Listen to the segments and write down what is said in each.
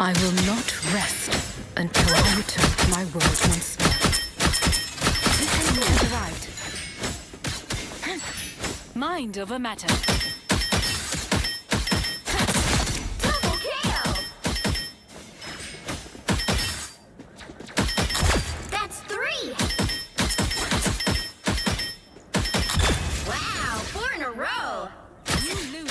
I will not rest until I return to my world once more. The enemy has arrived. Mind over matter. Double KO! That's 3! Wow, 4 in a row! You lose.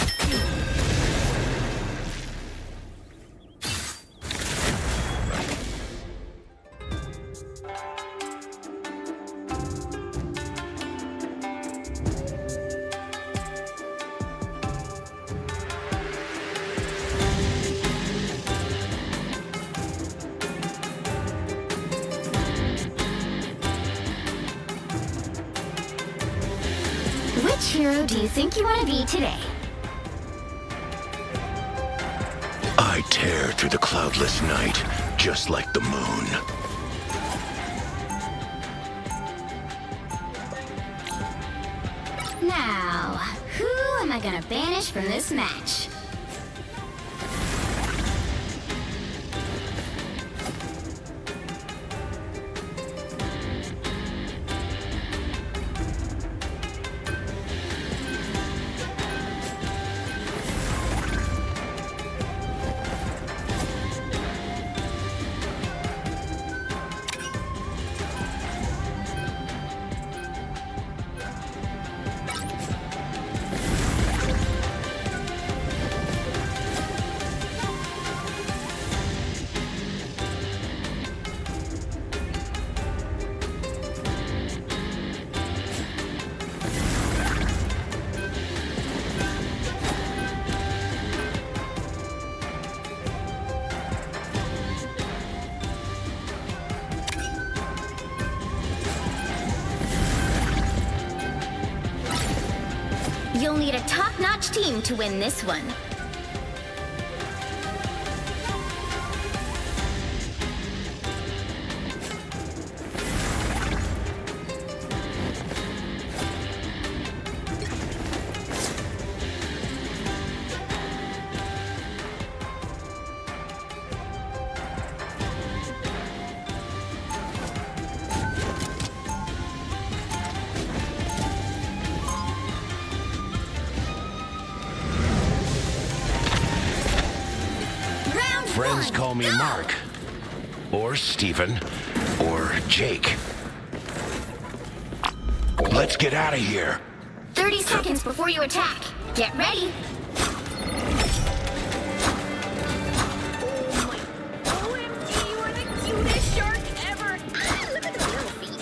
Which hero do you think you want to be today? I tear through the cloudless night, just like the moon. Now, who am I gonna banish from this match? You'll need a top-notch team to win this one. Friends call me Mark, or Stephen, or Jake. Let's get out of here. 30 seconds before you attack. Get ready. OMG, you are the cutest shark ever! Ah, look at the little feet.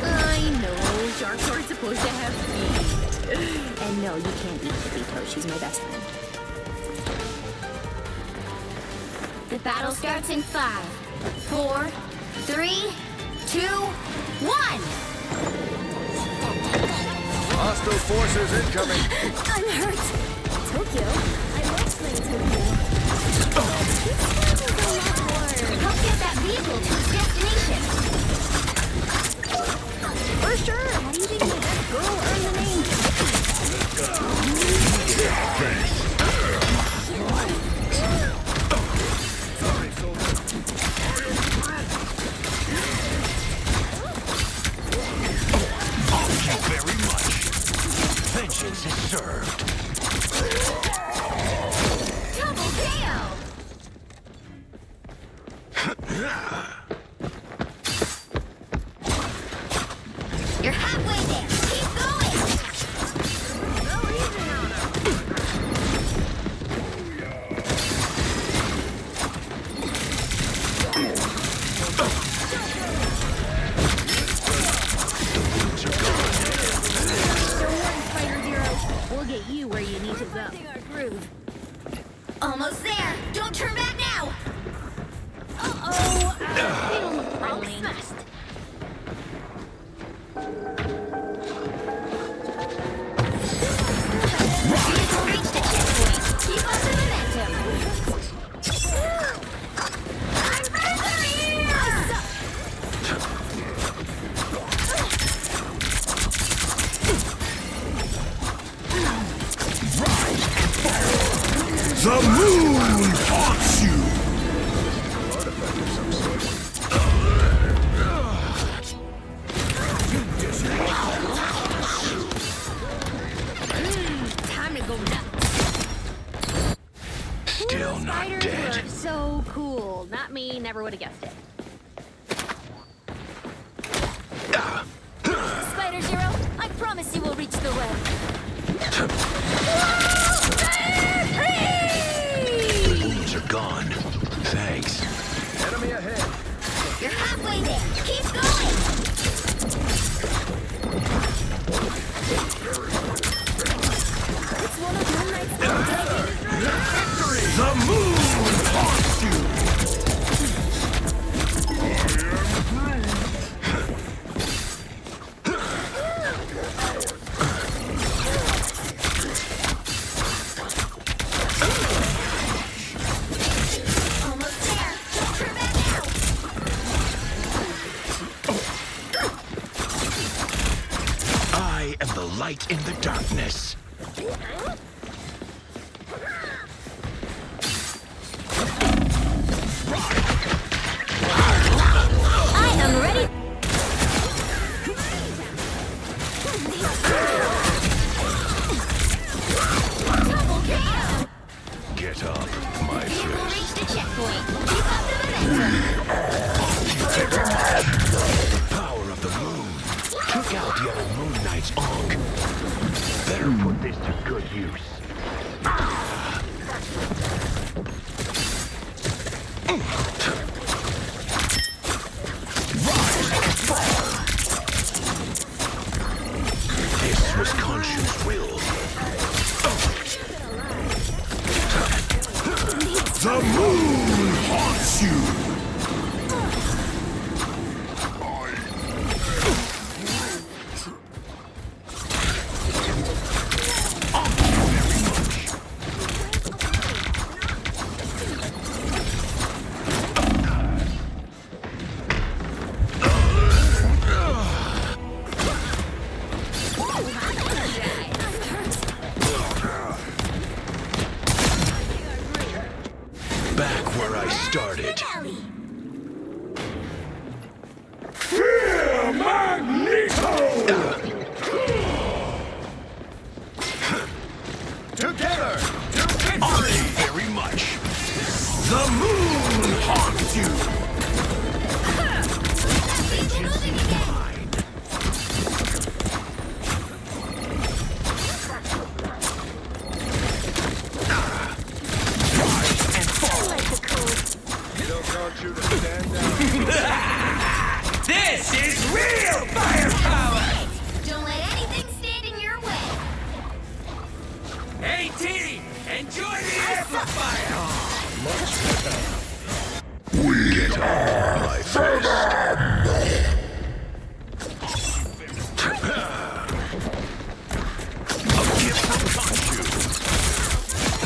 I know, sharks aren't supposed to have feet. And no, you can't eat Pepito, she's my best friend. The battle starts in 5, 4, 3, 2, 1. Hostile forces incoming. I'm hurt. Tokyo? I love playing Tokyo. Help get that vehicle to its destination. For sure! How do you think my best girl earned the name? Very much. Vengeance is served. Double KO. You're halfway there. Keep going. So easy now. We'll get you where you need to go. Our groove. Almost there. Don't turn back now. Uh-oh. Wrong fast. Vehicle reached the checkpoint. Keep up the momentum. I'm further here. The moon haunts you! Time to go nuts. Still not Spiders dead. are so cool. Not me, never would have guessed it. Spider Zero, I promise you will reach the web. The wounds are gone. Thanks. Enemy ahead. You're halfway there. Keep going. It's one of Moon Knight's The moon haunts you! almost there. Turn back now. I am the light in the darkness. I am ready. Double KO. Get up, my You will fist. reach the checkpoint. Keep up the momentum. Power of the moon. Took out the other Moon Knight's ankh. Better put this to good use. This was conscience will. The moon haunts you! Back where I started. Fear Magneto! Together. To Thank victory. you very much. The moon haunts you! Don't want you to stand down. This is real firepower! Don't let anything stand in your way. Hey team, enjoy the amplifier! Get up, my fist. A gift from Khonshu.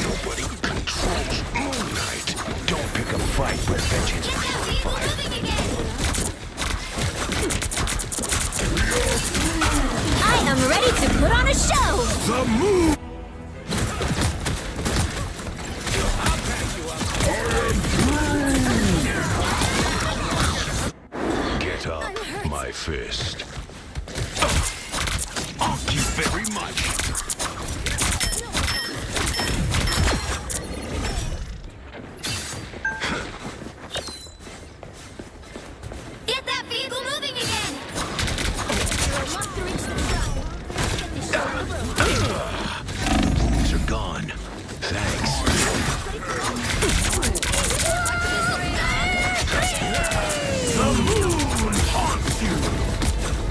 Nobody controls Moon Knight. Don't pick a fight with vengeance. Get that vehicle moving again. I am ready to put on a show. The moon! Get up, my fist. Thank you very much. Get that vehicle moving again. Wounds are gone. Thanks. The moon haunts you!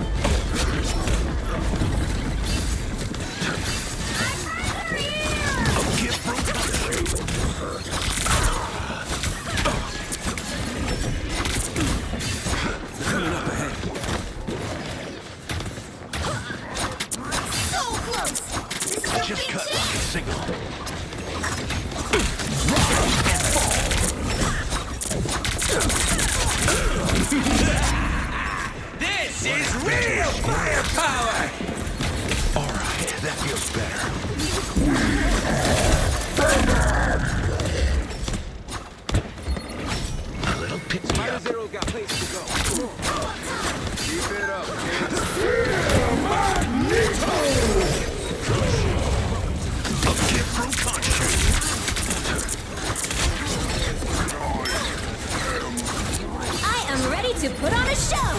to put on a show.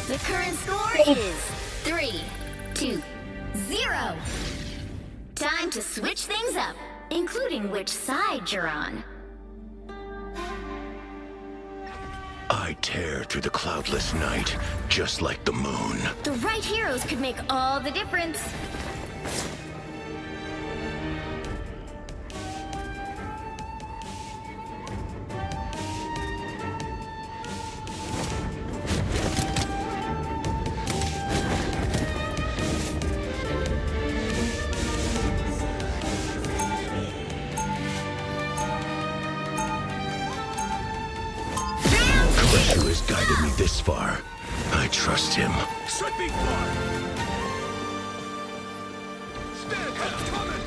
The current score is 3-2-0. Time to switch things up, including which side you're on. I tear through the cloudless night, just like the moon. The right heroes could make all the difference. Who has guided me this far? I trust him. Should be fun. Stand coming.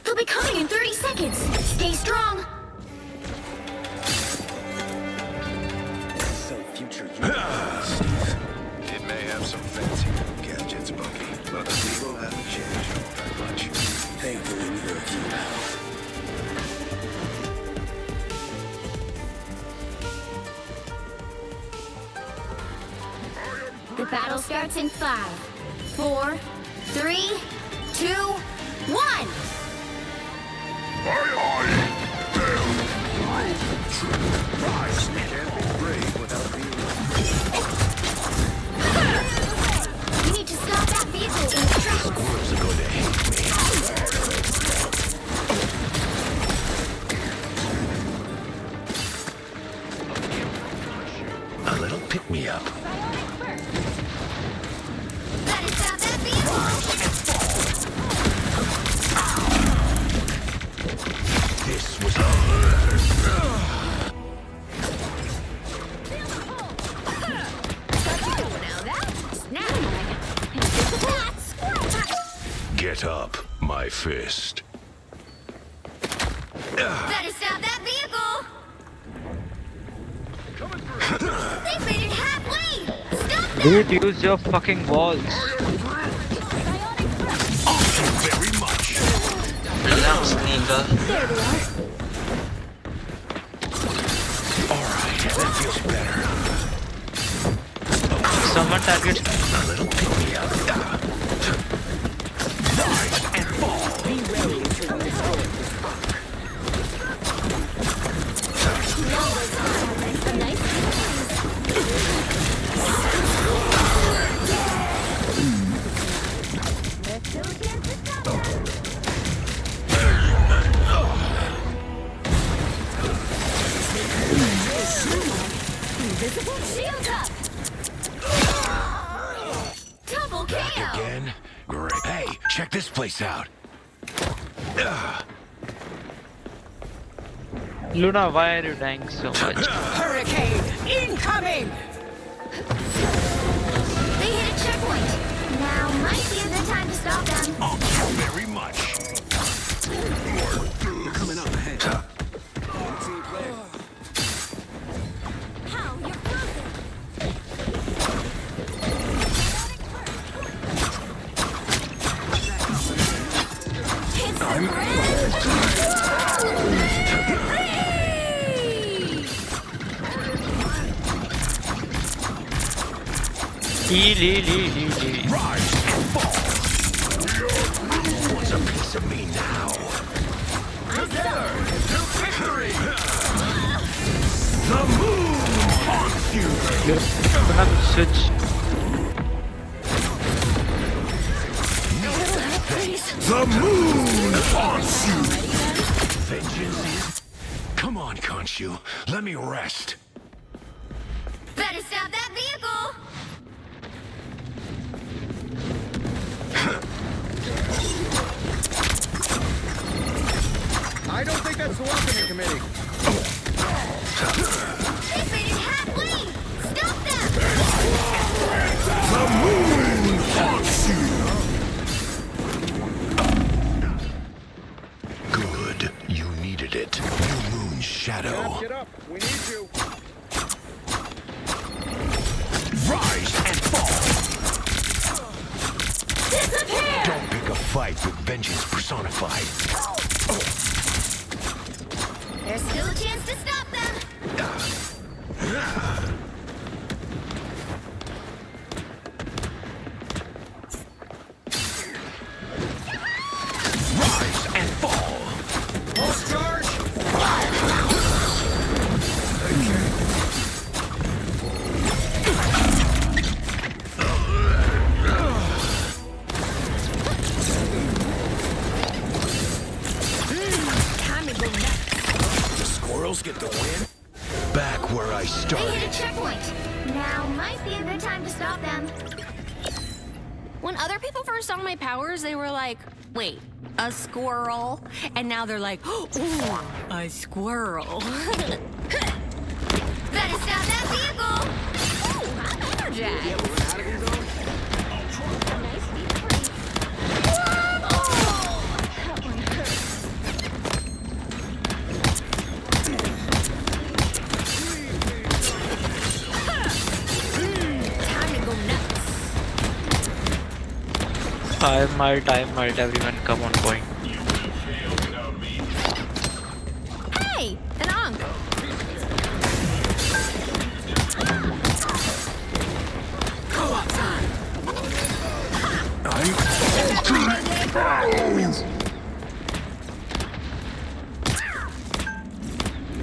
He'll be coming in 30 seconds. Stay strong. So future It may have some fancy gadgets, Bucky, but the people haven't changed all that much. Thankfully, we're a few now. The battle starts in 5, 4, 3, 2, 1. Can't be brave without being You need to stop that vehicle in its tracks. Squirrels are going to hate me. A little pick-me-up. Better stop that vehicle. This was Get up, my fist. Better stop that vehicle. They've made it halfway. Stop them. Dude, use your fucking walls. Thank you very much. Relax, nigga. Alright, that feels better. Someone target. A little pick-me-up. Rise and fall. Be ready to destroy. A nice Shield up. Double Back KO. again? Great. Hey, check this place out. Luna, why are you dying so much? Hurricane incoming. They hit a checkpoint. Now might be a good time to stop them. Thank you very much. coming up ahead. How? You're frozen. Hit some red. Heal. Rise and fall. Who wants a piece of me now? Together to victory. The moon haunts you. Luna, switch. The moon haunts you. Vengeance is... Come on, Khonshu. Let me rest. Better stop that vehicle. I don't think that's the welcoming committee. They've made it halfway. Stop them. The moon haunts you. Good. You needed it. New moon shadow. Get up. We need you. Rise and fall. Disappear. Don't pick a fight with vengeance personified. There's still a chance to stop them. Rise and fall. Pulse charge. The squirrels get the win. Back where I They started. hit a checkpoint. Now might be a good time to stop them. When other people first saw my powers, they were like, wait, a squirrel? And now they're like, ooh, a squirrel. Better stop that vehicle. Ooh, I'm energized. A nice deep breath. That one hurt. Time to go nuts. Time might, everyone come on point. Hey, an onk.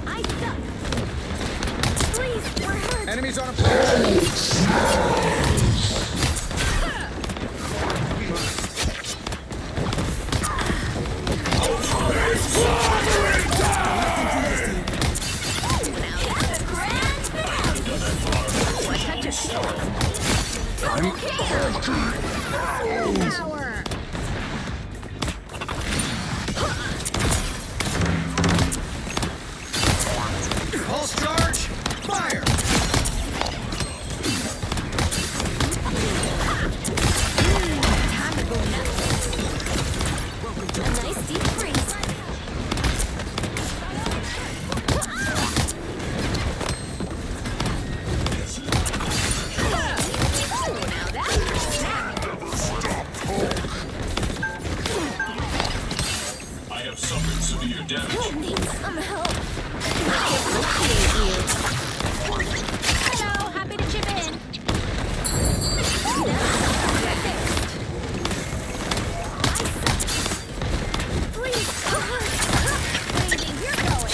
I suck. Please, we're hurt. Enemies on a plane. Pulse charge. Fire. A nice deep breath. I have suffered severe damage. Need some help. I appreciate you. Hello, happy to chip in. Please, come on. Where do you think you're going?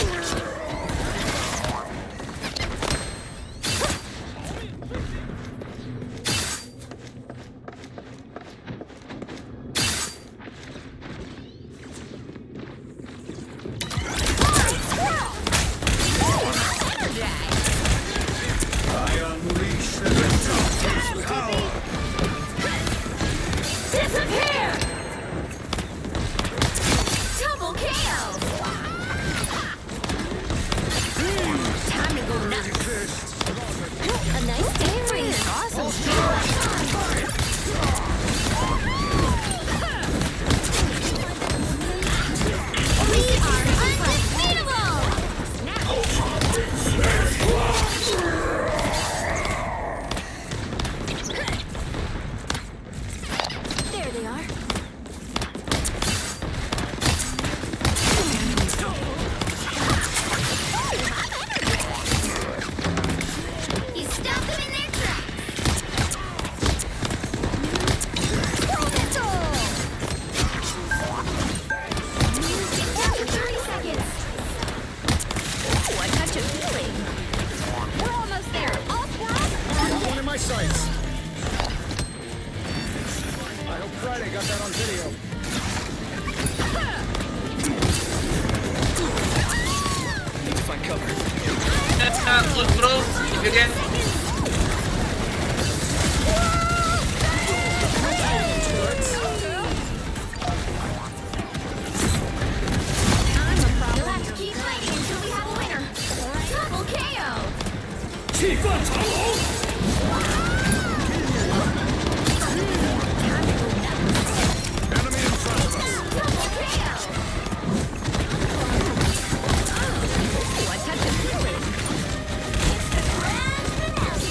I unleash the Destructor's power. Disappear! Double KO! Time to go nuts. A nice day for you. Awesome. We are undefeatable! There they are. You stopped them in their tracks! Full Down to 30 seconds! Ooh, I touch a feeling. We're almost there. All squad. Got one in my sights. I hope Friday got that on video. Need to find cover. Look, bro, if you can. You'll have to keep fighting until we have a winner! Double KO! Enemy in front of us. Double KO! Ooh, I touch a feeling. It's the grand finale!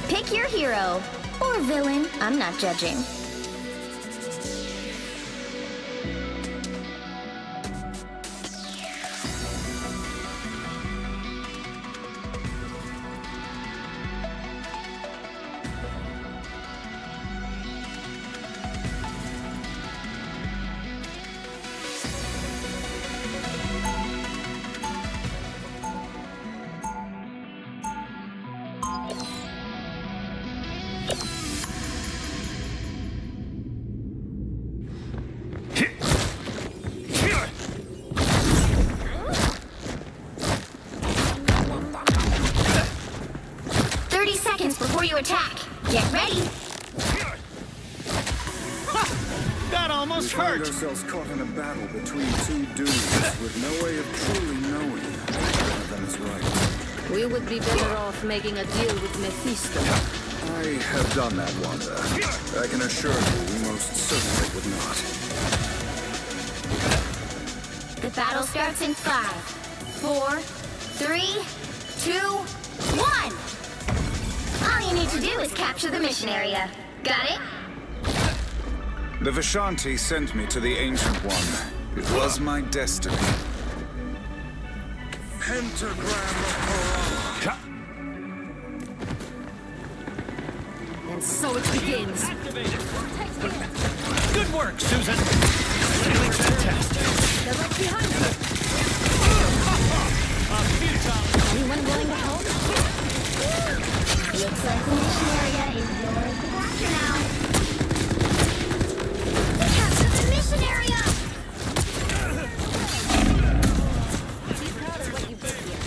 Pick your hero. Or villain. I'm not judging. Before you attack. Get ready. That almost We find hurt! ourselves caught in a battle between two dudes with no way of truly knowing one of them is right. We would be better off making a deal with Mephisto. I have done that, Wanda. I can assure you we most certainly would not. The battle starts in 5, 4, 3, 2, 1! All you need to do is capture the mission area. Got it? The Vishanti sent me to the Ancient One. It was my destiny. Pentagram of Paran. And so it begins. Good work, Susan! Feeling fantastic. They're right behind you. Anyone willing to help? Looks like the mission area is yours to capture now. We captured the mission area! Be proud of what you did here.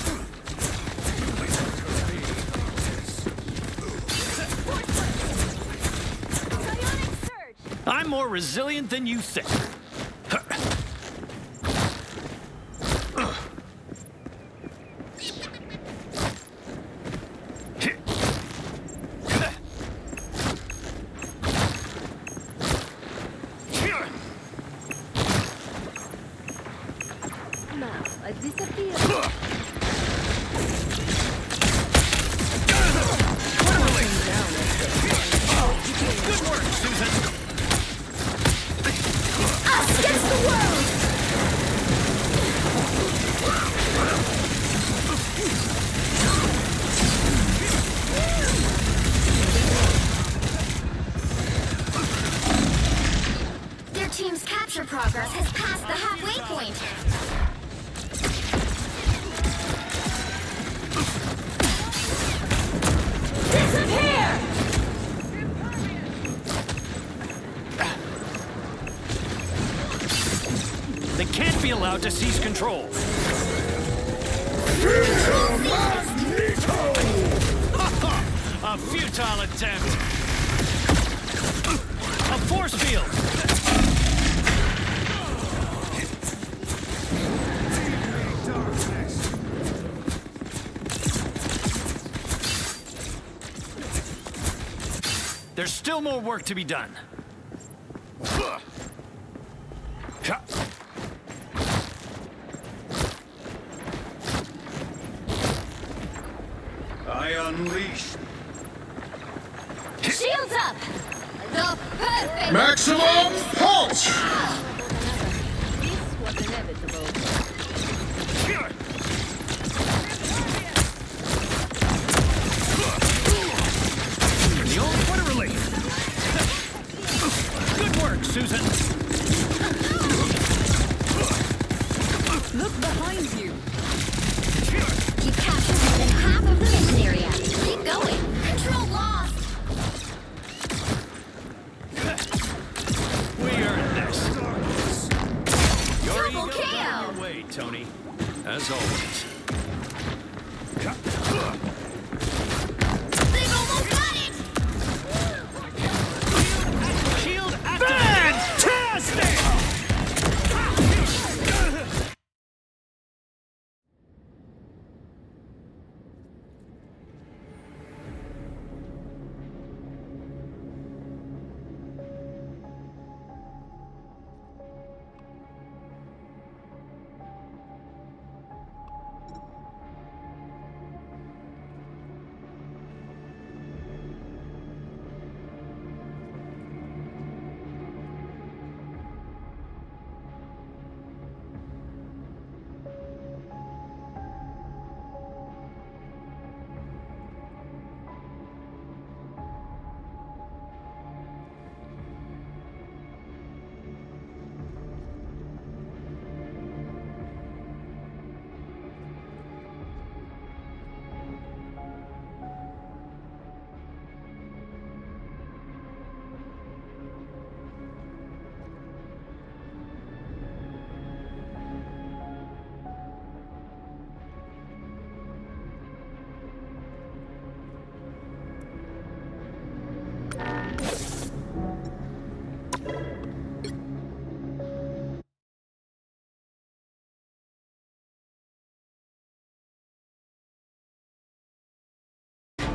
I'm more resilient than you think. Now, I disappear. Good work, Susan! Us against the world! Their team's capture progress has passed the halfway point. Disappear! They can't be allowed to seize control. A futile attempt. A force field. There's still more work to be done. I unleash Shields up! The perfect... maximum pulse! This was inevitable. The only point of relief. Good work, Susan. Look behind you. You captured more than half of the mission area. Keep going. Control lost. We earned this. Your Double ego got in KO. your way, Tony. As always. They've almost got it! Shield activated.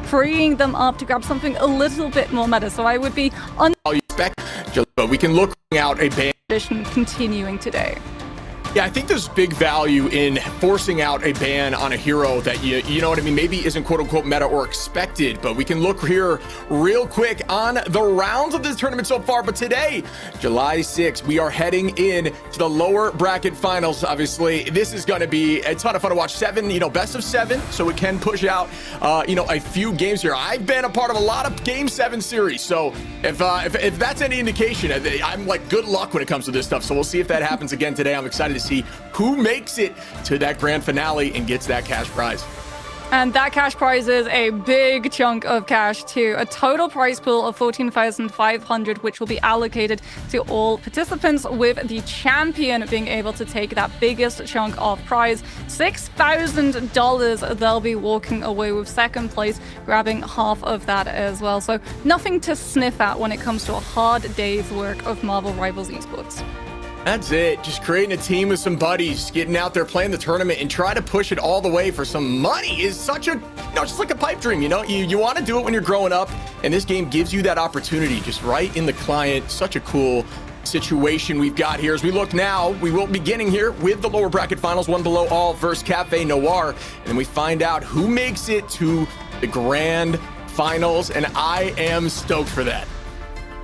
freeing them up to grab something a little bit more meta. So I would be on Expect, but we can look out a ban. Continuing today. Yeah, I think there's big value in forcing out a ban on a hero that you know what I mean, maybe isn't quote unquote meta or expected, but we can look here real quick on the rounds of this tournament so far. But today, July 6th, we are heading in to the lower bracket finals. Obviously, this is going to be a ton of fun to watch. 7, best of 7, so it can push out, a few games here. I've been a part of a lot of Game 7 series, so if that's any indication, I'm like good luck when it comes to this stuff. So we'll see if that happens again today. I'm excited to see who makes it to that grand finale and gets that cash prize. And that cash prize is a big chunk of cash too. A total prize pool of 14,500, which will be allocated to all participants, with the champion being able to take that biggest chunk of prize. $6,000 they'll be walking away with, second place grabbing half of that as well. So nothing to sniff at when it comes to a hard day's work of Marvelrivals esports. That's it. Just creating a team with some buddies, getting out there, playing the tournament, and try to push it all the way for some money is such a, just like a pipe dream, You want to do it when you're growing up, and this game gives you that opportunity just right in the client. Such a cool situation we've got here. As we look now, we will be beginning here with the lower bracket finals, One Below All versus Cafe Noir, and then we find out who makes it to the grand finals, and I am stoked for that.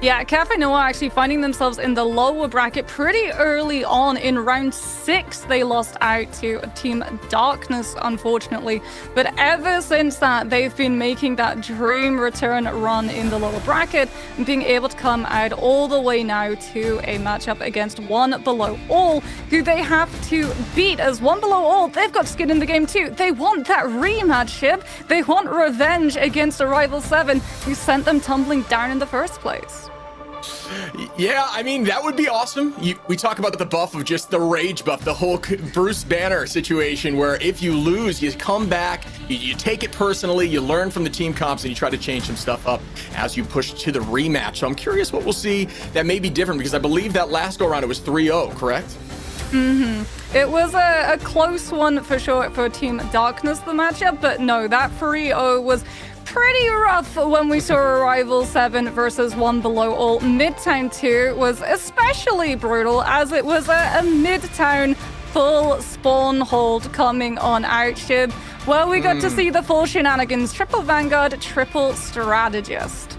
Yeah, Cafe Noir actually finding themselves in the lower bracket pretty early on. In round 6, they lost out to Team Darkness, unfortunately. But ever since that, they've been making that dream return run in the lower bracket and being able to come out all the way now to a matchup against One Below All, who they have to beat. As One Below All, they've got skin in the game too. They want that rematch ship. They want revenge against a rival 7 who sent them tumbling down in the first place. Yeah, I mean, that would be awesome. We talk about the buff of just the rage buff, the whole Bruce Banner situation, where if you lose, you come back, you take it personally, you learn from the team comps, and you try to change some stuff up as you push to the rematch. So I'm curious what we'll see that may be different, because I believe that last go around it was 3-0, correct? It was a close one for sure for Team Darkness, the matchup, but no, that 3-0 was pretty rough when we saw a rival 7 versus One Below All. Midtown 2 was especially brutal, as it was a Midtown full spawn hold coming on out ship, where we got to see the full shenanigans, triple Vanguard, triple Strategist.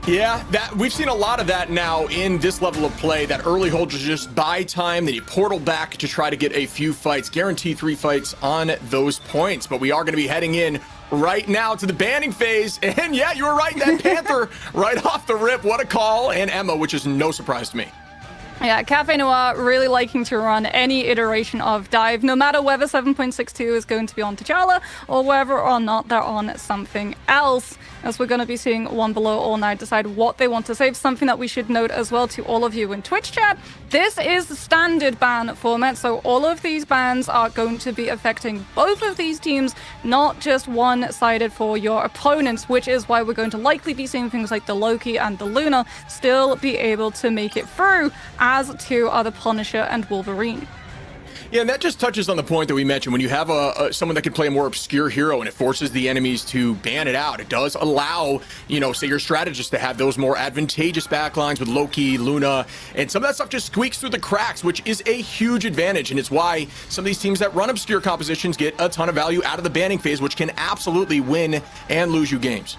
Yeah, we've seen a lot of that now in this level of play. That early hold is just buy time, then you portal back to try to get a few fights, guarantee 3 fights on those points. But we are going to be heading in right now to the banning phase. And yeah, you were right, that Panther right off the rip. What a call. And Emma, which is no surprise to me. Yeah, Cafe Noir really liking to run any iteration of dive, no matter whether 7.62 is going to be on T'Challa or whether or not they're on something else, as we're going to be seeing One Below All now decide what they want to save. Something that we should note as well to all of you in Twitch chat, this is the standard ban format, so all of these bans are going to be affecting both of these teams, not just one-sided for your opponents, which is why we're going to likely be seeing things like the Loki and the Luna still be able to make it through, as to are the Punisher and Wolverine. Yeah, and that just touches on the point that we mentioned. When you have someone that can play a more obscure hero and it forces the enemies to ban it out, it does allow, say your strategist to have those more advantageous backlines with Loki, Luna, and some of that stuff just squeaks through the cracks, which is a huge advantage. And it's why some of these teams that run obscure compositions get a ton of value out of the banning phase, which can absolutely win and lose you games.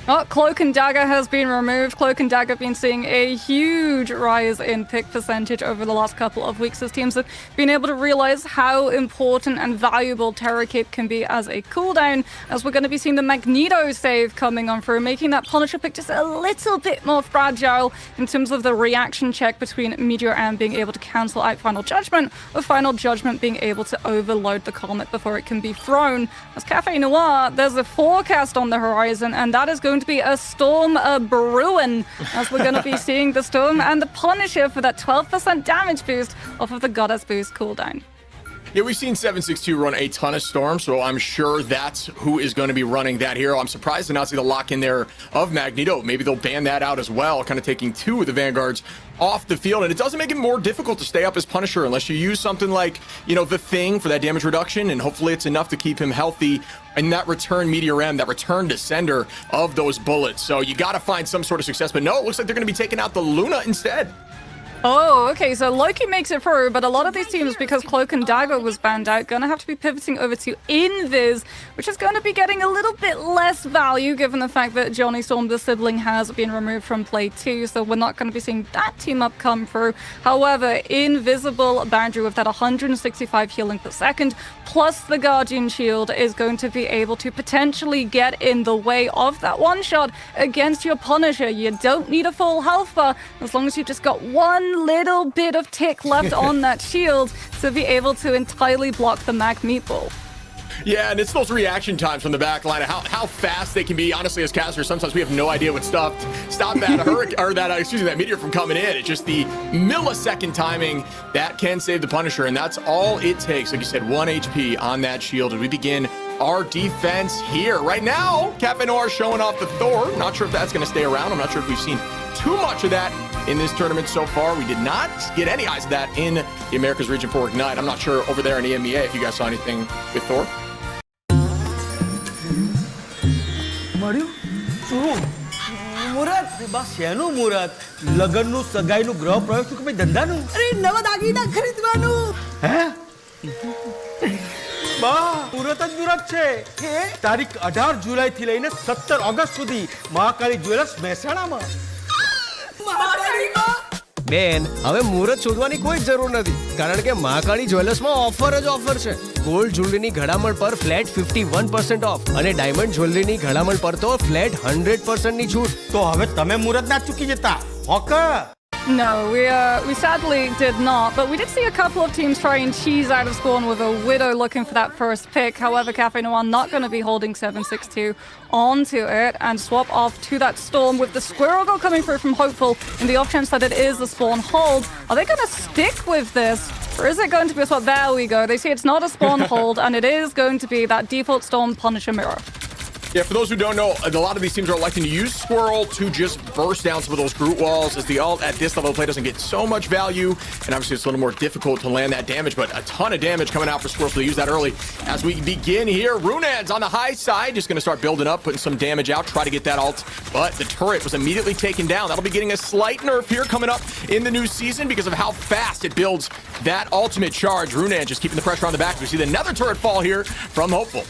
Oh, Cloak and Dagger has been removed. Cloak and Dagger have been seeing a huge rise in pick percentage over the last couple of weeks as teams have been able to realize how important and valuable Terror Cape can be as a cooldown, as we're going to be seeing the Magneto save coming on through, making that Punisher pick just a little bit more fragile in terms of the reaction check between Meteor and being able to cancel out Final Judgment, or Final Judgment being able to overload the Comet before it can be thrown. As Cafe Noir, there's a forecast on the horizon, and that is going to be a storm brewing, as we're going to be seeing the Storm and the Punisher for that 12% damage boost off of the Goddess Boost cooldown. Yeah, we've seen 762 run a ton of Storm, so I'm sure that's who is going to be running that hero. I'm surprised to not see the lock in there of Magneto. Maybe they'll ban that out as well, kind of taking two of the Vanguards off the field. And it doesn't make it more difficult to stay up as Punisher unless you use something like, you know, the Thing for that damage reduction, and hopefully it's enough to keep him healthy in that return Meteor M, that return to sender of those bullets. So you got to find some sort of success. But no, it looks like they're going to be taking out the Luna instead. Oh, okay, so Loki makes it through, but a lot of these teams, because Cloak and Dagger was banned out, gonna have to be pivoting over to Invis, which is going to be getting a little bit less value given the fact that Johnny Storm, the sibling, has been removed from play too, so we're not going to be seeing that team up come through. However, Invisible Boundary with that 165 healing per second, plus the Guardian Shield, is going to be able to potentially get in the way of that one shot against your Punisher. You don't need a full health bar, as long as you've just got one little bit of tick left on that shield to be able to entirely block the Mag Meatball. Yeah, and it's those reaction times from the back line, how fast they can be. Honestly, as casters, sometimes we have no idea what stop that hurricane or that meteor from coming in. It's just the millisecond timing that can save the Punisher, and that's all it takes. Like you said, 1 HP on that shield as we begin our defense here. Right now, Cafe Noir showing off the Thor. Not sure if that's going to stay around. I'm not sure if we've seen too much of that in this tournament so far. We did not get any eyes of that in the Americas region for Ignite. I'm not sure over there in EMEA if you guys saw anything with Thor. મળ્યું શું મુરત બસ શેનું મુરત લગનનું સગાઈનું ગ્રહ પ્રવેશ કે ભાઈ ધંધાનું અરે નવા દાગીના ખરીદવાનું હે બા મુરત જ મુરત છે તારીખ 18 જુલાઈ થી લઈને 17 ઓગસ્ટ સુધી મહાકાળી જ્વેલર્સ મહેસાણામાં બેન હવે મુહૂર્ત શોધવાની કોઈ જરૂર નથી કારણ કે મહાકાળી જ્વેલર્સમાં ઓફર જ ઓફર છે ગોલ્ડ જ્વેલરીની ઘડામણ પર ફ્લેટ 51% ઓફ અને ડાયમંડ જ્વેલરીની ઘડામણ પર તો ફ્લેટ 100% ની છૂટ તો હવે તમે મુહૂર્ત ના ચૂકી જતા hawker No, we sadly did not, but we did see a couple of teams try and cheese out of Spawn with a Widow looking for that first pick. However, Cafe Noir not going to be holding 762 onto it and swap off to that Storm with the Squirrel Girl coming through from Hopeful in the off chance that it is the Spawn hold. Are they going to stick with this? Or is it going to be a swap? There we go. They say it's not a Spawn hold, and it is going to be that default Storm Punisher mirror. Yeah, for those who don't know, a lot of these teams are electing to use Squirrel to just burst down some of those Groot walls, as the ult at this level of play doesn't get so much value, and obviously it's a little more difficult to land that damage, but a ton of damage coming out for Squirrel, so they use that early. As we begin here, Runad's on the high side, just going to start building up, putting some damage out, try to get that ult, but the turret was immediately taken down. That'll be getting a slight nerf here coming up in the new season because of how fast it builds that ultimate charge. Runad just keeping the pressure on the back. We see another turret fall here from Hopeful.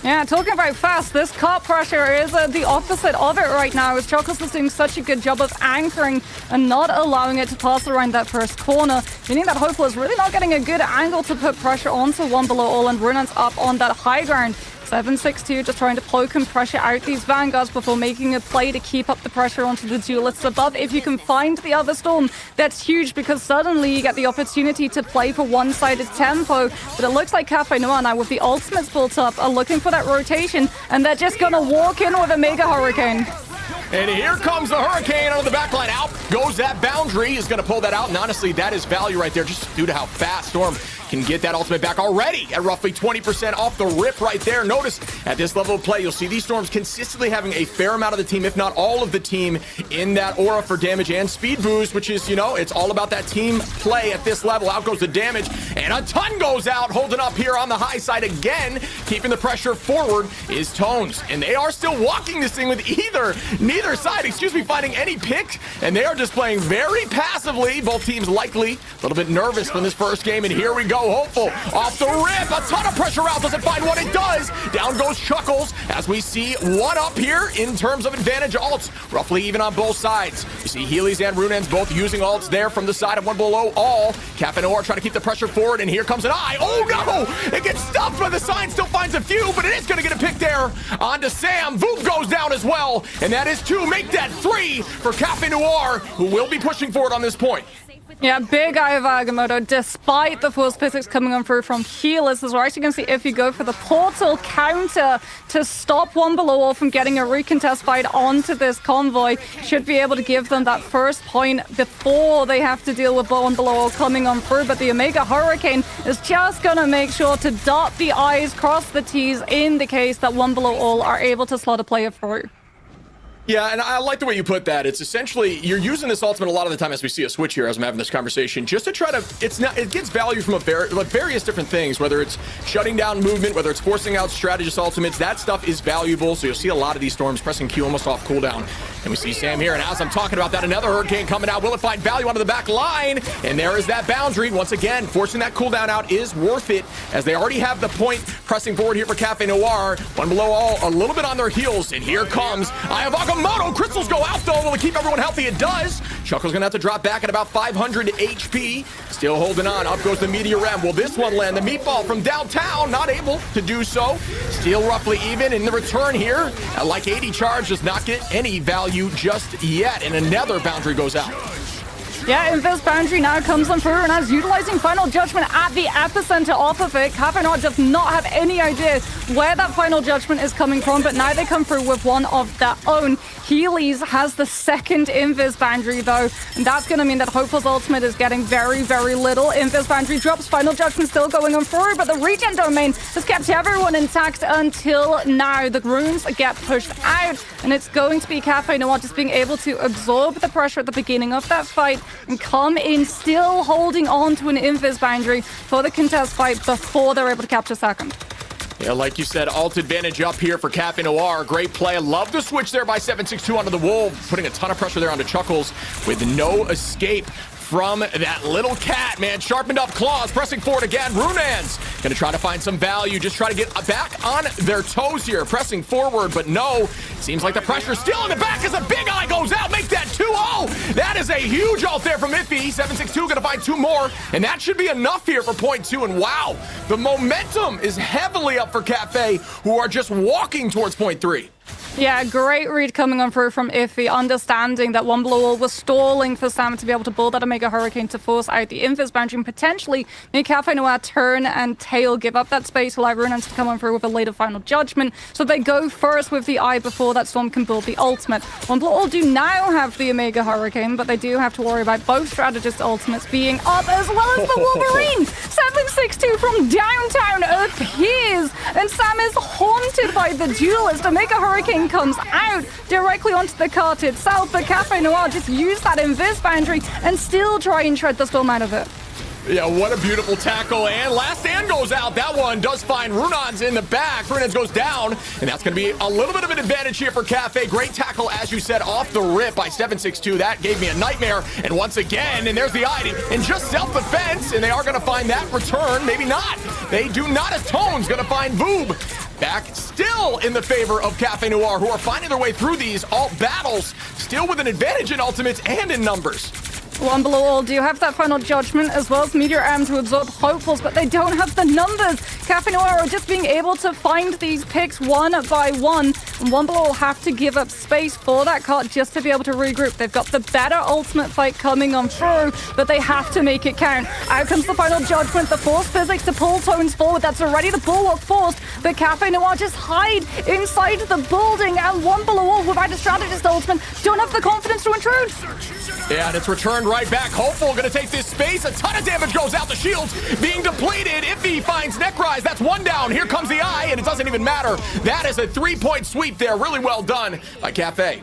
Yeah, talking about fast, this cart pressure is the opposite of it right now, as Chocos is doing such a good job of anchoring and not allowing it to pass around that first corner, meaning that Hopeful is really not getting a good angle to put pressure onto one below all, and Runan's up on that high ground. 762 just trying to poke and pressure out these Vanguards before making a play to keep up the pressure onto the duelists above. If you can find the other Storm, that's huge, because suddenly you get the opportunity to play for one-sided tempo. But it looks like Cafe Noir now, with the ultimates built up, are looking for that rotation, and they're just gonna walk in with a Mega Hurricane. And here comes the Hurricane on the backline. Out goes that Boundary. Is going to pull that out. And honestly, that is value right there, just due to how fast Storm can get that ultimate back already at roughly 20% off the rip right there. Notice at this level of play, you'll see these Storms consistently having a fair amount of the team, if not all of the team, in that aura for damage and speed boost, which is, you know, it's all about that team play at this level. Out goes the damage, and a ton goes out, holding up here on the high side again. Keeping the pressure forward is Tones, and they are still walking this thing with neither side, finding any picks, and they are just playing very passively. Both teams likely a little bit nervous from this first game, and here we go. Hopeful off the rip, a ton of pressure out, doesn't find what it does. Down goes Chuckles, as we see one up here in terms of advantage ults, roughly even on both sides. You see Healy's and Runan's both using ults there from the side of one below all. Cafe Noir trying to keep the pressure forward, and here comes an eye. Oh no, it gets stuffed by the sign, still finds a few, but it is going to get a pick there onto Sam. Voop goes down as well, and that is 2. Make that 3 for Cafe Noir, who will be pushing forward on this point. Yeah, big eye of Agamotto, despite the force physics coming on through from healers, as we're actually going to see if you go for the portal counter to stop One Below All from getting a recontest fight onto this convoy, should be able to give them that first point before they have to deal with One Below All coming on through. But the Omega Hurricane is just going to make sure to dot the I's, cross the T's in the case that One Below All are able to slot a player through. Yeah, and I like the way you put that. It's essentially, you're using this ultimate a lot of the time as we see a switch here as I'm having this conversation, just to try to, it gets value from various different things, whether it's shutting down movement, whether it's forcing out strategist ultimates, that stuff is valuable. So you'll see a lot of these storms pressing Q almost off cooldown. And we see Sam here, and as I'm talking about that, another Hurricane coming out. Will it find value onto the back line? And there is that boundary. Once again, forcing that cooldown out is worth it, as they already have the point pressing forward here for Cafe Noir. One Below All a little bit on their heels, and here comes Eye of Agamotto. Crystals go out though. Will it keep everyone healthy? It does. Chuckle's gonna have to drop back at about 500 HP. Still holding on. Up goes the Meteor M. Will this one land? The meatball from downtown, not able to do so. Still roughly even in the return here. Like 80 charge does not get any value just yet. And another boundary goes out. Yeah, Invis Boundary now comes on through, and as utilizing Final Judgment at the epicenter off of it, Cafe Noir does not have any idea where that Final Judgment is coming from, but now they come through with one of their own. Healy's has the second Invis Boundary though, and that's going to mean that Hopeful's ultimate is getting very, very little. Invis Boundary drops, Final Judgment still going on through, but the regen domain has kept everyone intact until now. The runes get pushed out, and it's going to be Cafe Noir just being able to absorb the pressure at the beginning of that fight and come in still holding on to an Invis Boundary for the contest fight before they're able to capture second. Yeah, like you said, alt advantage up here for Cafe Noir. Great play. I love the switch there by 762 onto the Wolf, putting a ton of pressure there onto Chuckles with no escape from that little cat, man. Sharpened up claws, pressing forward again. Runan's gonna try to find some value, just try to get back on their toes here, pressing forward, but no. Seems like the pressure's still in the back as a big eye goes out. Make that 2-0. That is a huge ult there from Iffy. 762 gonna find two more, and that should be enough here for point two. And wow, the momentum is heavily up for Cafe, who are just walking towards point three. Yeah, great read coming on through from Iffy, understanding that One Below All was stalling for Sam to be able to build that Omega Hurricane to force out the Invis Boundary and potentially make Cafe Noir turn and tail, give up that space, allow Runans to come on through with a later Final Judgment. So they go first with the Eye before that Storm can build the ultimate. One Below All do now have the Omega Hurricane, but they do have to worry about both strategist ultimates being up as well as the Wolverine. 762 from downtown appears, and Sam is haunted by the duelist. Omega Hurricane comes out directly onto the cart itself, but Cafe Noir just use that Invis Boundary and still try and shred the Storm out of it. Yeah, what a beautiful tackle, and last stand goes out. That one does find Runans in the back. Runans goes down, and that's going to be a little bit of an advantage here for Cafe. Great tackle, as you said, off the rip by 762. That gave me a nightmare, and once again, and there's the eye, and just self-defense, and they are going to find that return. Maybe not. They do not. Atone's going to find Voob. Back still in the favor of Cafe Noir, who are finding their way through these alt battles, still with an advantage in ultimates and in numbers. One Below All do have that Final Judgment as well as Meteor M to absorb Hopefuls, but they don't have the numbers. Cafe Noir are just being able to find these picks one by one, and One Below All have to give up space for that cart just to be able to regroup. They've got the better ultimate fight coming on through, but they have to make it count. Out comes the Final Judgment, the force physics to pull Tones forward. That's already the bulwark forced, but Cafe Noir just hide inside the building, and One Below All without a strategist ultimate don't have the confidence to intrude. Yeah, and it's returned right back. Hopeful gonna take this space. A ton of damage goes out. The shields being depleted. Iffy finds Necrise. That's one down. Here comes the eye, and it doesn't even matter. That is a 3-point sweep there. Really well done by Cafe.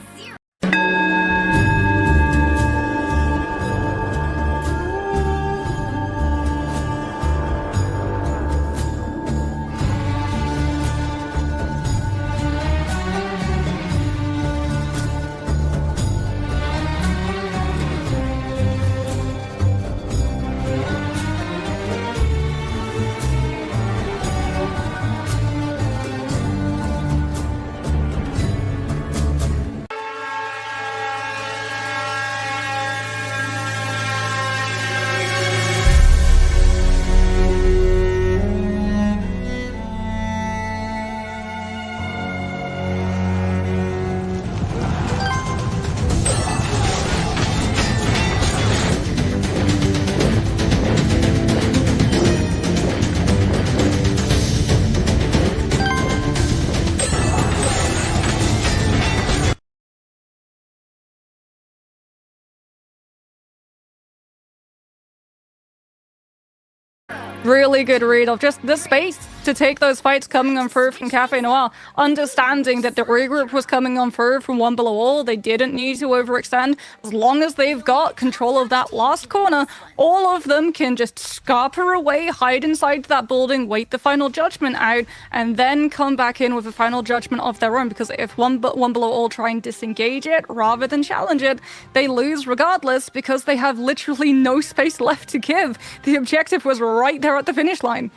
really good read of just the space to take those fights coming on through from Cafe Noir, understanding that the regroup was coming on through from One Below All. They didn't need to overextend. As long as they've got control of that last corner, all of them can just scarper away, hide inside that building, wait the final judgment out, and then come back in with a final judgment of their own. Because if One Below All try and disengage it rather than challenge it, they lose regardless because they have literally no space left to give. The objective was right there at the finish line.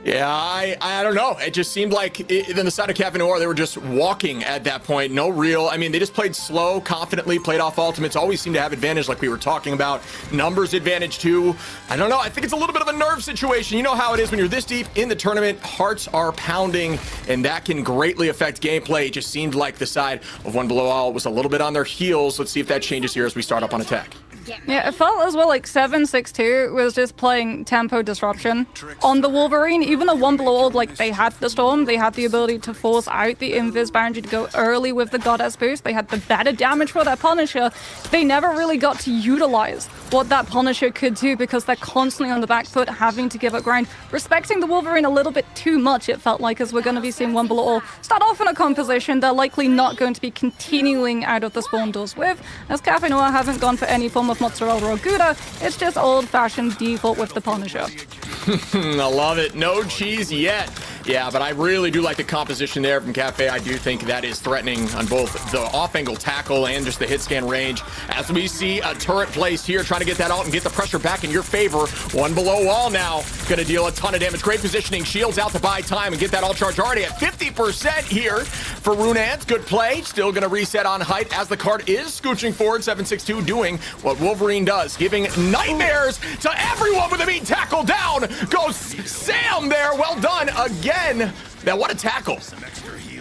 Yeah, I don't know. It just seemed like on the side of Cafe Noir, they were just walking at that point. No real. I mean, they just played slow, confidently, played off ultimates, always seemed to have advantage like we were talking about. Numbers advantage too. I don't know. I think it's a little bit of a nerve situation. You know how it is when you're this deep in the tournament. Hearts are pounding, and that can greatly affect gameplay. It just seemed like the side of One Below All was a little bit on their heels. Let's see if that changes here as we start up on attack. Yeah, it felt as well like 7-6-2 was just playing tempo disruption on the Wolverine. Even though One Below All, like, they had the Storm, they had the ability to force out the Invis boundary to go early with the Goddess boost. They had the better damage for their Punisher. They never really got to utilize what that Punisher could do because they're constantly on the back foot, having to give up ground, respecting the Wolverine a little bit too much, it felt like, as we're going to be seeing One Below All start off in a composition they're likely not going to be continuing out of the spawn doors with, as Cafe Noir haven't gone for any form of mozzarella or Gouda. It's just old-fashioned default with the Punisher. I love it. No cheese yet. Yeah, but I really do like the composition there from Cafe. I do think that is threatening on both the off-angle tackle and just the hit scan range. As we see a turret placed here, trying to get that out and get the pressure back in your favor. One Below All now going to deal a ton of damage. Great positioning. Shields out to buy time and get that all charge already at 50% here for Runans. Good play. Still going to reset on height as the card is scooching forward. 7-6-2 doing what Wolverine does, giving nightmares to everyone with a meat tackle down. Goes Sam there. Well done again. Now, what a tackle.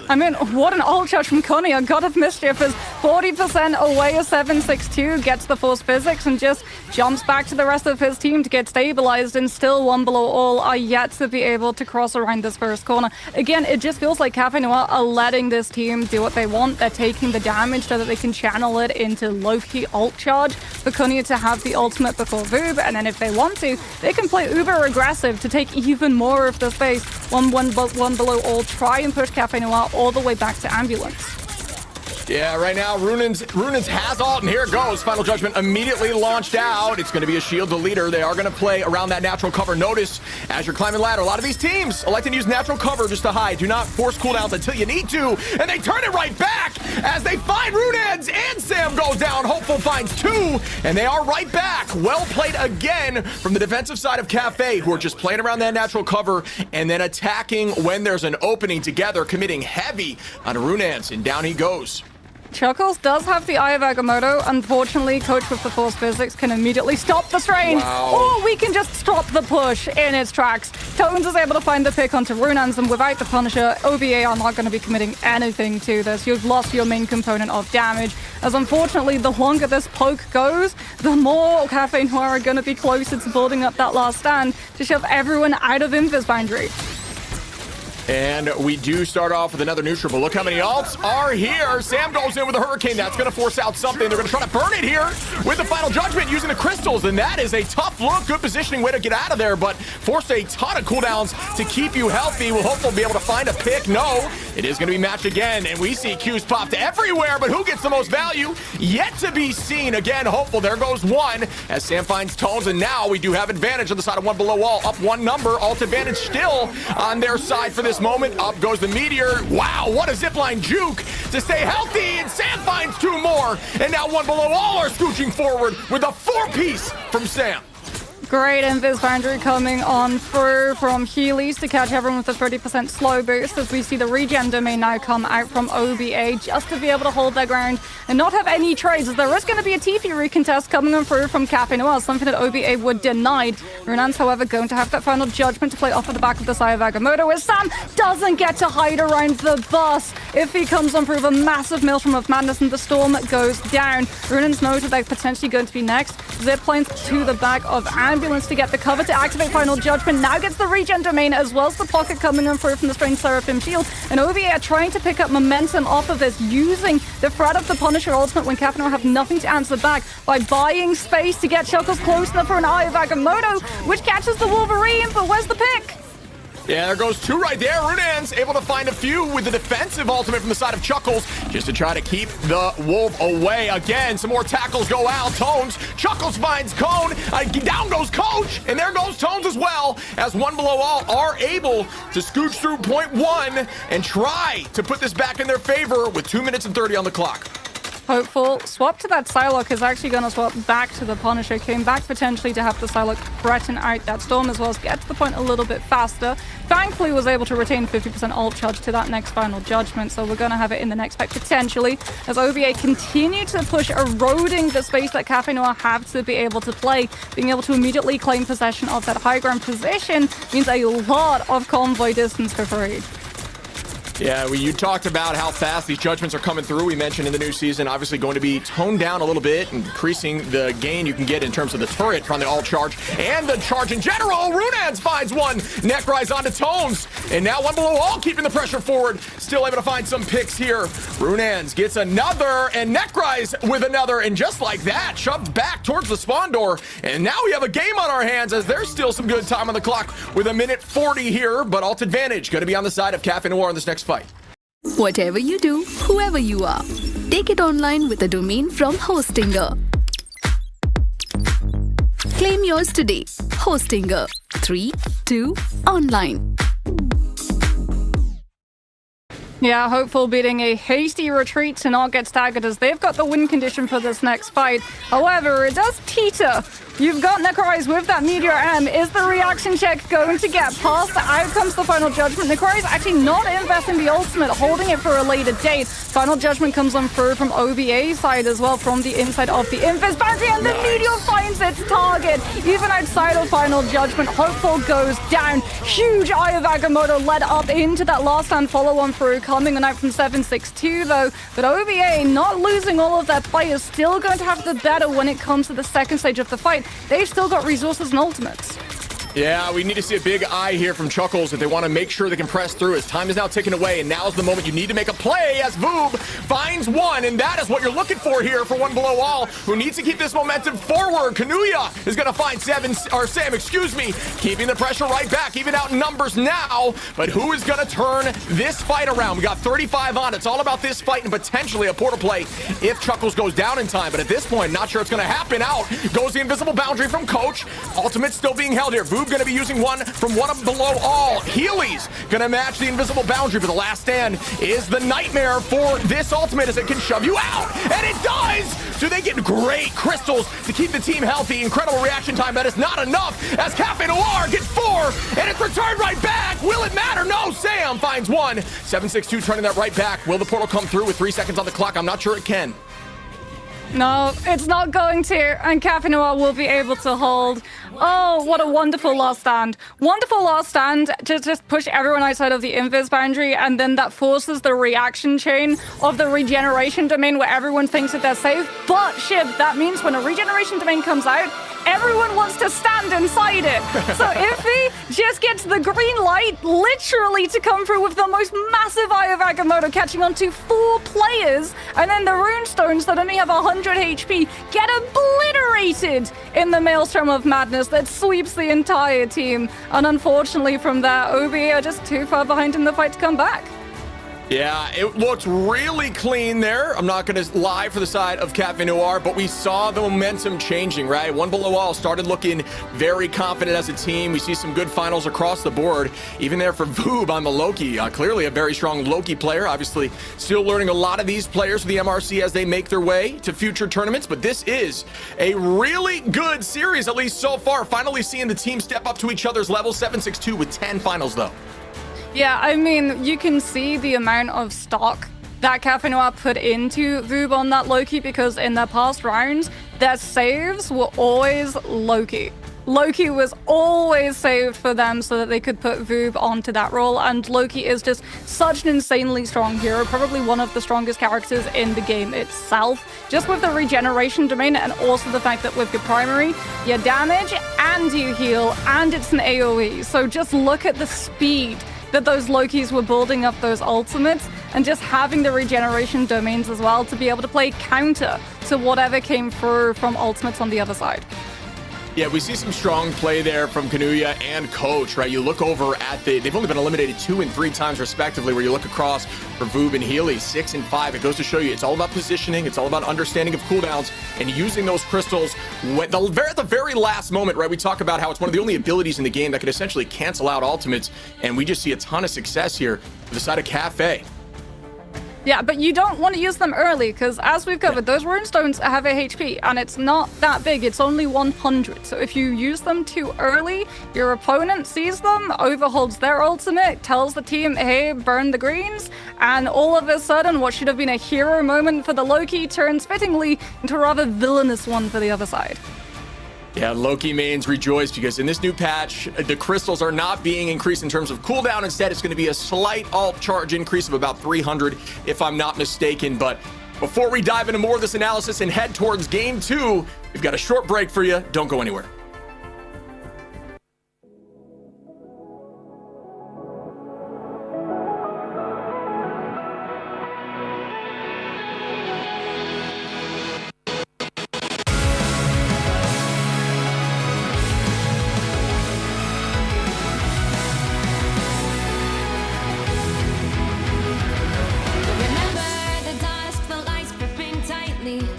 I mean, what an ult charge from Connie. A God of Mischief is 40% away as 7-6-2, gets the force physics and just jumps back to the rest of his team to get stabilized, and still One Below All are yet to be able to cross around this first corner. Again, it just feels like Cafe Noir are letting this team do what they want. They're taking the damage so that they can channel it into low-key ult charge for Connie to have the ultimate before Voob, and then if they want to, they can play uber aggressive to take even more of the space. One Below All try and push Cafe Noir all the way back to ambulance. Yeah, right now, Runans has ult, and here it goes. Final Judgment immediately launched out. It's going to be a shield to leader. They are going to play around that natural cover. Notice, as you're climbing ladder, a lot of these teams elect to use natural cover just to hide. Do not force cooldowns until you need to, and they turn it right back as they find Runans, and Sam goes down. Hopeful finds two, and they are right back. Well played again from the defensive side of Cafe, who are just playing around that natural cover and then attacking when there's an opening together, committing heavy on Runans, and down he goes. Chuckles does have the Eye of Agamotto. Unfortunately, Coach with the Force Physics can immediately stop the strain. Wow. Or we can just stop the push in its tracks. Tones is able to find the pick onto Runans, and without the Punisher, OVA are not going to be committing anything to this. You've lost your main component of damage, as unfortunately, the longer this poke goes, the more Cafe Noir are going to be closer to building up that last stand to shove everyone out of Invis boundary. And we do start off with another neutral, but look how many ults are here. Sam goes in with a Hurricane. That's going to force out something. They're going to try to burn it here with the Final Judgment using the crystals, and that is a tough look. Good positioning, way to get out of there, but forced a ton of cooldowns to keep you healthy. We'll hopefully be able to find a pick. No, it is going to be matched again, and we see Qs popped everywhere, but who gets the most value? Yet to be seen. Again, hopeful. There goes one as Sam finds Tones, and now we do have advantage on the side of One Below All. Up one number. Ult advantage still on their side for this moment. Up goes the Meteor. Wow, what a zipline juke to stay healthy, and Sam finds two more, and now One Below All are scooching forward with a four-piece from Sam. Great Invis boundary coming on through from Heelys to catch everyone with a 30% slow boost, as we see the regen domain now come out from OBA just to be able to hold their ground and not have any trades, as there is going to be a TP recontest coming on through from Cafe Noir, something that OBA would denied. Runans, however, going to have that Final Judgment to play off of the back of the Eye of Agamotto, as Sam doesn't get to hide around the bus. If he comes on through with a massive Maelstrom of Madness and the Storm goes down. Runans know that they're potentially going to be next. Zip planes to the back of Ambulance. ambulance to get the cover to activate Final Judgment. Now gets the regen domain as well as the pocket coming in through from the Strange Seraphim shield. And OVA are trying to pick up momentum off of this, using the threat of the Punisher ultimate when Cafe Noir have nothing to answer back by buying space to get Chuckles close enough for an Eye of Agamotto, which catches the Wolverine, but where's the pick? Yeah, there goes two right there. Runan's able to find a few with the defensive ultimate from the side of Chuckles just to try to keep the Wolf away. Again, some more tackles go out. Tones, Chuckles finds Cone. Down goes Coach, and there goes Tones as well, as One Below All are able to scooch through point one and try to put this back in their favor with 2 minutes and 30 on the clock. Hopeful. Swap to that Psylocke is actually going to swap back to the Punisher. Came back potentially to have the Psylocke threaten out that Storm as well as get to the point a little bit faster. Thankfully was able to retain 50% ult charge to that next Final Judgment, so we're going to have it in the next fight potentially as OVA continue to push, eroding the space that Cafe Noir have to be able to play. Being able to immediately claim possession of that high ground position means a lot of convoy distance for free. Yeah, you talked about how fast these judgments are coming through. We mentioned in the new season, obviously going to be toned down a little bit, increasing the gain you can get in terms of the turret from the alt charge and the charge in general. Runans finds one. Neck rise onto Tones. And now One Below All keeping the pressure forward. Still able to find some picks here. Runans gets another and Neck rise with another. And just like that, shoved back towards the spawn door. And now we have a game on our hands as there's still some good time on the clock with 1:40 here. But alt advantage going to be on the side of Cafe Noir in this next fight. Whatever you do, whoever you are, take it online with a domain from Hostinger. Claim yours today. Hostinger. 3, 2, online. Yeah, Hopeful beating a hasty retreat to not get staggered as they've got the win condition for this next fight. However, it does teeter. You've got Necrorise with that Meteor M. Is the reaction check going to get past? Out comes the Final Judgment. Necrorise actually not investing the ultimate, holding it for a later date. Final Judgment comes on through from OVA side as well, from the inside of the Invis boundary, and the Meteor finds its target. Even outside of Final Judgment, Hopeful goes down. Huge Eye of Agamotto led up into that last stand follow-on through, coming on out from 762 though. But OVA not losing all of their players, still going to have the better when it comes to the second stage of the fight. They've still got resources and ultimates. Yeah, we need to see a big eye here from Chuckles if they want to make sure they can press through. As time is now ticking away, and now's the moment you need to make a play as Voob finds one, and that is what you're looking for here for One Below All, who needs to keep this momentum forward. Kanuya is going to find Sam, keeping the pressure right back, even out in numbers now, but who is going to turn this fight around? We got 35 on. It's all about this fight and potentially a portal play if Chuckles goes down in time, but at this point, not sure it's going to happen. Out goes the invisible boundary from Coach. Ultimate still being held here. Voob going to be using one from One Below All. Healy's going to match the invisible boundary, but the last stand is the nightmare for this ultimate as it can shove you out, and it does! Do they get great crystals to keep the team healthy? Incredible reaction time. That is not enough as Cafe Noir gets 4, and it's returned right back. Will it matter? No, Sam finds one. 762 turning that right back. Will the portal come through with 3 seconds on the clock? I'm not sure it can. No, it's not going to, and Cafe Noir will be able to hold. Oh, what a wonderful last stand. Wonderful last stand to just push everyone outside of the invis boundary, and then that forces the reaction chain of the regeneration domain where everyone thinks that they're safe. But, Shib, that means when a regeneration domain comes out, everyone wants to stand inside it. So Iffy just gets the green light literally to come through with the most massive Eye of Agamotto, catching on to 4 players, and then the runestones that only have 100 HP get obliterated in the Maelstrom of Madness that sweeps the entire team. And unfortunately from there, OB are just too far behind in the fight to come back. Yeah, it looked really clean there. I'm not going to lie for the side of Cafe Noir, but we saw the momentum changing, right? One Below All started looking very confident as a team. We see some good finals across the board. Even there for Voob on the Loki. Clearly a very strong Loki player. Obviously, still learning a lot of these players for the MRC as they make their way to future tournaments. But this is a really good series, at least so far. Finally seeing the team step up to each other's level. 7-6-2 with 10 finals, though. Yeah, I mean, you can see the amount of stock that Cafe Noir put into Voob on that Loki, because in their past rounds, their saves were always Loki. Loki was always saved for them so that they could put Voob onto that role, and Loki is just such an insanely strong hero, probably one of the strongest characters in the game itself, just with the regeneration domain and also the fact that with your primary, you damage and you heal, and it's an AoE. So just look at the speed that those Lokis were building up those ultimates, and just having the regeneration domains as well to be able to play counter to whatever came through from ultimates on the other side. Yeah, we see some strong play there from Kanuya and Coach, right? You look over at they've only been eliminated 2 and 3 times respectively, where you look across for Voob and Healy, 6 and 5. It goes to show you it's all about positioning, it's all about understanding of cooldowns and using those crystals at the very last moment, right? We talk about how it's one of the only abilities in the game that could essentially cancel out ultimates, and we just see a ton of success here for the side of Cafe. Yeah, but you don't want to use them early, because as we've covered, those runestones have a HP, and it's not that big. It's only 100. So if you use them too early, your opponent sees them, overholds their ultimate, tells the team, hey, burn the greens, and all of a sudden, what should have been a hero moment for the Loki turns fittingly into a rather villainous one for the other side. Yeah, Loki mains rejoice because in this new patch, the crystals are not being increased in terms of cooldown. Instead, it's going to be a slight alt charge increase of about 300, if I'm not mistaken. But before we dive into more of this analysis and head towards game 2, we've got a short break for you. Don't go anywhere.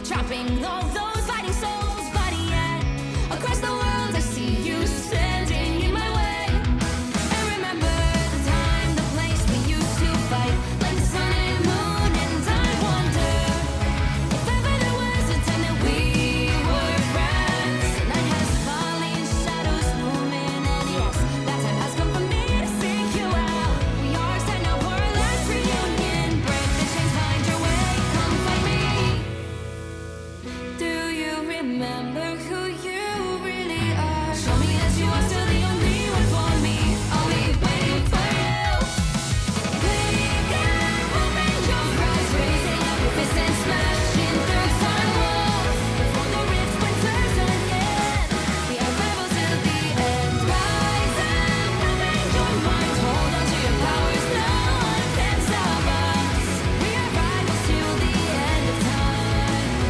Trapping all those fighting souls, but yet across the world I see you standing in my way. And remember the time, the place we used to fight, like the sun and moon, and I wonder if ever there was a time that we were friends. The night has fallen, shadows looming, and yes, that time has come for me to seek you out. We are setting up for a last reunion. Break the chains, find your way, come find me. Do you remember who you really are? Show me that you are still the only one for me. I'll be waiting for you. Wake up, open your eyes, raising up your fists and smashing through time walls. Before the rift splinters again, we are rebels till the end. Rise up, open your mind, hold on to your powers. No one can stop us. We are rivals till the end of time.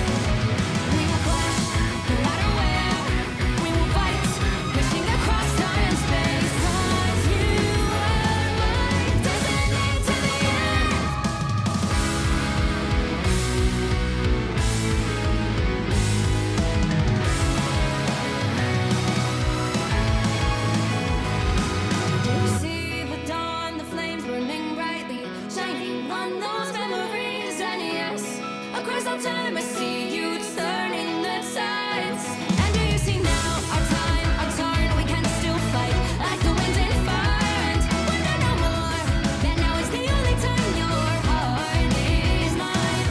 We will clash, no matter where. We will fight, pushing across time and space. 'Cause you are my destiny to the end. You see the dawn, the flames burning brightly, shining on those memories. And yes, across all time I see you turning the tides. And do you see now our time, our turn? We can still fight like the wind and fire. And when there no more, then now is the only time your heart is mine.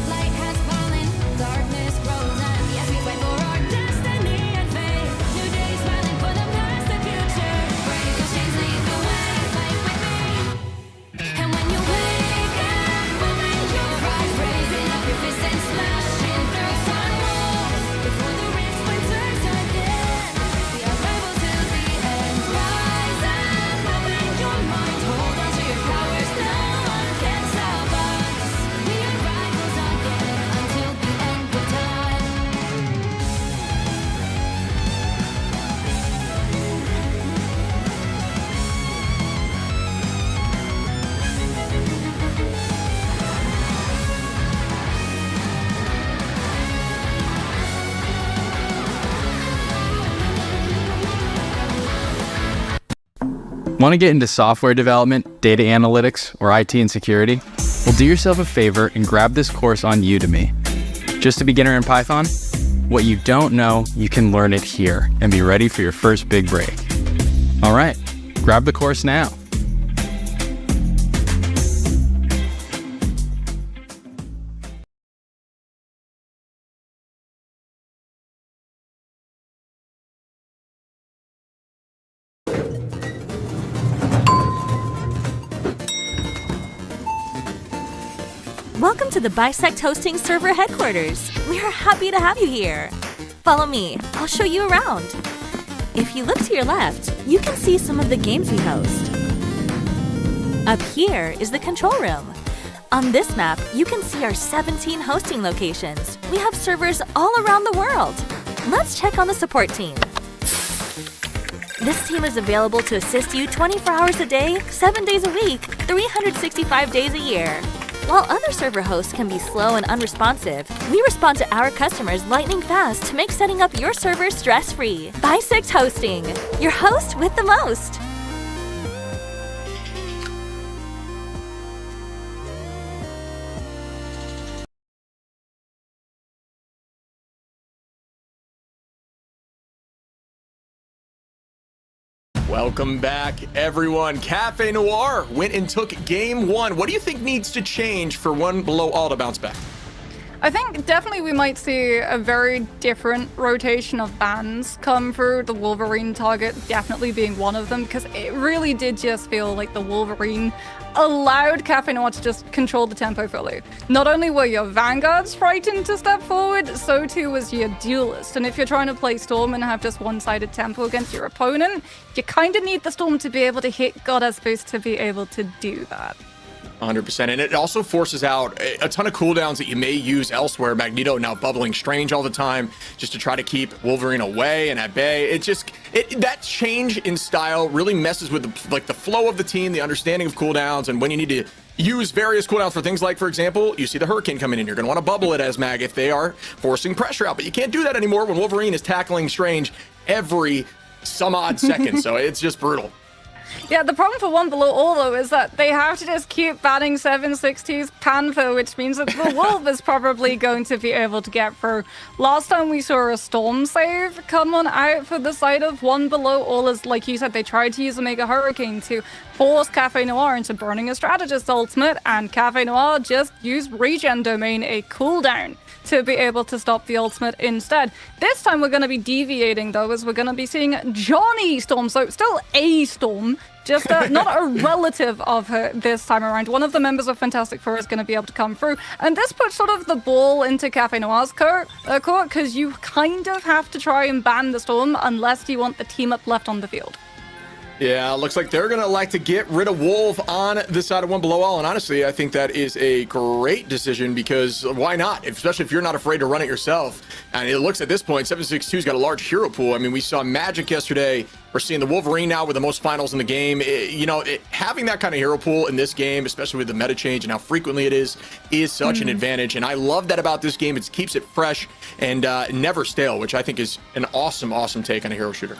Light has fallen, darkness grows, and yes, we fight for our destiny and fate. New days smiling for the past and future. Break the chains, lead the way, fight with me. And when you wake up, open your eyes, raising up your fists and splashing through time walls. Before the rift splinters again, we are rebels till the end. Rise up, open your mind, hold on to your powers. No one can stop us. We are rivals again until the end of time. Want to get into software development, data analytics, or IT and security? Well, do yourself a favor and grab this course on Udemy. Just a beginner in Python? What you don't know, you can learn it here and be ready for your first big break. All right, grab the course now. Welcome to the Bisect Hosting server headquarters. We are happy to have you here. Follow me, I'll show you around. If you look to your left, you can see some of the games we host. Up here is the control room. On this map, you can see our 17 hosting locations. We have servers all around the world. Let's check on the support team. This team is available to assist you 24 hours a day, 7 days a week, 365 days a year. While other server hosts can be slow and unresponsive, we respond to our customers lightning fast to make setting up your server stress-free. Bisect Hosting, your host with the most. Welcome back, everyone. Cafe Noir went and took game one. What do you think needs to change for One Below All to bounce back? I think definitely we might see a very different rotation of bans come through, the Wolverine target definitely being one of them, because it really did just feel like the Wolverine allowed Cafe Noir to just control the tempo fully. Not only were your Vanguards frightened to step forward, so too was your Duelist. And if you're trying to play Storm and have just one-sided tempo against your opponent, you kind of need the Storm to be able to hit Goddess Boost to be able to do that. 100%, and it also forces out a ton of cooldowns that you may use elsewhere. Magneto now bubbling Strange all the time just to try to keep Wolverine away and at bay. That change in style really messes with the flow of the team, the understanding of cooldowns, and when you need to use various cooldowns for things like, for example, you see the Hurricane coming in, you're going to want to bubble it as Mag if they are forcing pressure out, but you can't do that anymore when Wolverine is tackling Strange every some odd second, so it's just brutal. Yeah, the problem for One Below All, though, is that they have to just keep banning 760's Panther, which means that the Wolf is probably going to be able to get through. Last time we saw a Storm save come on out for the side of One Below All is, like you said, they tried to use a Mega Hurricane to force Cafe Noir into burning a Strategist ultimate, and Cafe Noir just used Regen Domain, a cooldown, to be able to stop the ultimate instead. This time we're going to be deviating, though, as we're going to be seeing Johnny Storm, so still a Storm, just not a relative of her this time around. One of the members of Fantastic Four is going to be able to come through, and this puts sort of the ball into Cafe Noir's court, because you kind of have to try and ban the Storm unless you want the team up left on the field. Yeah, looks like they're going to like to get rid of Wolf on this side of One Below All, and honestly, I think that is a great decision, because why not? Especially if you're not afraid to run it yourself. And it looks at this point, 762's got a large hero pool. I mean, we saw Magic yesterday. We're seeing the Wolverine now with the most finals in the game. Having that kind of hero pool in this game, especially with the meta change and how frequently it is such an advantage. And I love that about this game. It keeps it fresh and never stale, which I think is an awesome, awesome take on a hero shooter.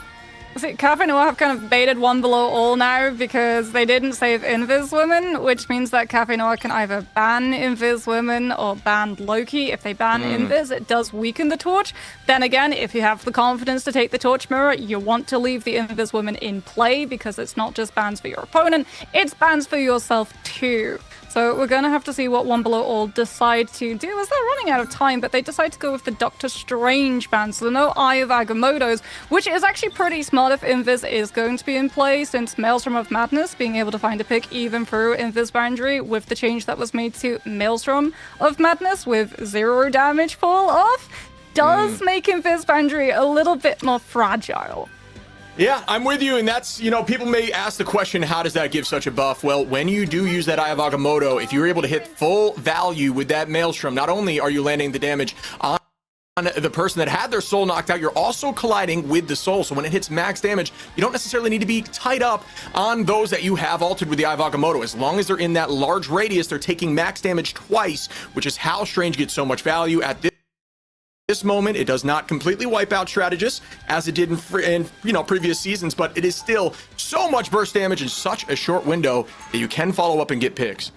See, Cafe Noir have kind of baited One Below All now because they didn't save Invis Women, which means that Cafe Noir can either ban Invis Women or ban Loki. If they ban Invis, it does weaken the Torch. Then again, if you have the confidence to take the Torch Mirror, you want to leave the Invis Women in play, because it's not just bans for your opponent, it's bans for yourself too. So we're going to have to see what One Below All decide to do, as they're running out of time, but they decide to go with the Doctor Strange ban, so no Eye of Agamotto's, which is actually pretty smart if Invis is going to be in play, since Maelstrom of Madness, being able to find a pick even through Invis boundary with the change that was made to Maelstrom of Madness with 0 damage fall off, does make Invis boundary a little bit more fragile. Yeah, I'm with you, and that's, people may ask the question, how does that give such a buff? Well, when you do use that Eye of Agamotto, if you're able to hit full value with that Maelstrom, not only are you landing the damage on the person that had their soul knocked out, you're also colliding with the soul. So when it hits max damage, you don't necessarily need to be tied up on those that you have altered with the Eye of Agamotto. As long as they're in that large radius, they're taking max damage twice, which is how Strange gets so much value at this moment. It does not completely wipe out Strategists as it did in previous seasons, but it is still so much burst damage in such a short window that you can follow up and get picks.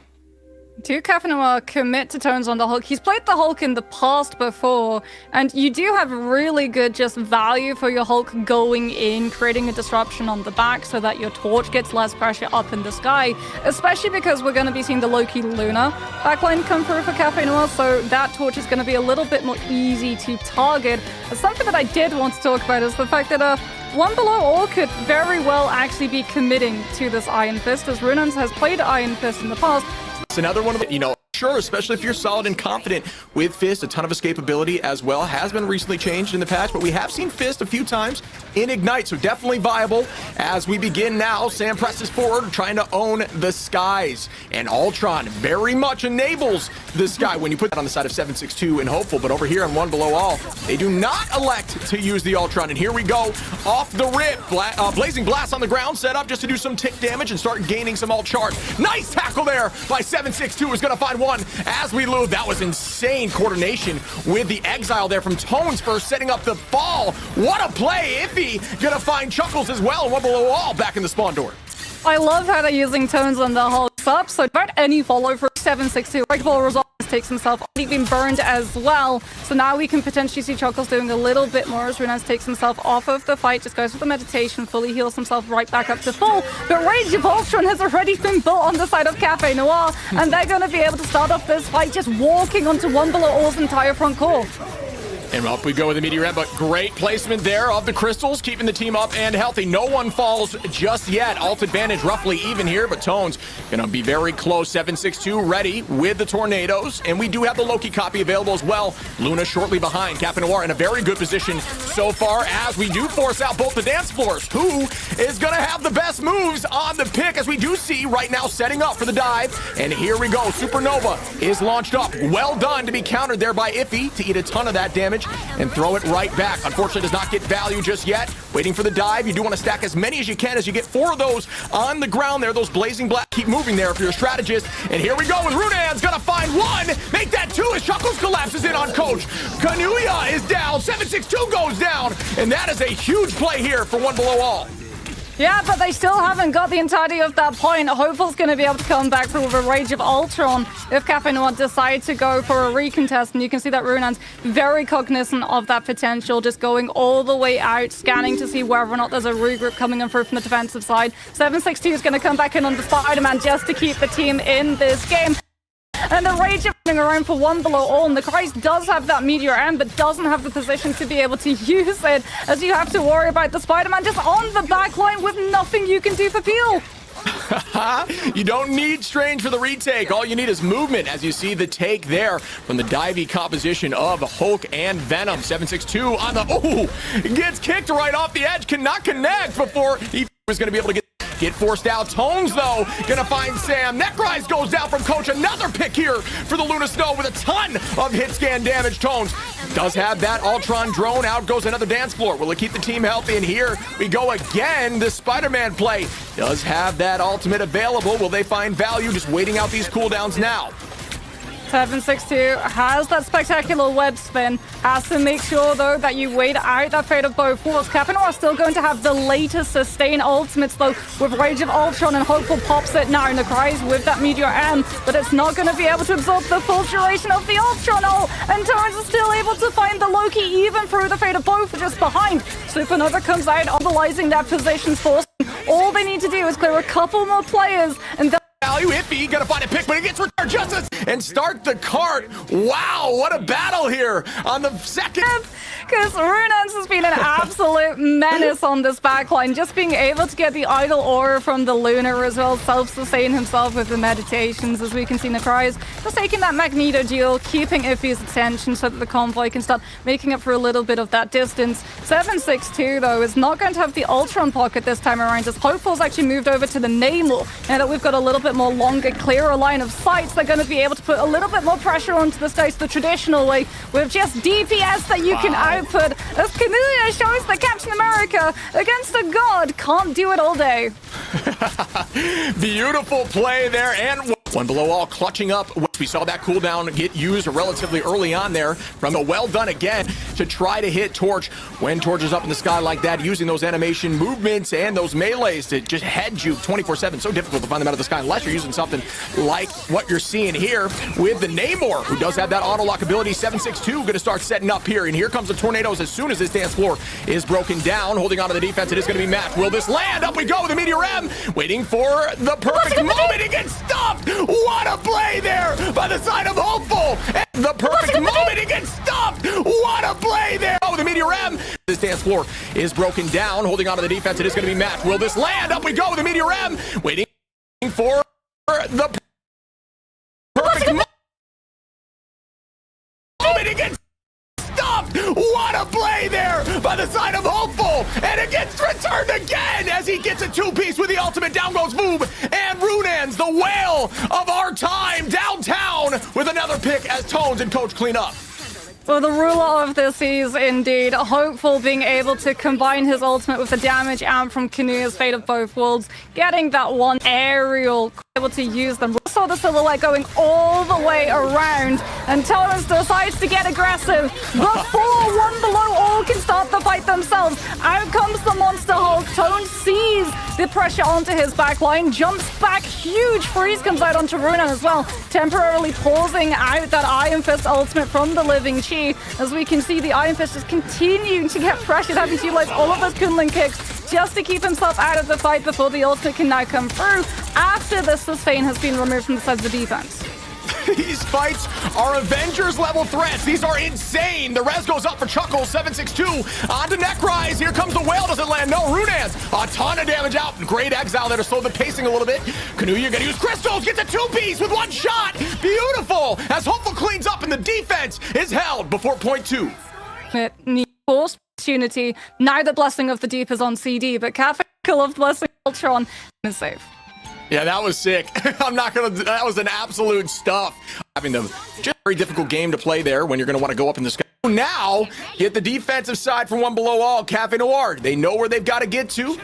Do Cafe Noir commit to Tones on the Hulk? He's played the Hulk in the past before, and you do have really good just value for your Hulk going in, creating a disruption on the back so that your Torch gets less pressure up in the sky, especially because we're going to be seeing the Loki Luna backline come through for Cafe Noir, so that Torch is going to be a little bit more easy to target. Something that I did want to talk about is the fact that One Below All could very well actually be committing to this Iron Fist, as Runans has played Iron Fist in the past. It's another one of the, Sure, especially if you're solid and confident with Fist. A ton of escapability as well has been recently changed in the patch, but we have seen Fist a few times in Ignite, so definitely viable. As we begin now, Sam presses forward, trying to own the skies, and Ultron very much enables the sky when you put that on the side of 762 and Hopeful. But over here on One Below All, they do not elect to use the Ultron, and here we go off the rip. Blazing Blast on the ground, set up just to do some tick damage and start gaining some ult charge. Nice tackle there by 762, is gonna find one as we lose. That was insane coordination with the exile there from Tones for setting up the fall. What a play. Iffy gonna find Chuckles as well, and One Below All back in the spawn door. I love how they're using Tones on the whole sub, so about any follow for 762. Breakable Resolve takes himself already been burned as well, so now we can potentially see Chuckles doing a little bit more as Runaz takes himself off of the fight, just goes for the meditation, fully heals himself right back up to full. But Rage of Ultron has already been built on the side of Cafe Noir, and they're going to be able to start off this fight just walking onto One Below All's entire front core. And up we go with the Meteor, but great placement there of the crystals, keeping the team up and healthy. No one falls just yet. Ult advantage roughly even here, but Tones gonna be very close. 762 ready with the tornadoes, and we do have the Loki copy available as well. Luna shortly behind. Captain Noir in a very good position so far as we do force out both the dance floors. Who is gonna have the best moves on the pick, as we do see right now setting up for the dive. And here we go. Supernova is launched up. Well done to be countered there by Iffy to eat a ton of that damage and throw it right back. Unfortunately, does not get value just yet. Waiting for the dive. You do want to stack as many as you can as you get 4 of those on the ground there. Those blazing black keep moving there if you're a strategist. And here we go with Runaz gonna find one. Make that 2 as Chuckles collapses in on Coach. Kanuya is down. 762 goes down. And that is a huge play here for One Below All. Yeah, but they still haven't got the entirety of that point. Hopeful's going to be able to come back through with a Rage of Ultron if Cafe Noir decide to go for a recontest. And you can see that Runan's very cognizant of that potential, just going all the way out, scanning to see whether or not there's a regroup coming in through from the defensive side. 762 is going to come back in on the Spider-Man just to keep the team in this game. And the Rage running around for One Below All, and the Christ does have that Meteor M, but doesn't have the position to be able to use it, as you have to worry about the Spider-Man just on the back line with nothing you can do for Peel. You don't need Strange for the retake. All you need is movement, as you see the take there from the divey composition of Hulk and Venom. 762 on the... gets kicked right off the edge. Cannot connect before he was going to be able to get forced out. Tones, though, gonna find Sam. Neckrise goes down from Coach. Another pick here for the Luna Snow with a ton of hit scan damage. Tones does have that Ultron drone. Out goes another dance floor. Will it keep the team healthy? And here we go again. The Spider-Man play does have that ultimate available. Will they find value? Just waiting out these cooldowns now. 762 has that spectacular web spin. Has to make sure, though, that you wait out that fate of both walls. Captain Noir still going to have the latest sustain ultimates, though, with Rage of Ultron, and Hopeful pops it now. Necrise with that Meteor M, but it's not going to be able to absorb the full duration of the Ultron ult. And Torrance is still able to find the Loki even through the fate of both just behind. Supernova comes out, mobilizing that positions force. All they need to do is clear a couple more players, and then value. Iffy gonna find a pick, but he gets returned justice and start the cart. Wow, what a battle here on the second. Because Runaz has been an absolute menace on this backline. Just being able to get the idle aura from the Lunar as well, self-sustain himself with the meditations, as we can see Necrise just taking that Magneto duel, keeping Iffy's attention so that the convoy can start making up for a little bit of that distance. 762, though, is not going to have the Ultron pocket this time around, as Hopeful's actually moved over to the Namor. Now that we've got a little bit more longer, clearer line of sights, they're going to be able to put a little bit more pressure onto the stage the traditional way, with just DPS that you can output. As Kanuya shows that Captain America against a god can't do it all day. Beautiful play there, and One Below All clutching up. We saw that cooldown get used relatively early on there from a well done again to try to hit Torch. When Torch is up in the sky like that, using those animation movements and those melees to just head you 24/7. So difficult to find them out of the sky unless you're using something like what you're seeing here with the Namor, who does have that auto lock ability. 762 going to start setting up here, and here comes the tornadoes as soon as this dance floor is broken down. Holding on to the defense, it is going to be Matt. Will this land? Up we go with the Meteor M, waiting for the perfect moment. He gets stopped. What a play there by the side of Hopeful. And the perfect moment. He gets stopped. What a play there. Oh, the Meteor M. This dance floor is broken down. Holding on to the defense, it is going to be Matt. Will this land? Up we go with the Meteor M, waiting for the perfect moment. What a play there by the side of Hopeful, and it gets returned again as he gets a two-piece with the ultimate. Down goes Boob, and Runans, the whale of our time, downtown with another pick as Tones and Coach clean up. Well, the ruler of this is indeed Hopeful, being able to combine his ultimate with the damage and from Kanuya's Fate of Both Worlds, getting that one aerial, able to use them. We saw the silhouette going all the way around, and Torres decides to get aggressive before one below all can start the fight themselves. Out comes the Monster Hulk. Tone sees the pressure onto his backline, jumps back, huge freeze comes out onto Runan as well, temporarily pausing out that Iron Fist ultimate from the Living Chi. As we can see, the Iron Fist is continuing to get pressured, having to utilize all of those Kunlun kicks just to keep himself out of the fight before the ultimate can now come through after the sustain has been removed from the side of the defense. These fights are Avengers level threats. These are insane. The res goes up for Chuckles, 762. On to Necrise. Here comes the whale. Doesn't land. No, Runans. A ton of damage out. Great exile there to slow the pacing a little bit. Kanuya gonna use crystals. Gets a two-piece with one shot. Beautiful. As Hopeful cleans up and the defense is held before point two. Forced opportunity. Now the Blessing of the Deep is on CD, but Catholic of Blessing Ultron is safe. Yeah, that was sick. That was an absolute stuff. Having the just very difficult game to play there when you're gonna want to go up in the sky. Now, hit the defensive side from one below all. Cafe Noir, they know where they've got to get to.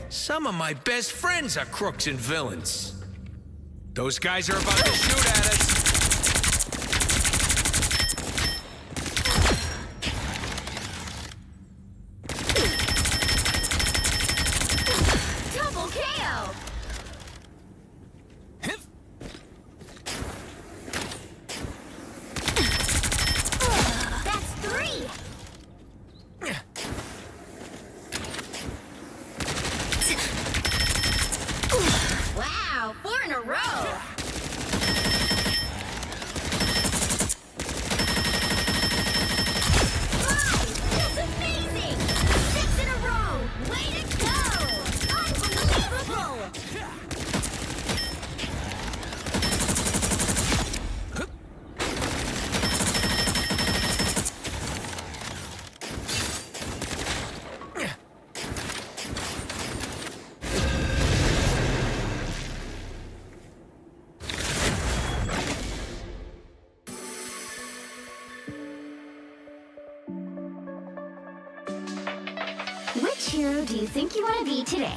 Some of my best friends are crooks and villains. Those guys are about to shoot at us. Double KO! That's three! Wow, 4 in a row! That's amazing! 6 in a row! Way to go! Unbelievable! Which hero do you think you want to be today?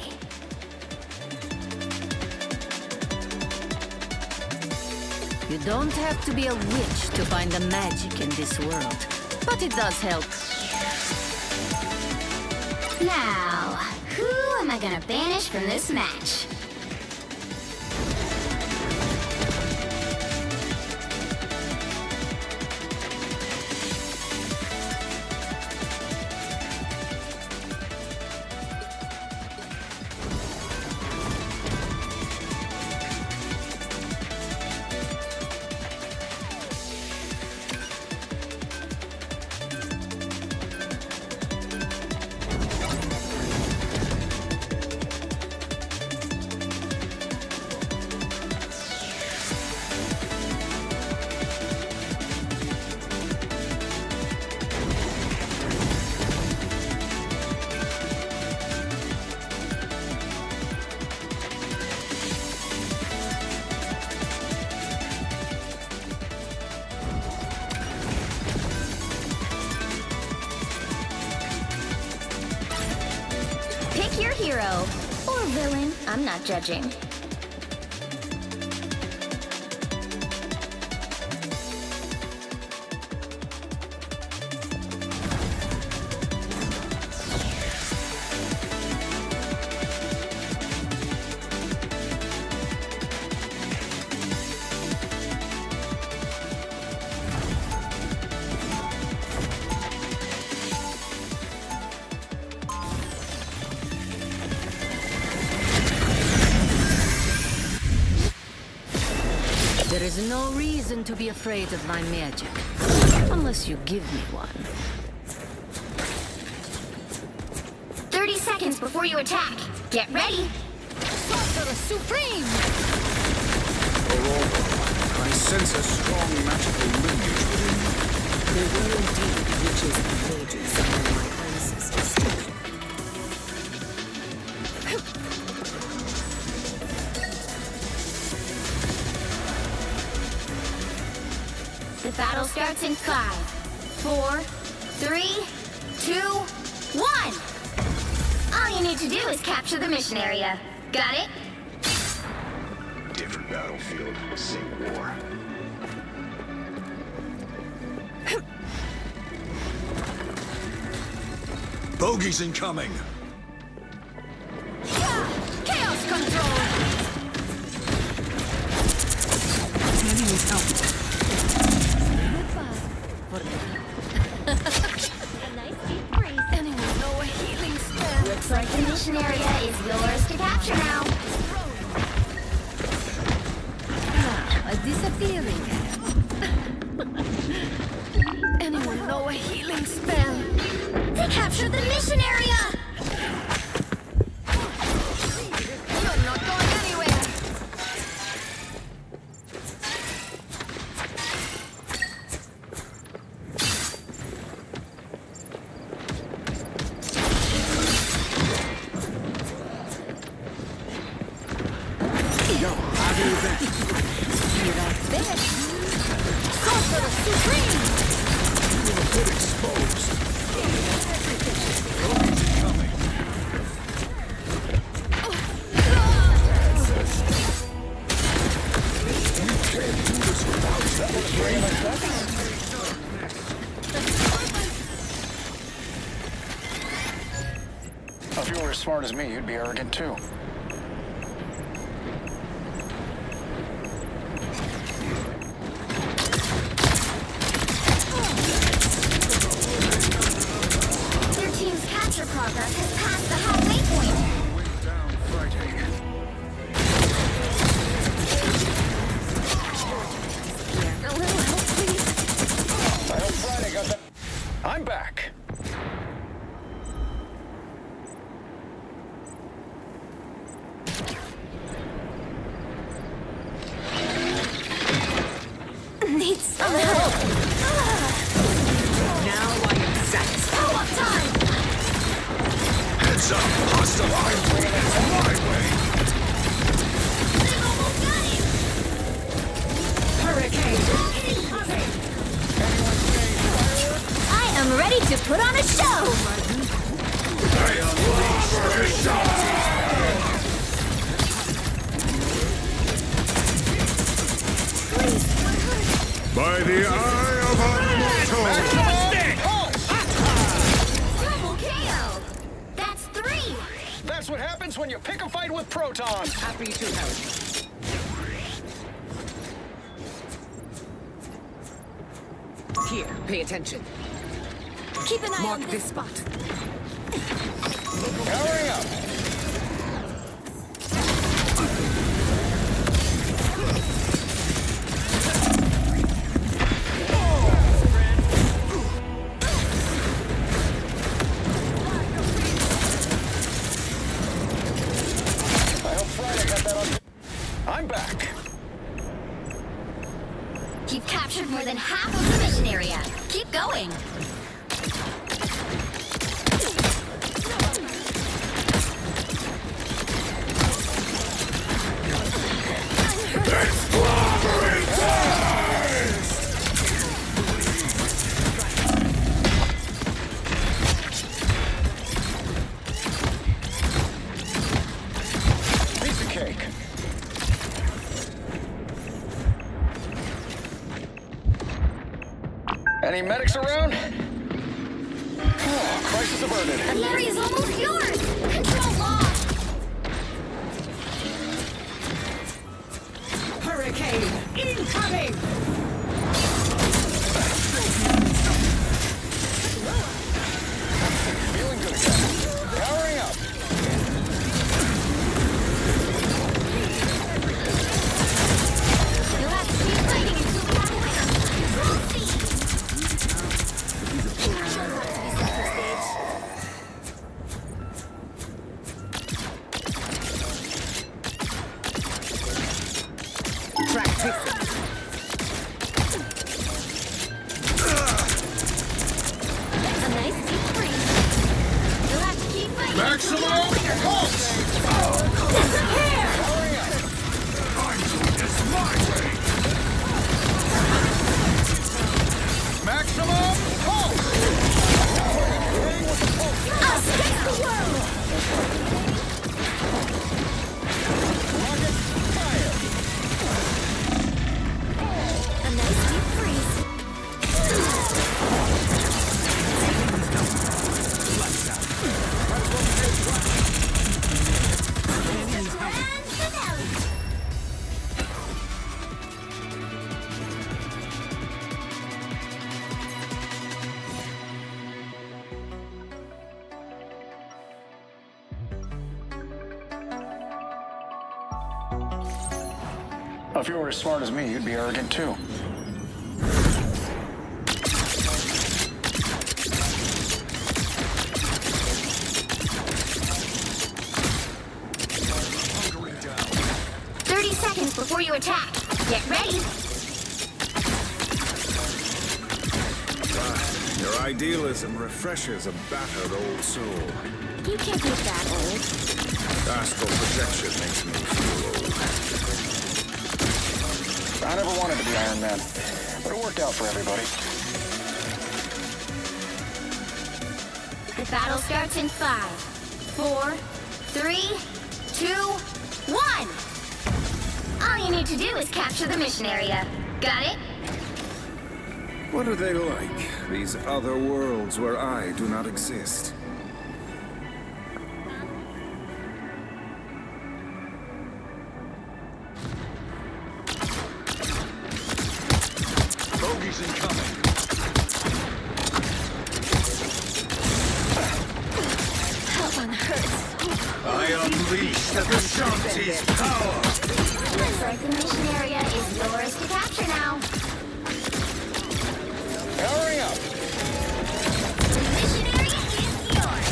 You don't have to be a witch to find the magic in this world, but it does help. Now, who am I gonna banish from this match? Pick your hero. Or villain. I'm not judging. There is no reason to be afraid of my magic, unless you give me one. 30 seconds before you attack. Get ready. Sorcerer Supreme! Aurora, I sense a strong magical lineage within you. There were indeed witches and mages among my ancestors. The battle starts in 5, 4, 3, 2, 1. All you need to do is capture the mission area. Got it? Different battlefield, same war. Bogeys incoming! Chaos control! Enemies out. Anyone know a healing spell? Looks like the mission area is yours to capture now. A disappearing Anyone know a healing spell? They captured the mission area! You're not going anywhere. Sorcerer Supreme! You were good exposed. Bogeys incoming. You can't do this without If you were as smart as me, you'd be arrogant too. Their team's capture progress has passed the halfway point. Went down fighting. A little help, please. I hope Friday got that. I'm back. Need some help. Now I am satisfied. Power time! Heads up! Hostile highway! My way! They almost got him! Hurricane. I am ready to put on a show! I unleash the By the eye of our mortal! Double KO! That's baton. Happy to help. Here, pay attention. Keep an eye Mark on this spot. Hurry up. I hope Friday got that on. I'm back. You've captured more than half of the mission area. Keep going. Piece of cake. Any medics around? Oh, crisis averted. The area is almost yours. Control lost. Hurricane incoming! Feeling good again. Powering up. You'll have to keep fighting until we have a winner. Control C. Track distance. That's a nice deep freeze. You'll have to keep fighting. Maximum pulse! Disappear! I'm doing this my way! Maximum pulse! Escape the world! A nice deep freeze. And finale. If you were as smart as me, you'd be arrogant too. Hunkering down. 30 seconds before you attack. Get ready. Your idealism refreshes a battered old soul. You can't be that old. Astral projection makes me feel old. I never wanted to be Iron Man, but it worked out for everybody. The battle starts in 5, 4, 3, 2, 1. All you need to do is capture the mission area. Got it? What are they like, these other worlds where I do not exist? Bogeys incoming. That one hurts. I unleash the Vishanti's power! Looks like the mission area is yours to capture now. Hurry up! The mission area is yours.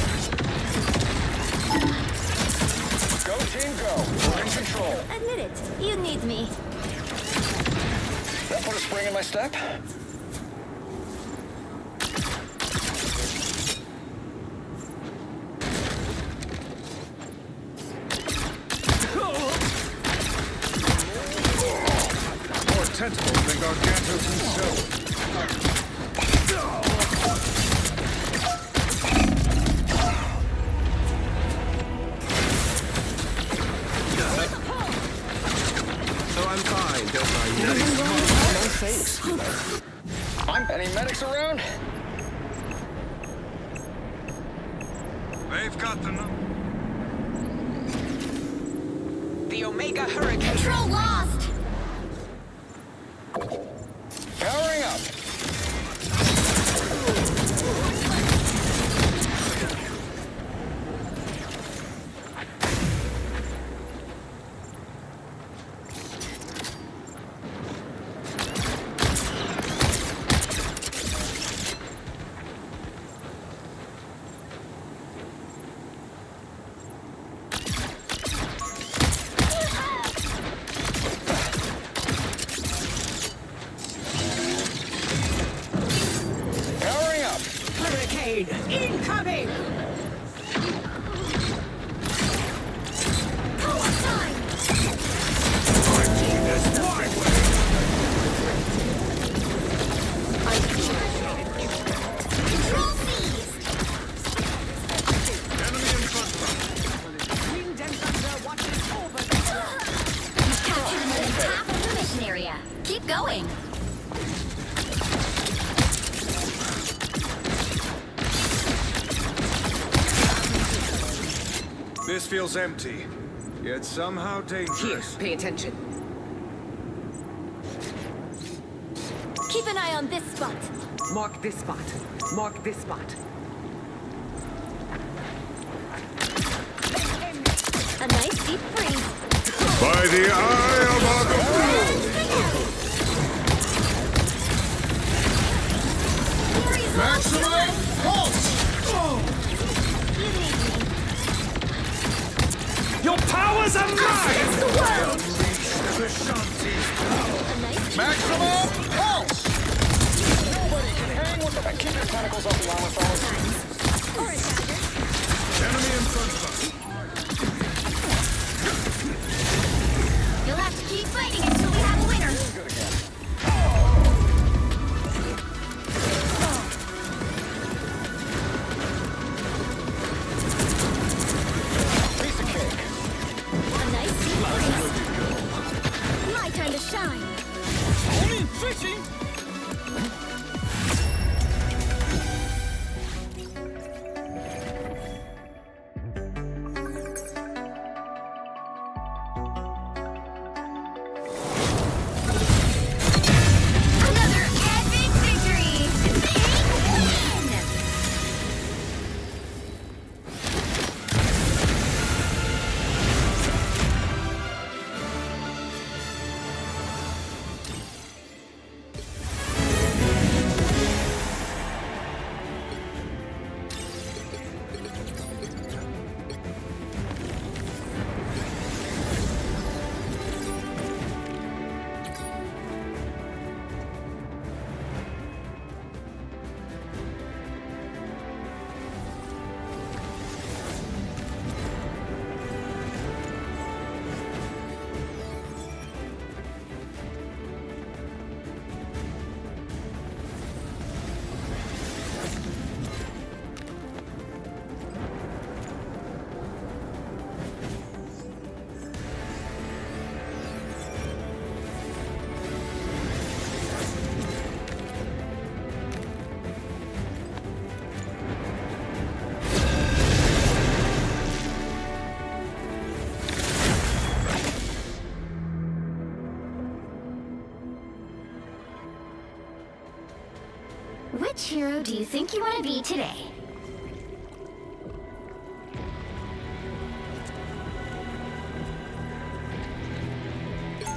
Go team go! We're in control. Admit it, you need me. That put a spring in my step? More tentacles than Gargantos himself. So I'm fine, don't mind. No thanks. Any medics around? They've got the number. the Omega Hurricane. Control lost. Powering up. Powering up. Hurricane incoming. Control seized. Enemy in front of us. Wind and thunder watches over. You've captured more than half of the mission area. Keep going. This feels empty, yet somehow Here, dangerous. pay attention. Keep an eye on this spot. Mark this spot. Mark this spot. A nice deep freeze. By the eye of Maximum pulse! Your powers are mine! Maximum pulse! Nobody can hang with the... Keep your tentacles off the armor, fellas. enemy in front of us. You'll have to keep fighting until we have a winner. Piece of cake. A nice deep freeze. My time to shine. Only fishing! Another epic victory! Big win! Which hero do you think you want to be today?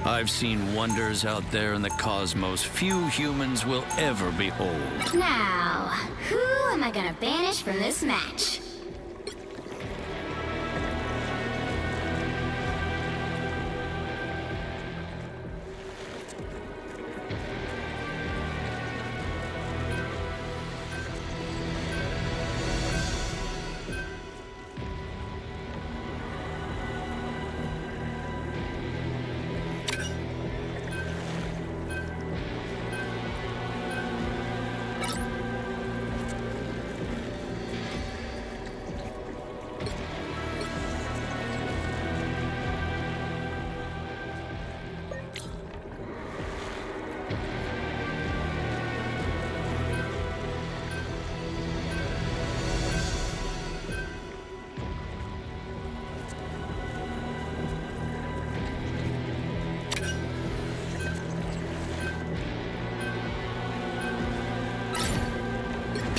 I've seen wonders out there in the cosmos few humans will ever behold. Now, who am I gonna banish from this match?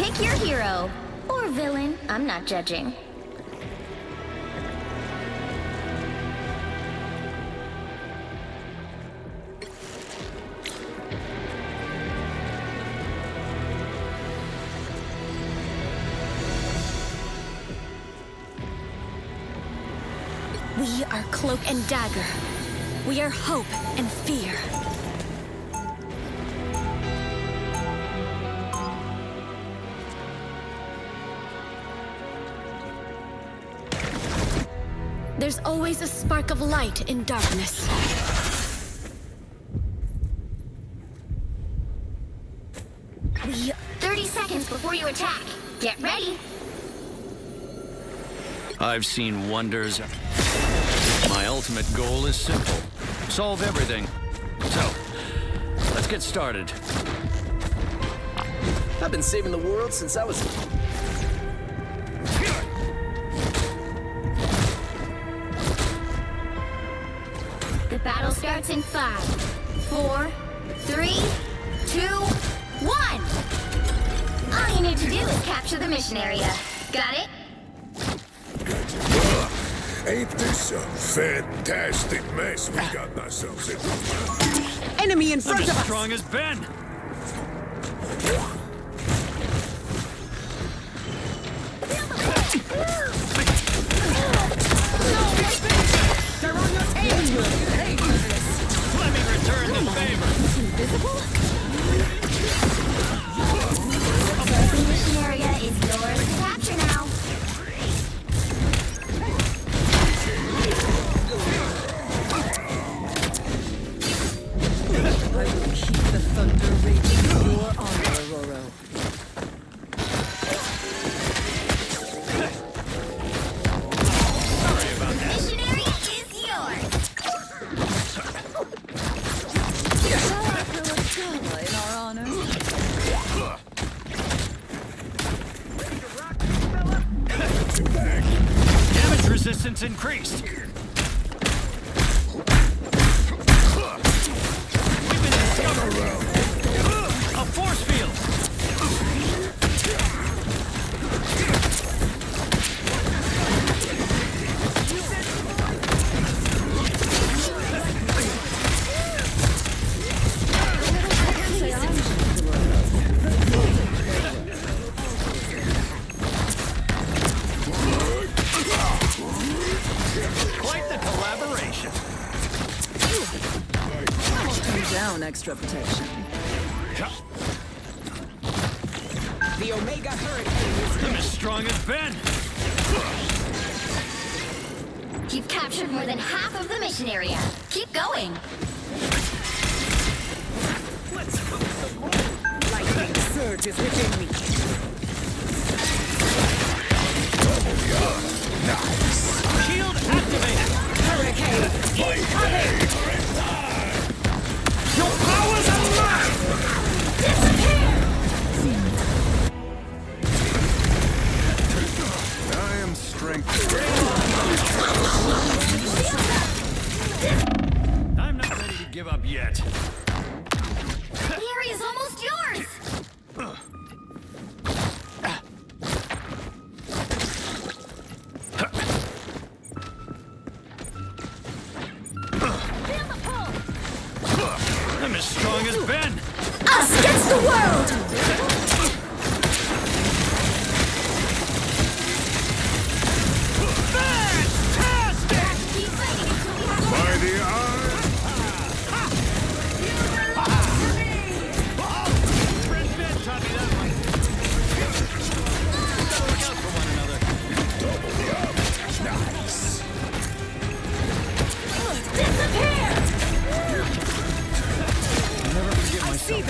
Pick your hero. Or villain. I'm not judging. We are Cloak and Dagger. We are hope and fear. There's always a spark of light in darkness. We 30 seconds before you attack. Get ready. I've seen wonders. My ultimate goal is simple. Solve everything. So, let's get started. I've been saving the world since I was... The battle starts in 5, 4, 3, 2, 1. All you need to do is capture the mission area. Got it? Ain't this a fantastic mess we got ourselves in? Enemy in front I'm of as us! strong as Ben! They're on your tail! Let me return the favor! Invisible? The mission area is yours to capture now. I will keep the thunder raging in your honor, Aurora. Mission area is yours. Shall I throw a gala in our honor? Damage resistance increased! We've been discovered! A force field! Quite the collaboration! Turn down extra protection. The Omega Hurricane I'm as strong as Ben! You've captured more than half of the mission area. Keep going. lightning surge is within me. Shield activated! Hurricane incoming! Your powers are mine! I am strength. I'm not ready to give up yet. The area's almost yours. I'm as strong as Ben! Us against the world! By the eye. Friend Ben taught me that one. Gotta look out for one another. Nice. Disappear! Never forget myself.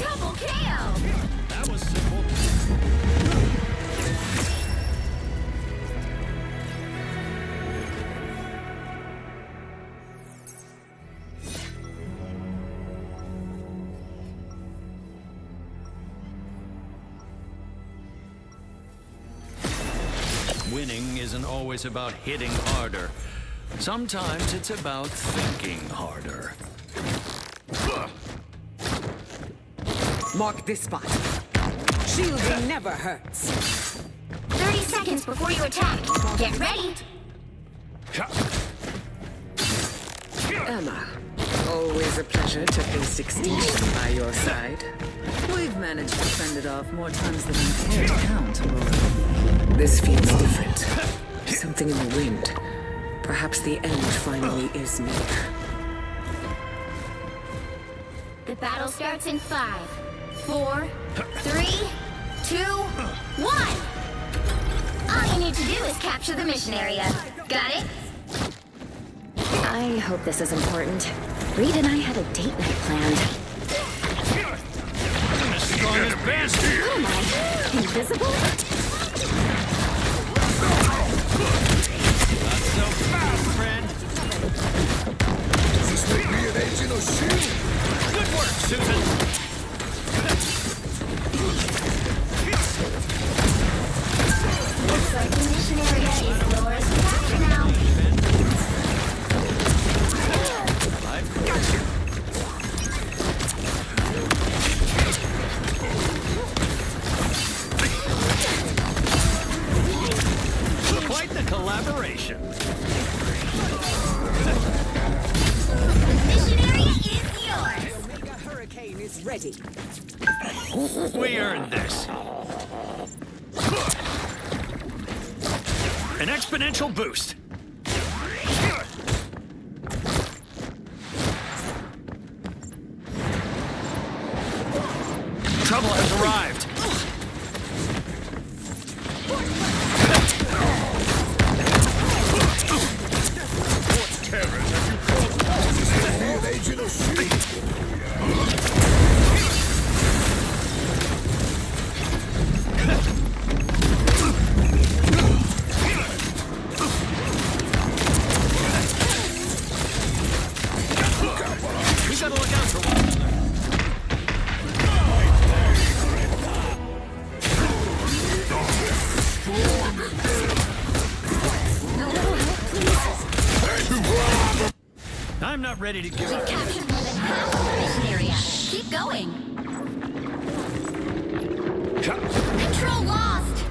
Double KO. That was simple. Winning isn't always about hitting harder. Sometimes it's about thinking harder. Mark this spot. Shielding never hurts. 30 seconds before you attack. Get ready. Emma, always a pleasure to face extinction by your side. We've managed to fend it off more times than I care to count, Laura. This feels different. Something in the wind. Perhaps the end finally is near. The battle starts in 5, 4, 3, 2, 1. All you need to do is capture the mission area. Got it? I hope this is important. Reed and I had a date night planned. As strong as best. What am I? Invisible? Not so fast, friend. Does this make me an agent of S.H.I.E.L.D.? Good work, Susan. Looks like the mission area is Laura's capture now. I've got you. Quite the collaboration. Mission area is yours. The Omega Hurricane is ready. We earned this. An exponential boost. Trouble has arrived. What terrors have you caused? Does this make me an agent of S.H.I.E.L.D.? We gotta look out for one. I'm not ready to give up. Captured more than half of the mission area. Keep going. Control lost.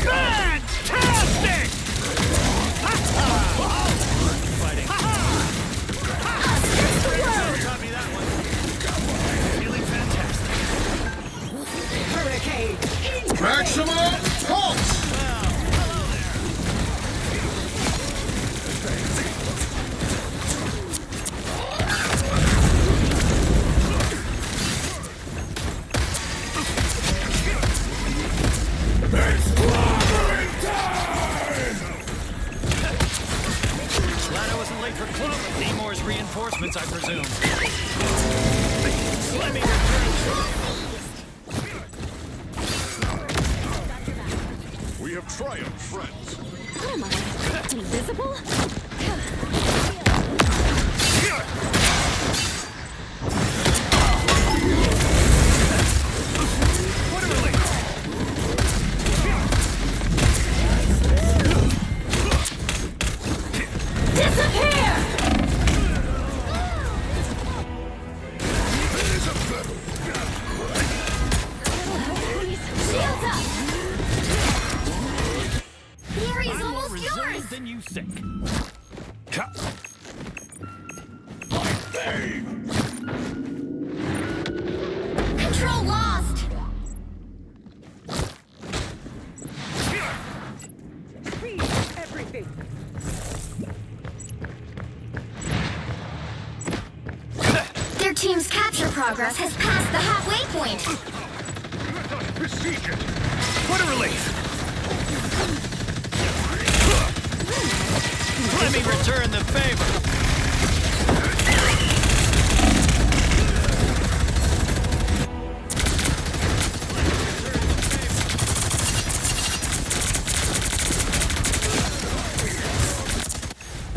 Fantastic! Fighting. Copy that one. Feeling fantastic. Hurricane incoming! Maximum pulse! Glad I wasn't late for club. Namor's reinforcements, I presume. Let me return. We have triumphed, friends. What am I? Invisible? Than you think. Control lost. Read everything. Their team's capture progress has passed the halfway point. Besiege it! What a relief! Let me return the favor.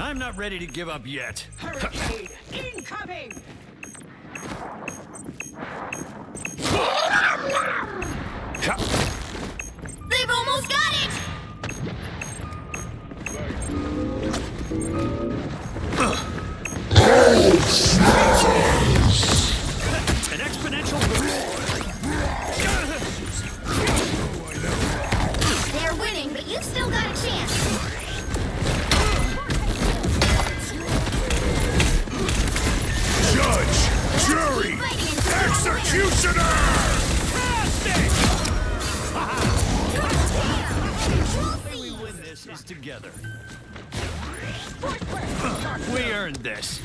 I'm not ready to give up yet. Hurricane incoming! They've almost got it. Cold executioner! We win this is together. We earned this.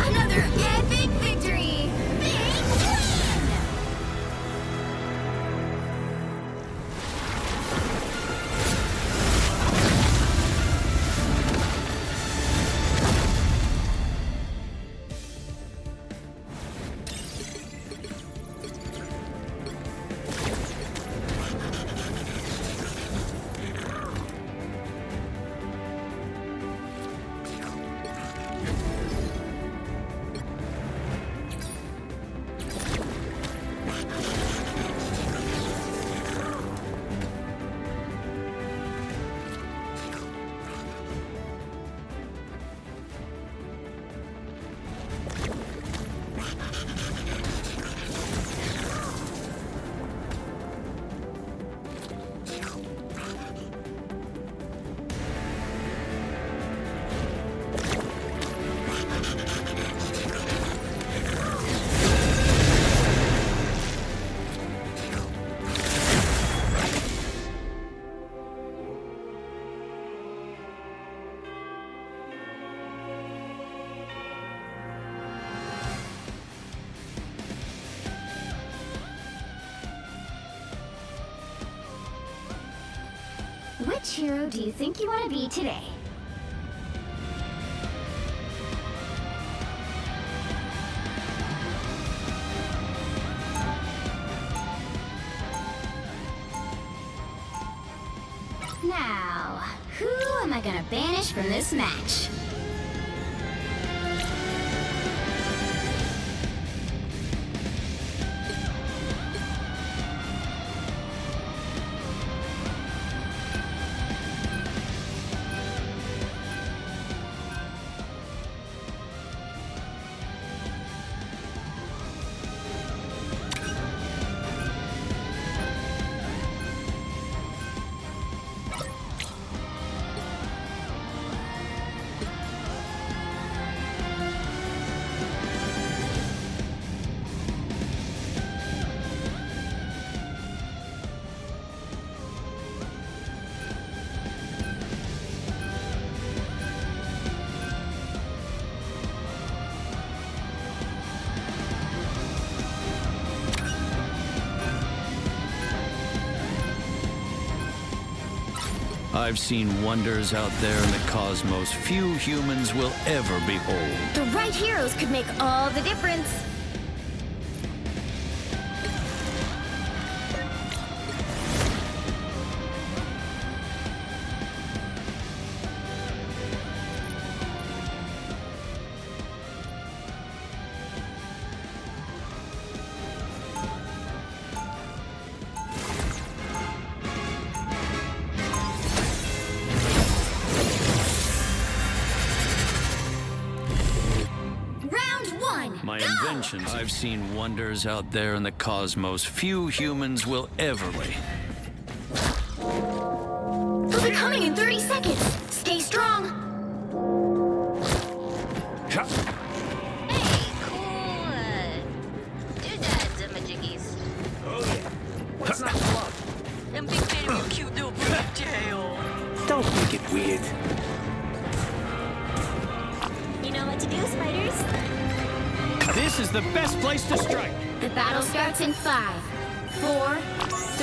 Another epic victory! Big win! Which hero do you think you want to be today? Now, who am I gonna banish from this match? I've seen wonders out there in the cosmos few humans will ever behold. The right heroes could make all the difference. My inventions. I've seen wonders out there in the cosmos few humans will ever be. They'll be coming in 30 seconds. Stay strong. Hey, cool. Doodads, majiggies. Oh yeah. What's not to love? I'm big fan of your cute little ponytail. Don't make it weird. You know what to do, spiders? This is the best place to strike. The battle starts in 5, 4,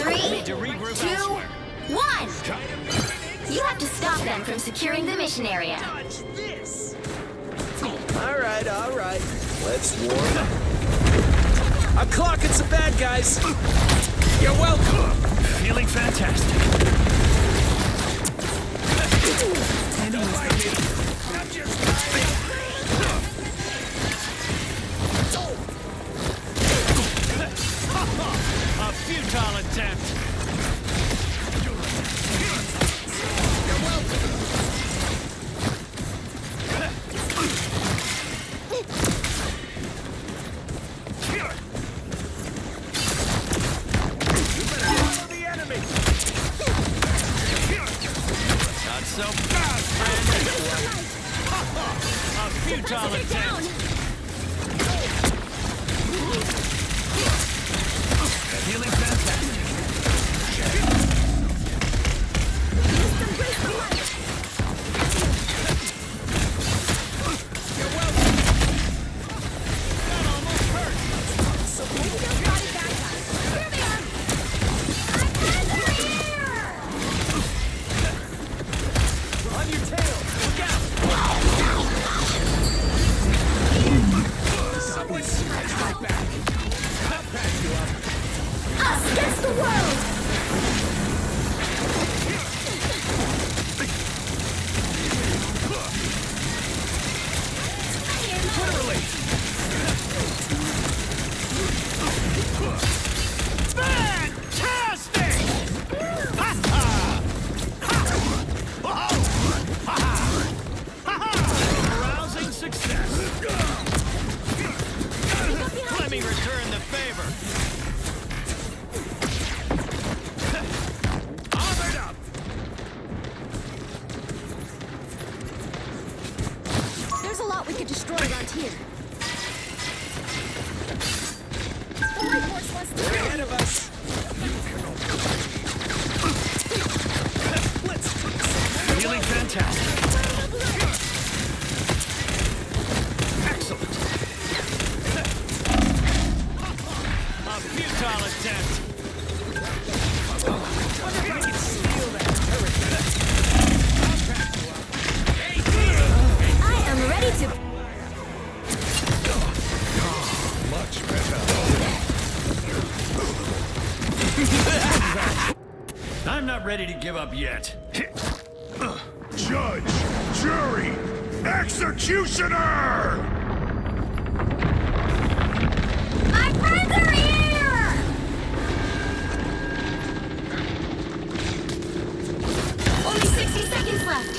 3, 2, 1. You have to stop them from securing the mission area. All right. Let's warm up. I'm clocking some bad guys. You're welcome. Feeling fantastic. A futile attempt. Us against the world! Literally. Fantastic! Ha ha! Ha ha! Rousing success. Let me return the favor. Armored up. There's a lot we could destroy around here. The light force wants to They're ahead of us. Feeling fantastic. Excellent. A futile attempt. Wonder if I can steal that I am ready to... much better. I'm not ready to give up yet. Judge, jury, executioner! My friends are here! Only 60 seconds left.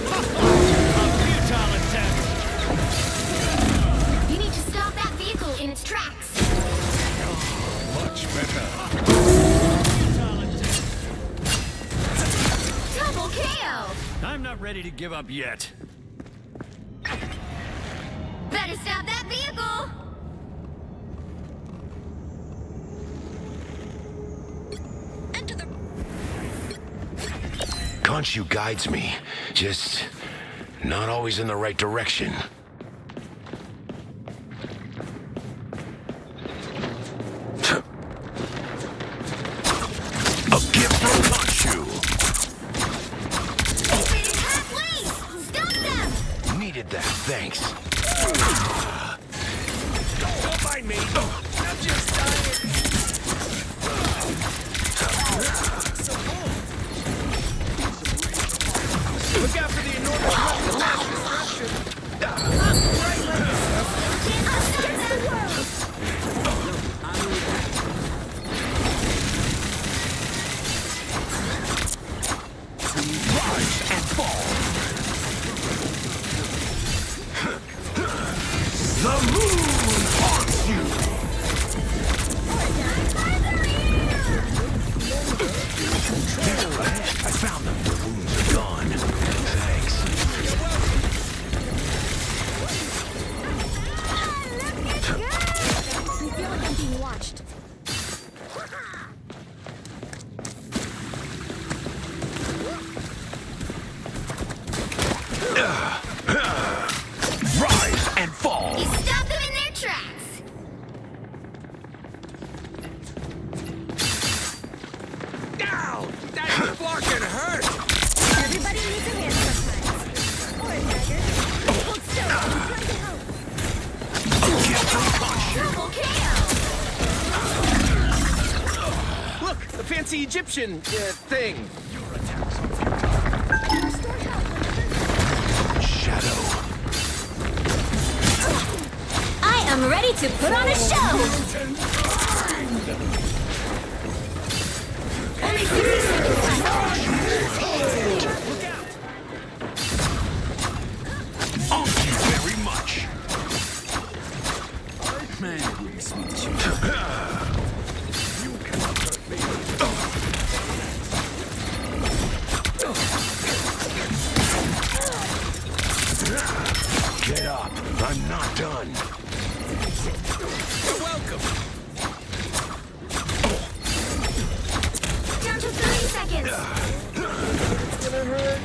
A futile attempt. You need to stop that vehicle in its tracks. Much better. Double KO! I'm not ready to give up yet. Better stop that vehicle! Khonshu guides me, just not always in the right direction. A gift from Khonshu. Halfway! Stop them! Needed that, thanks. Don't mind me. I'm just dying. Look out for the enormous weapon of mass destruction. Rise and fall. The moon haunts you. I found them. The wounds are gone. Thanks. I feel like I'm being watched. Rise and fall. You stop them in their tracks! Ow! That fucking hurt. Everybody needs a hand sometimes. Or a dagger. Hold still, I'm trying to help. Double KO! Look, the fancy Egyptian thing. Shadow. I am ready to put on a show! Only 60 seconds left. Thank you very much. Man, it would be sweet to shoot. You cannot hurt me. Get up. I'm not done. You're welcome. Down to 30 seconds. It's gonna hurt.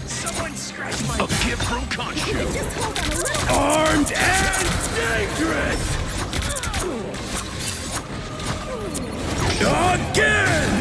Someone scratch my... A gift from Khonshu. Just hold on a little. Armed and dangerous. Again.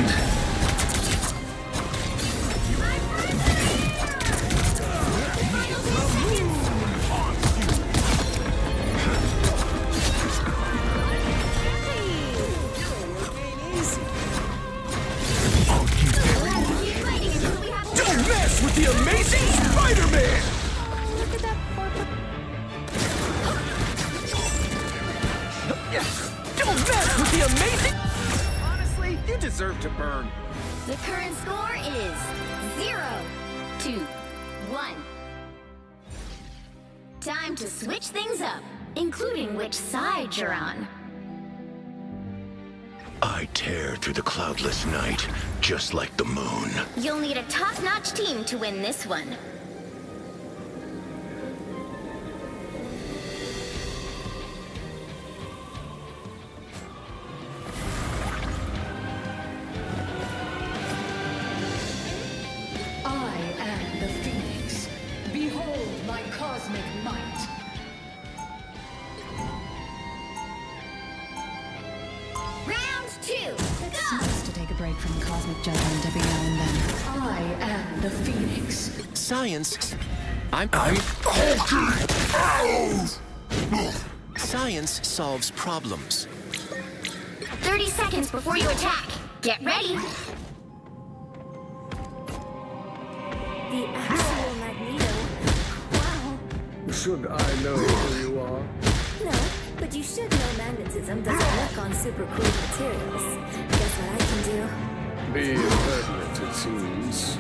Don't mess with the amazing... Honestly, you deserve to burn. The current score is 0-1. Time to switch things up, including which side you're on. I tear through the cloudless night, just like the moon. You'll need a top-notch team to win this one. I am the Phoenix. Behold my cosmic might. Round 2, go! Nice to take a break from cosmic judgment every now and then. I am the Phoenix. Science. I'm Science solves problems. 30 seconds before you attack. Get ready. The actual Magneto. Wow. Should I know who you are? No, but you should know magnetism doesn't work on super cool materials. Guess what I can do? Be impertinent, it seems.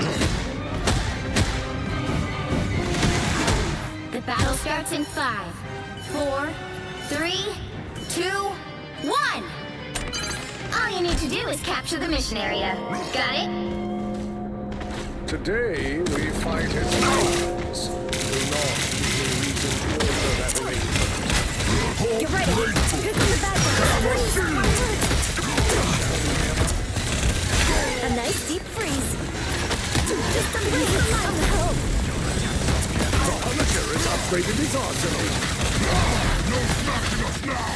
The battle starts in 5, 4, 3, 2, 1. All you need to do is capture the mission area. Got it? Today we fight as friends. Do not reason to order that arrangement. Get ready. Here come the bad guys. A nice deep freeze. Just a little help. The Punisher has upgraded his arsenal. No smashing us now!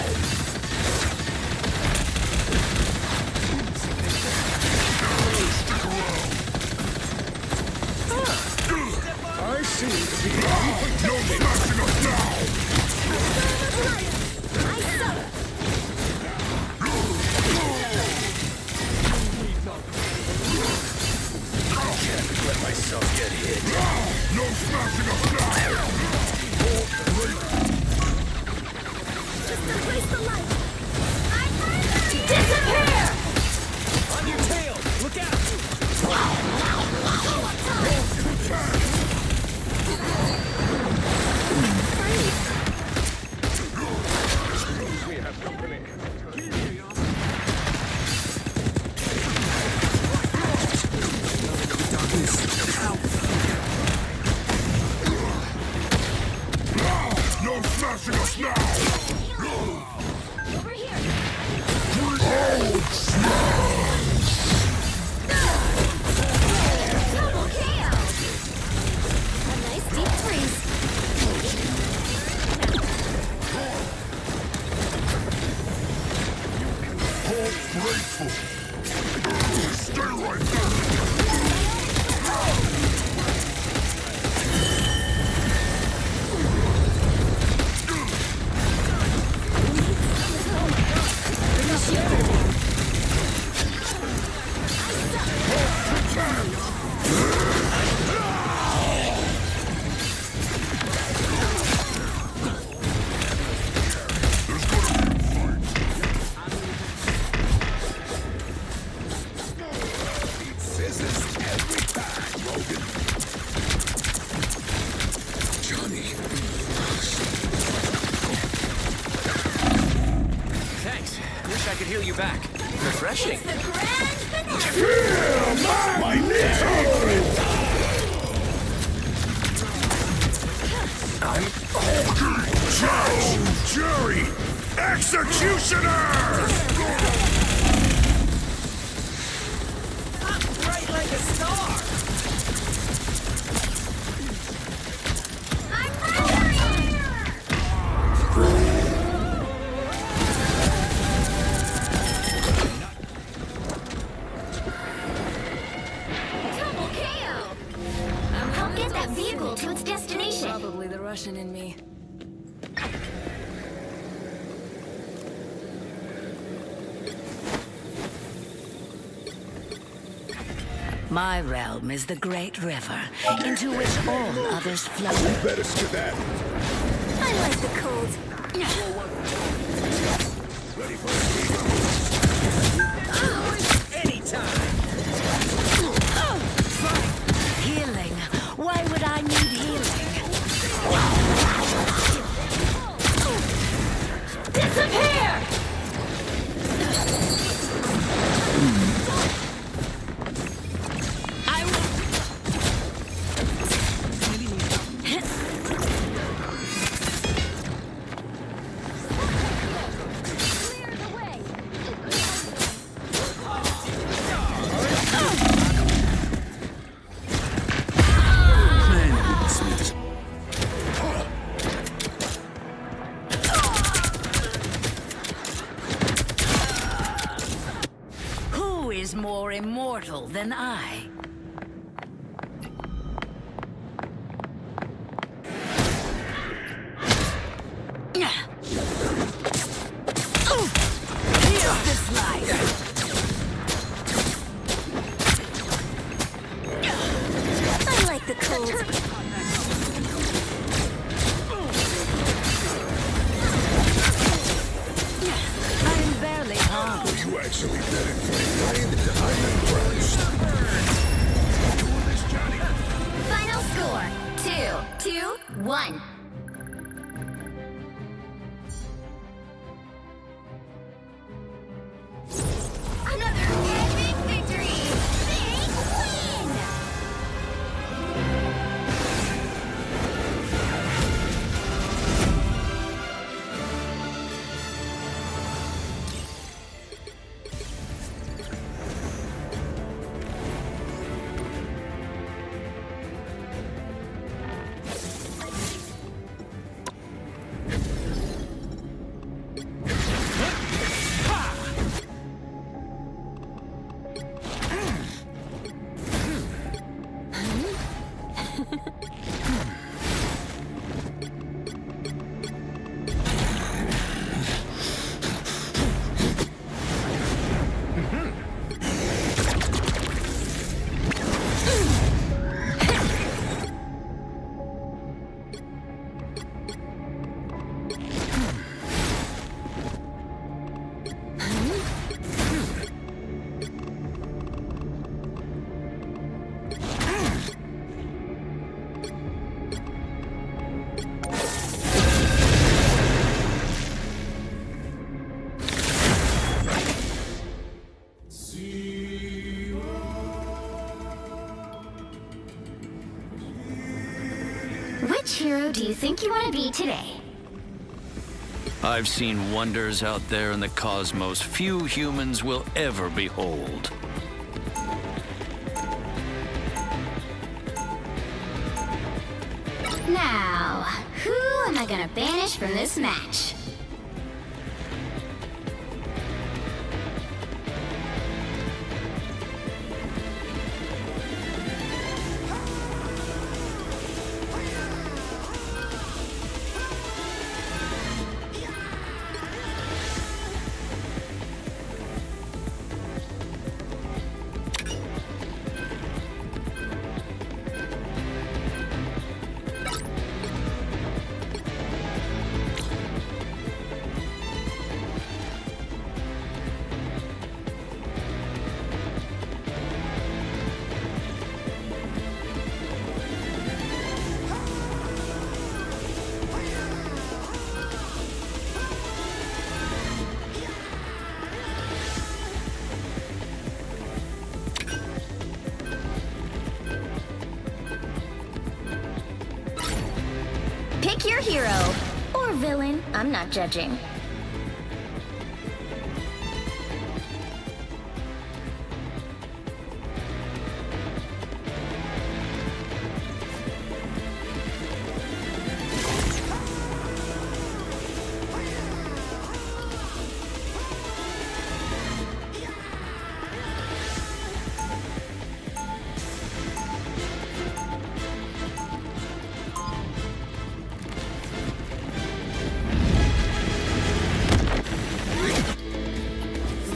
I seem to be... No smashing us now! I can't let myself get hit. No smashing us now! Just embrace the light. Disappear! On your tail! Look out! We have company. No smashing us now! Over here. Double KO. A nice deep freeze. Hold grateful! Stay right there! Thanks. Wish I could heal you back. Refreshing. The grand finale. My I'm Joe Jury Executioner! Bright like a star! Double KO. Help get that vehicle to its destination. Probably the Russian in me. My realm is the great river into which all others flow. Better to that. I like the cold. Ready for a Anytime. Healing. Why would I need healing? Disappear! I will. Who is more immortal than I? Here's this life. I like the cold. I'm barely harmed. You actually let it play I'm impressed. Doing this, Johnny? Final score 2-2-1. Another epic victory! Big win! Which hero do you think you want to be today? I've seen wonders out there in the cosmos few humans will ever behold. Now, who am I gonna banish from this match? Pick your hero. Or villain. I'm not judging.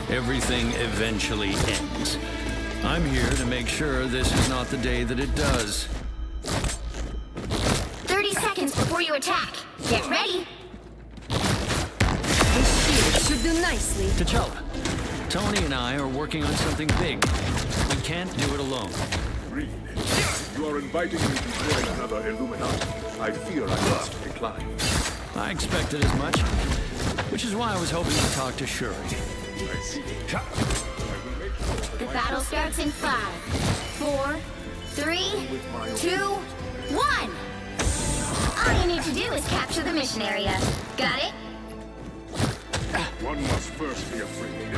Everything eventually ends. I'm here to make sure this is not the day that it does. 30 seconds before you attack. Get ready. This shield should would do nicely. T'Challa, Tony and I are working on something big. We can't do it alone. Reed, you are inviting me to join another Illuminati. I fear I must decline. I expected as much, which is why I was hoping to talk to Shuri. I see. The battle starts in 5, 4, 3, 2, 1. All you need to do is capture the mission area. Got it? One must first be afraid.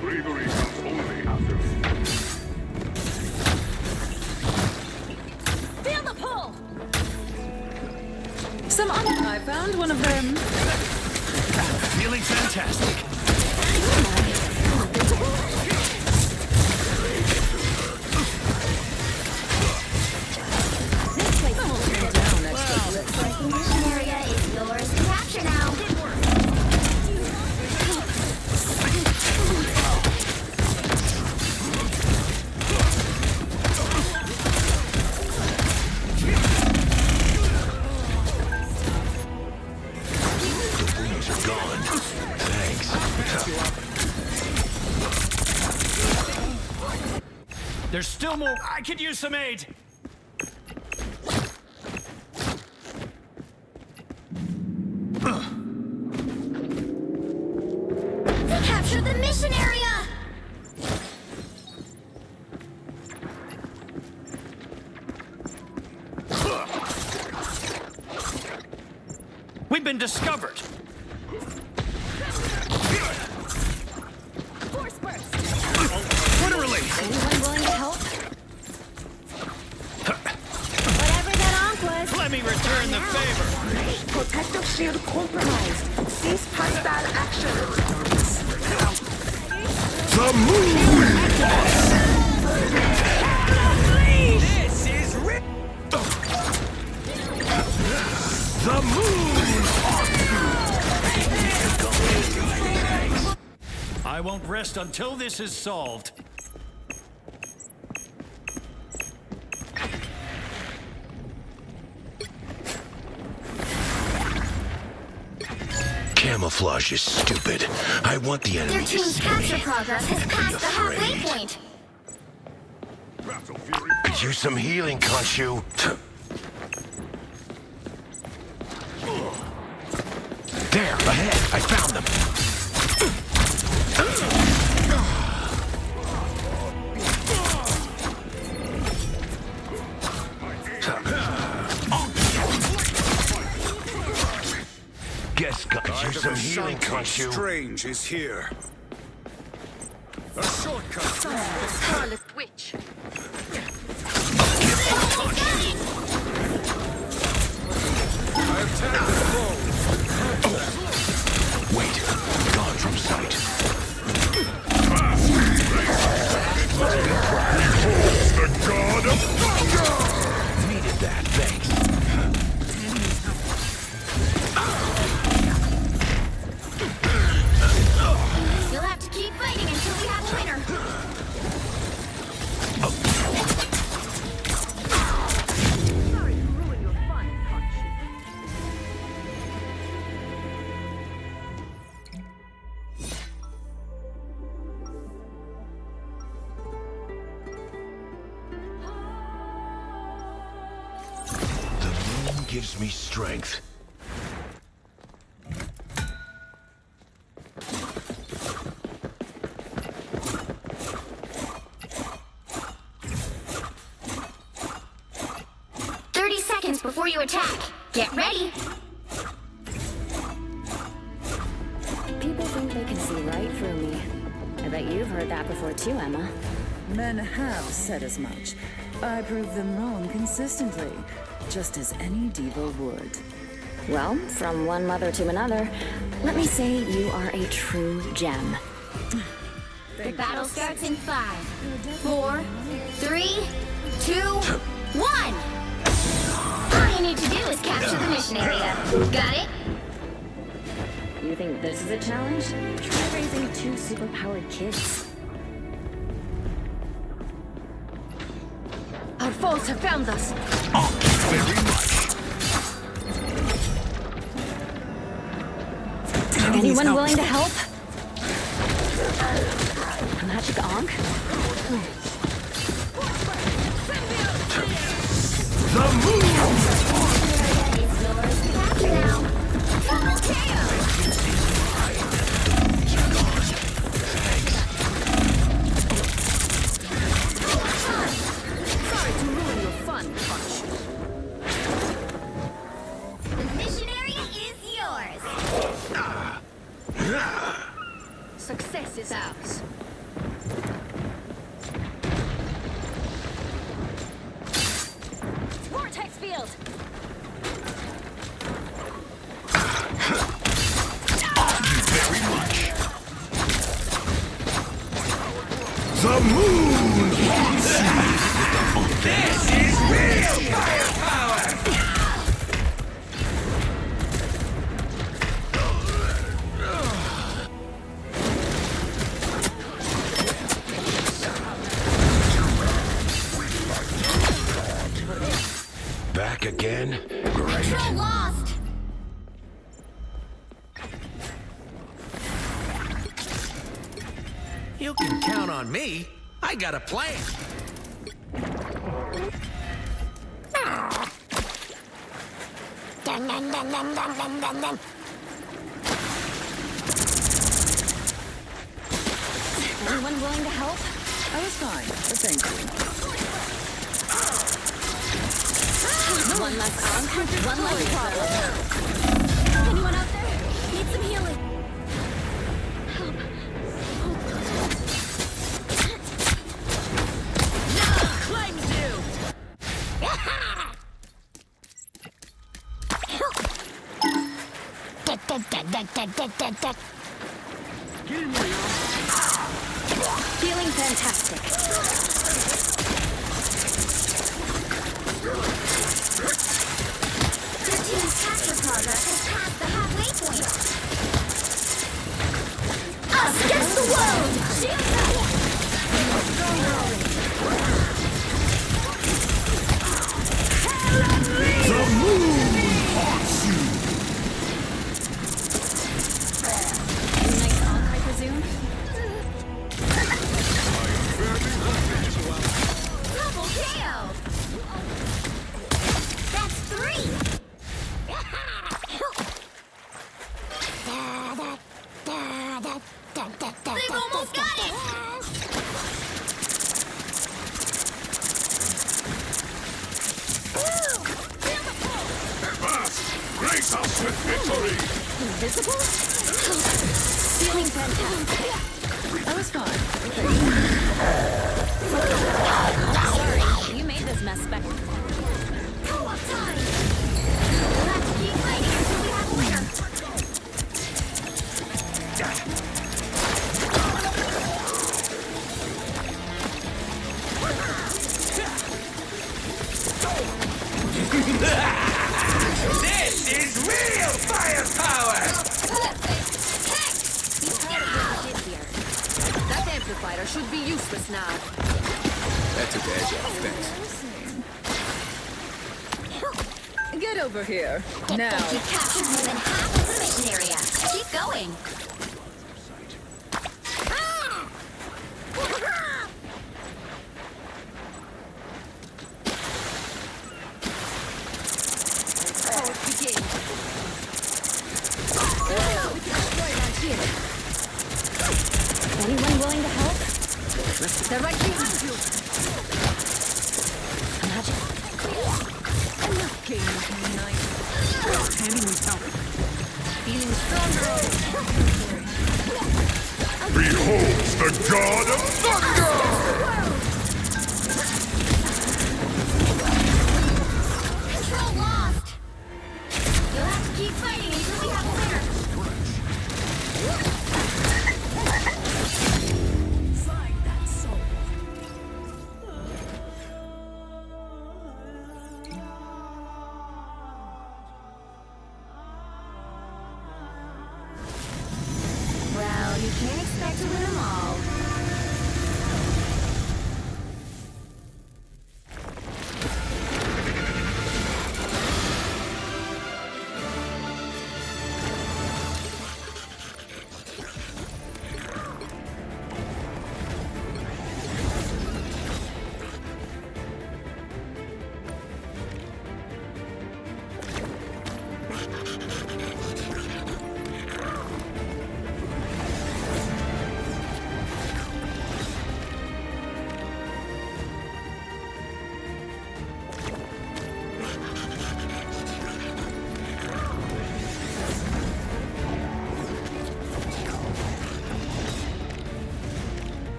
Bravery comes only after fear. Feel the pull! I found one of them. Feeling fantastic. This place will turn down next week. Looks like the mission area is yours to capture now. There's still more. I could use some aid. Capture the mission area! We've been discovered. Force burst! What a relief. Anyone willing to help? Whatever that onk was. Let me return the favor. Protective shield compromised. Cease hostile action. The moon! This is rip. The moon! I won't rest until this is solved. Camouflage is stupid. I want the enemy Their to team's see capture me. progress has passed the halfway afraid. point. Battle fury. Use some healing, Khonshu. There, ahead. I found them. Guess got use some healing, Khonshu. Strange is here. A shortcut. Scarlet Witch. I have tagged the foe. Wait, gone from sight. The god of thunder! Needed that, thanks. You'll have to keep fighting until we have a winner. The moon gives me strength. Before you attack, get ready. People think they can see right through me. I bet you've heard that before too, Emma. Men have said as much. I prove them wrong consistently, just as any diva would. Well, from one mother to another, let me say you are a true gem. The battle starts in 5, 4, 3, 2, 1. All you need to do is capture the mission area. Got it? You think this is a challenge? Try raising 2 superpowered kids. Our foes have found us. Very much. Anyone willing to help? Magic Ankh? The moon! Sorry to ruin your fun, Punch. The mission area is yours. Success is ours. Vortex field. Very much. The moon haunts you. This is real firepower. Back again? Great. Control lost. You can count on me. I got a plan. Dun, dun, dun, dun, dun, dun, dun, dun. Anyone willing to help? I was fine, but thank you. One less Ankh, one less problem. Anyone out there? Need some healing. Claims you. Feeling fantastic. Your team's capture progress has passed the halfway point. Us against the world! The moon haunts you. Nice Ankh, I presume? Double KO. That's 3. They've almost got it. Grace us with victory. Invisible? Feeling fantastic. I was fine. Sorry, you made this mess back. Co-op time. Let's keep fighting until we have a winner. This is real firepower. That amplifier should be useless now. That took the edge off. Thanks. Get over here. Now. You captured more than half of the mission area. Keep going. Anyone willing to help? They're right behind you. Magic. Game is nice. Enemy tower. Feeling stronger. Behold the god of thunder! Control lost. You'll have to keep fighting until we have a winner. Find that soul. Well, you can't expect to win them all.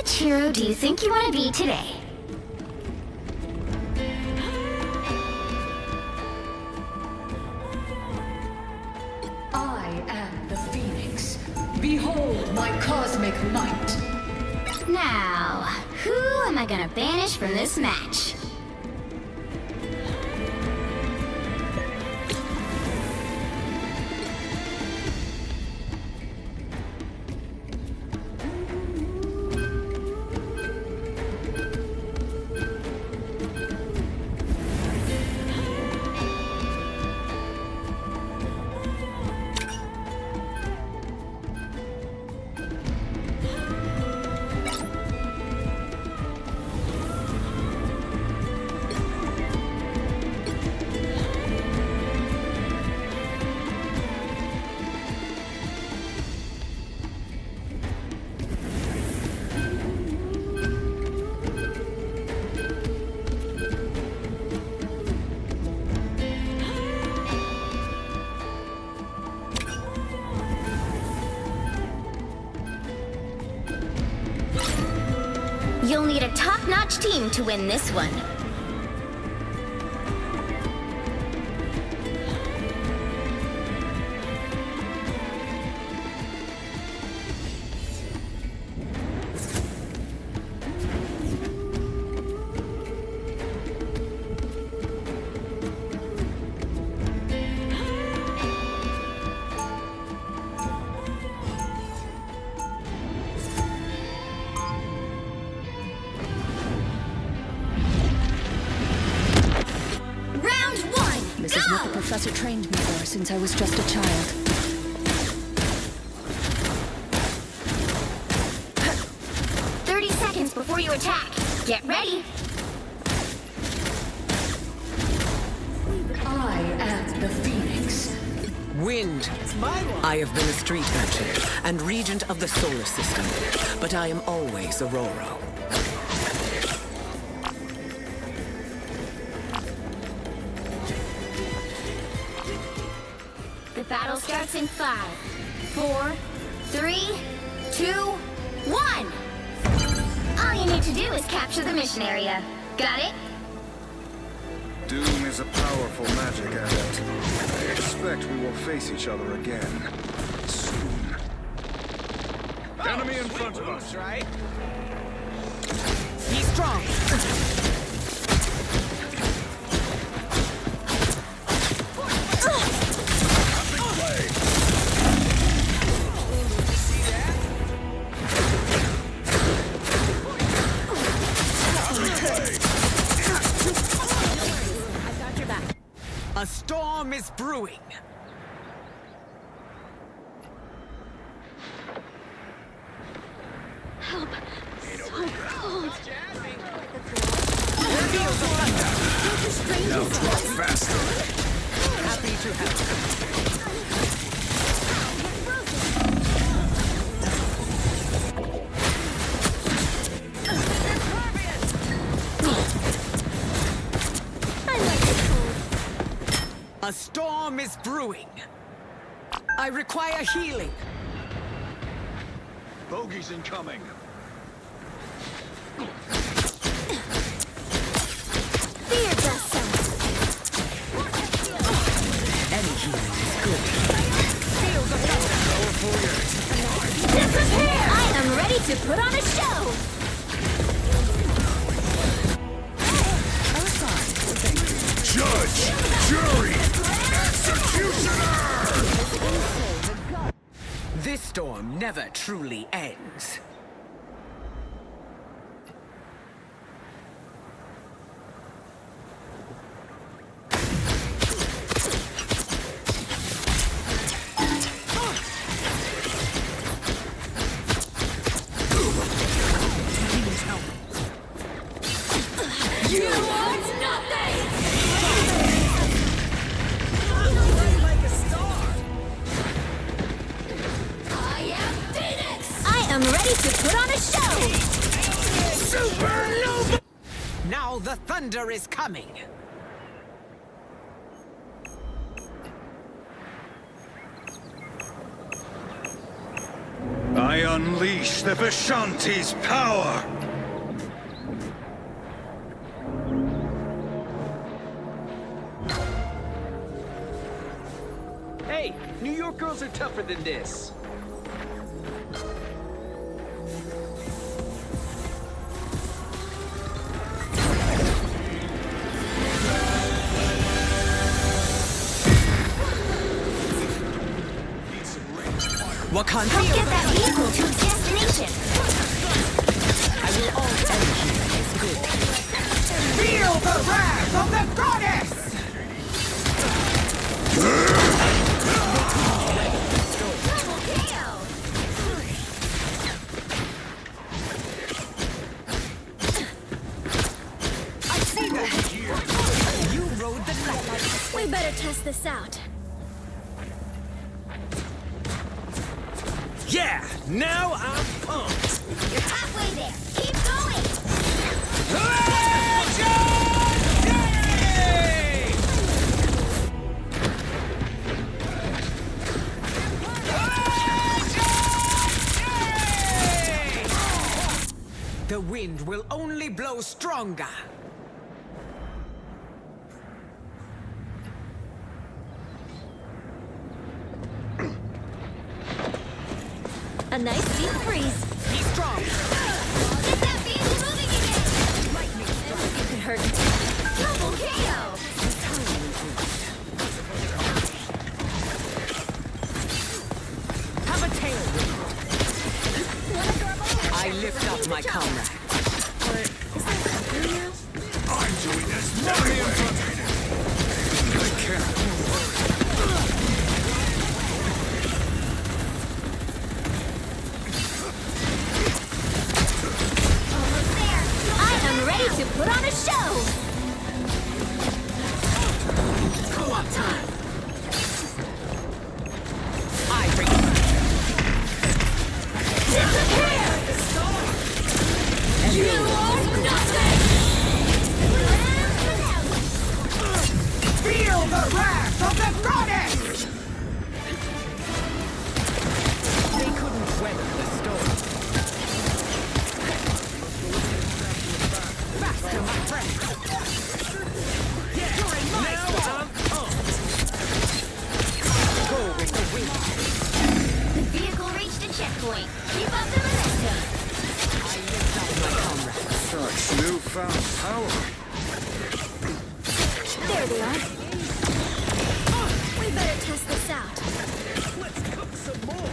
Which hero do you think you want to be today? I am the Phoenix. Behold my cosmic might. Now, who am I gonna banish from this match? You'll need a top-notch team to win this one. This is what the professor trained me for since I was just a child. Seconds before you attack. Get ready. I am the Phoenix. Wind. I have been a street urchin and regent of the solar system, but I am always Aurora. The battle starts in 5, 4, 3, 2, 1. All you need to do is capture the mission area. Got it? Doom is a powerful magic adept. I expect we will face each other again. Soon. Enemy in front of us, right? Be strong! A storm is brewing. Help. So cold. Now drop faster. Happy to help. A storm is brewing. I require healing. Bogeys incoming. Fear dust some. Any healing is good. Feel the Prepare! I am ready to put on a show! Judge, jury, executioner! This storm never truly ends. You want nothing! I am ready to put on a show! Supernova! Now the thunder is coming. I unleash the Vishanti's power! Hey, New York girls are tougher than this. Wakanda. Help get that vehicle to its destination. I will always is good. Feel the wrath of the goddess! I see that. You rode the light. We better test this out. Yeah, now I'm pumped. You're halfway there. Keep going. The wind will only blow stronger. A nice deep freeze. Be strong. Get that vehicle moving again. It could hurt. Double KO. Have a tailwind. I lift up my comrade. I'm doing this my way. I can't. I am ready to put on a show. Co-op time. I bring Disappear! You are nothing! Feel the wrath of the goddess! They couldn't weather the storm. Faster, my friend. Yeah, you're in my now I'm pumped. Go with the wind. The vehicle reached a checkpoint. Keep up the momentum. I lift up my comrade. Such newfound power. There they are. We better test this out. Let's cook some more.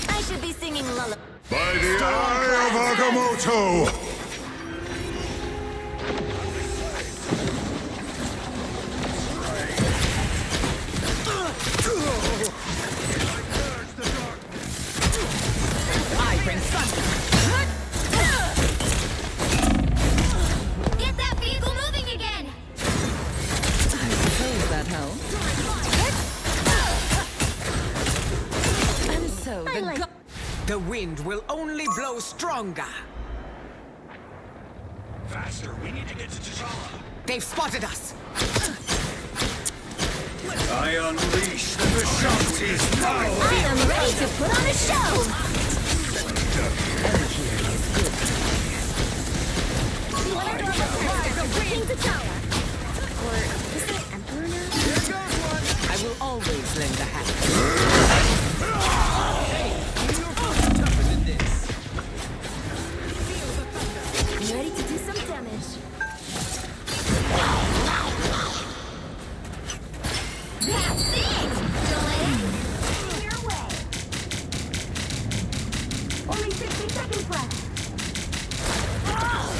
I should be singing lullaby. By the eye of Agamotto! I bring thunder. Get that vehicle moving again. I suppose that helps. And so the wind will only blow stronger. Faster, we need to get to T'Challa. They've spotted us. I unleash the Vishanti's power! I am ready to put on a show. King T'Challa. Or is it Emperor now? Here goes one. I will always lend a hand. Tougher than this. I'm ready to do some damage. That's it! Delay. Your way. Only 60 seconds left.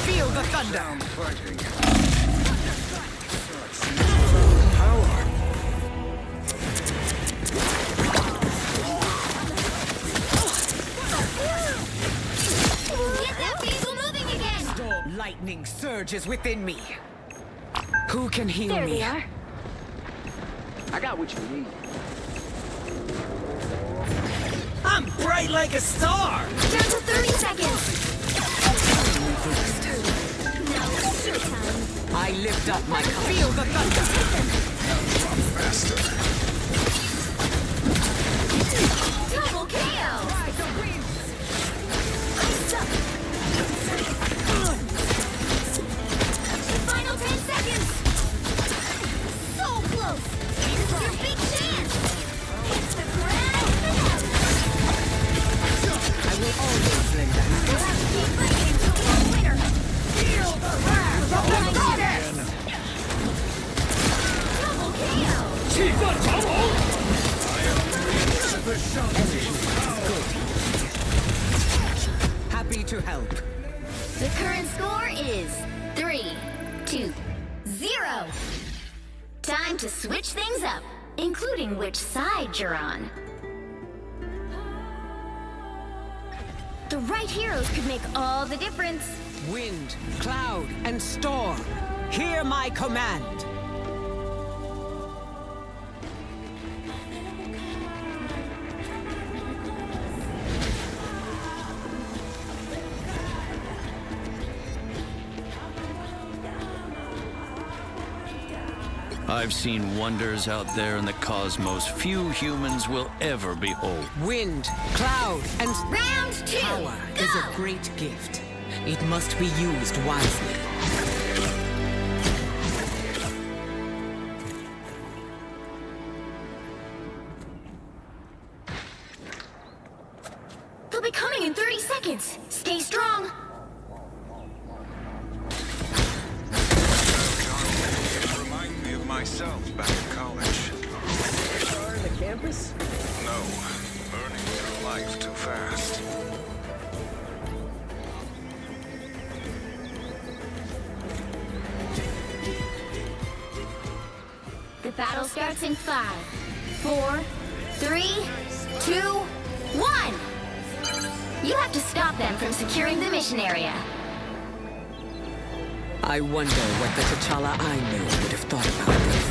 Feel the thunder. Sound fighting. Such newfound power. Get that vehicle moving again! Lightning surges within me. Who can heal There me? they are. I got what you need. bright like a star! Down to 30 seconds! I lift up my cup. Feel the thunder! Faster. Double KO! The final 10 seconds! So close! This is your big chance! It's the grand finale! I will always lend that. You'll have to keep fighting until you're a winner! Feel the wrath of the goddess! Double KO! Happy to help. The current score is 3-2-0. Time to switch things up, including which side you're on. The right heroes could make all the difference. Wind, cloud, and storm. Hear my command. I've seen wonders out there in the cosmos few humans will ever behold. Wind, cloud, and Round 2. power Go! is a great gift. It must be used wisely. They'll be coming in 30 seconds. Stay strong. Remind me of myself back in college. Star in the campus? No, burning through life too fast. The battle starts in 5, 4, 3, 2, 1. You have to stop them from securing the mission area. I wonder what the T'Challa I knew would have thought about this.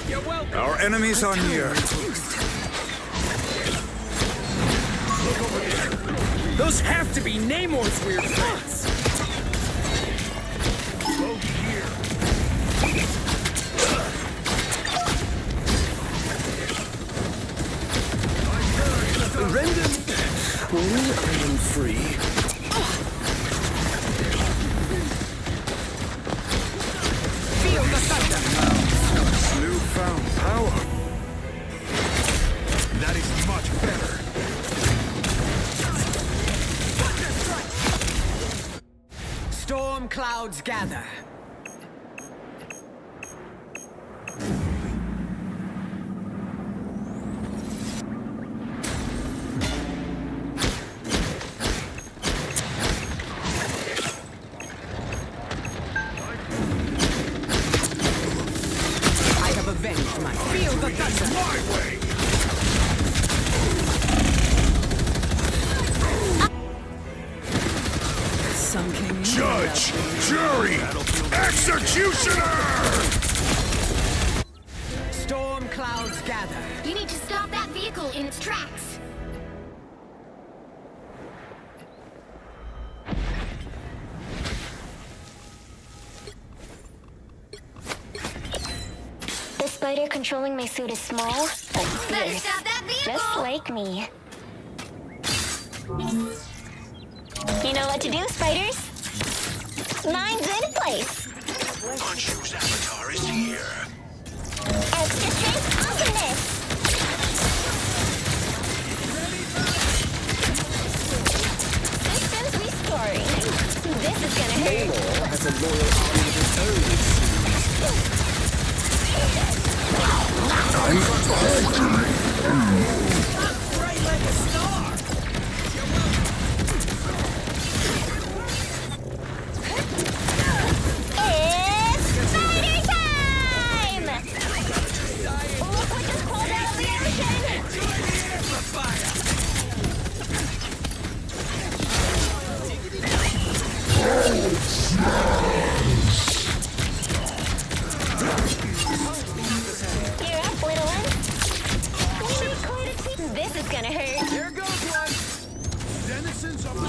You're welcome. Our enemies are near. Look over there. Those have to be Namor's weird friends. Go here. Render. When I am free. Feel the thunder. Newfound power. That is much better. Storm clouds gather. I have avenged my feel the thunder. My way. Some king. Judge, jury, executioner. Storm clouds gather. You need to stop that vehicle in its tracks. The spider controlling my suit is small, but Better fierce. stop that vehicle! Just like me. You know what to do, spiders? Mine's in place. Khonshu's avatar is here. Extra strength awesomeness. Systems restoring. This is gonna hurt. Namor has a loyal army of his own. Bright like a star. It's spider time! Look what just crawled out of the ocean! You're up, little one. gonna hurt. There goes one. Denizens of the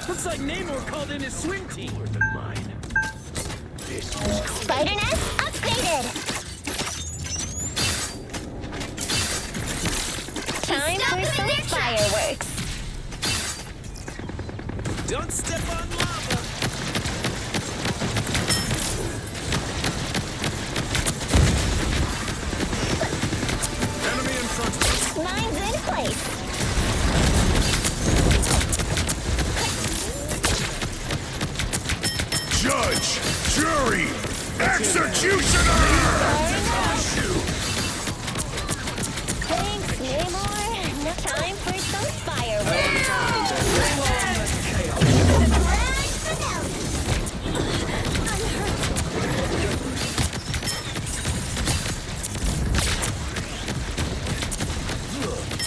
looks like Namor called in his swim team. More than mine. Spider Nest updated. Time for some fireworks. Don't step on lava. Enemy in front of us. Mine's in place. Judge, jury, executioner! Thanks, Namor. No time for some fireworks.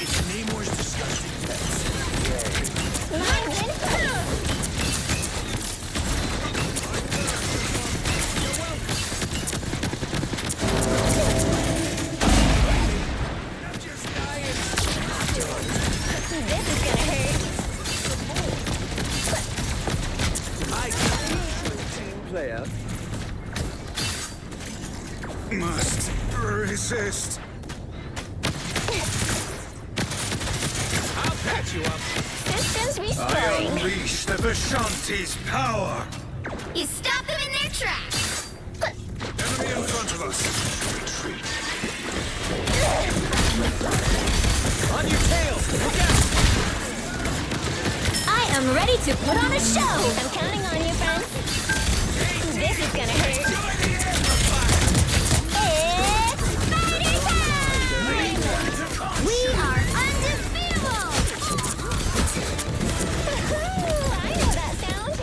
It's Namor's disgusting pets. Mine's in place. This is gonna hurt. Team player. Must resist. I'll patch you up. Systems I restoring. unleash the Vishanti's power. You stop them in their tracks. Enemy in front of us. Retreat. On your tail. Look out. I am ready to put on a show. I'm counting on you, friends. This is gonna hurt. It's party time! We are undefeatable! I know that sound.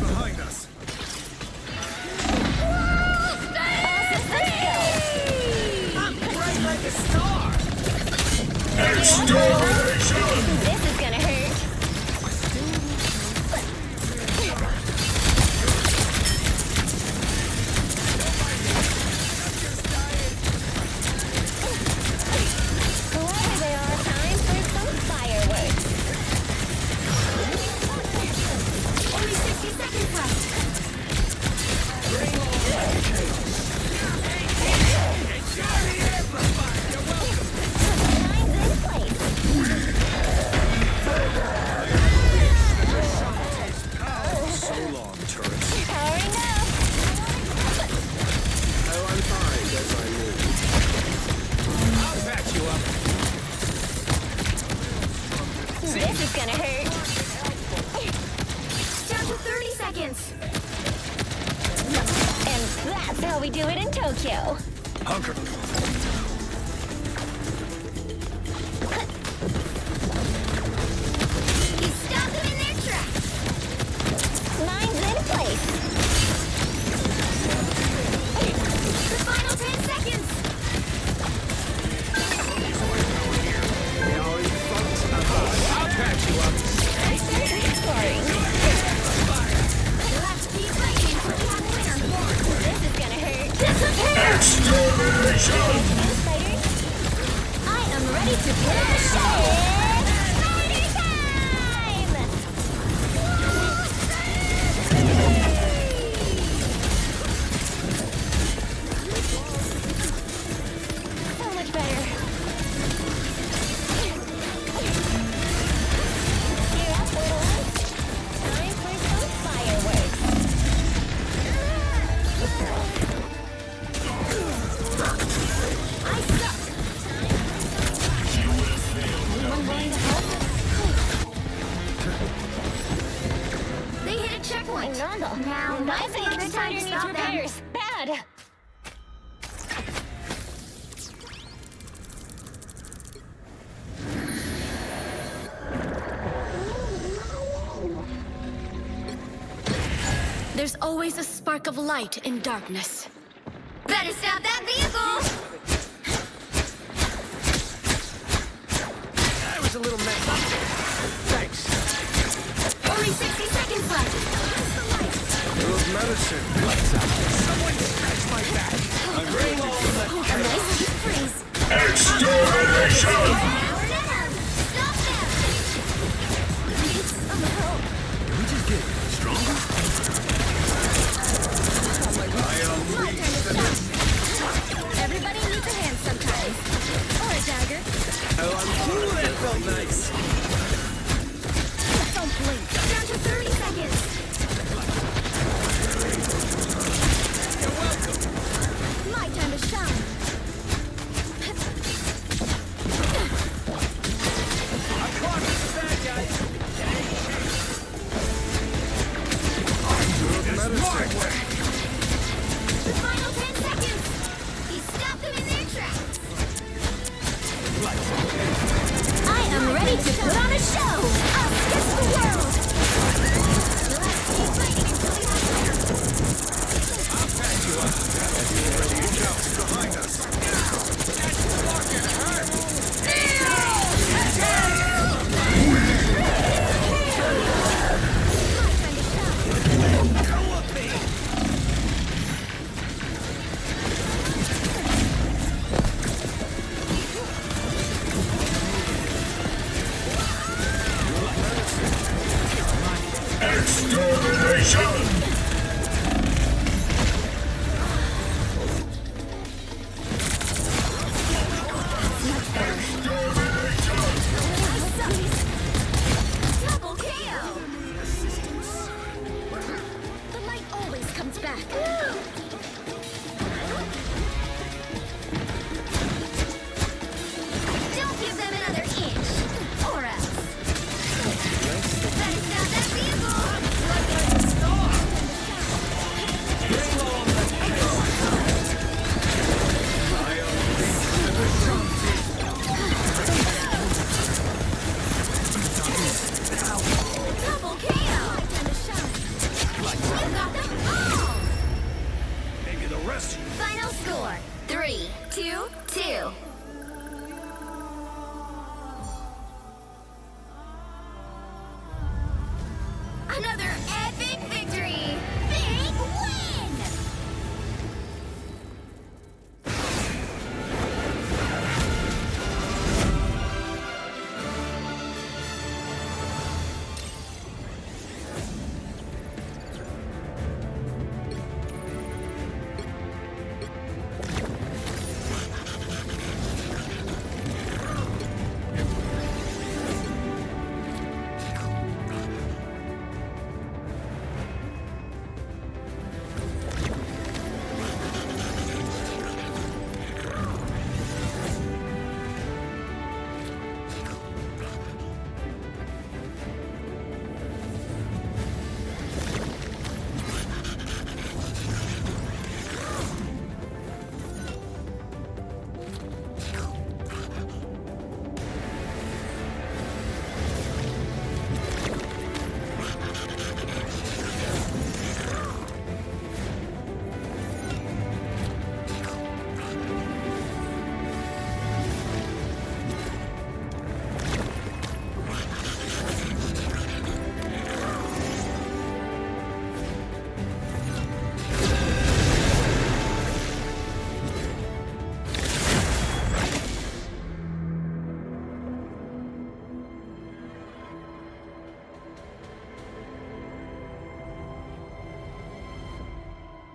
Behind us. I'm bright like a star. Extermination! This is gonna hurt. Whoever they are, time for some fireworks. Only 60 seconds left. Mine's in place. So long, turrets. Powering up. Oh, I'm fine as I move. I'll patch you up. This is gonna hurt. Down to 30 seconds. And that's how we do it in Tokyo. Hunker. You stop them in their tracks. Mine's in place. The final 10 seconds. I'll patch you up. Systems restoring. Let's keep fighting for one winner. This is gonna hurt. Extermination! Fighters, I am ready to put on a show. It's party time! So much better. Gear up, little one. Time for some fireworks. I suck. Anyone willing to help? They hit a checkpoint. Now, I think this time needs repairs. Bad. There's always a spark of light in darkness. Better stop that vehicle! I was a little messed up. Thanks. Only Good medicine. Someone scratch my back. Bring on the A nice deep freeze. Extermination! Can we just get stronger? Everybody needs a hand sometimes. Or a dagger. Oh, I'm cool. That felt nice. Don't blink. Down to 30 seconds. You're welcome. My time to shine. I'm clocking the bad guys. Good medicine. The final 10 seconds. He stopped them in their tracks. I am ready to put on a show. I'll sketch the world. You'll have to keep fighting until we have fire. I'll patch you up. Ready to jump behind us. That's fucking hurt. Extermination! Double KO. The light always comes back. Don't give them another inch, or else. That is not that vehicle. Double KO. Time to shine. You got them all. Maybe the rest. Final score: 3-2-2. Another epic victory! Big win!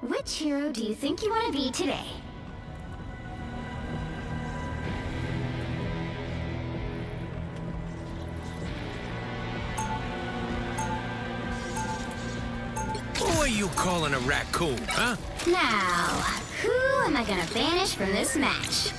Which hero do you think you want to be today? Who are you calling a raccoon, huh? Now, who am I gonna banish from this match?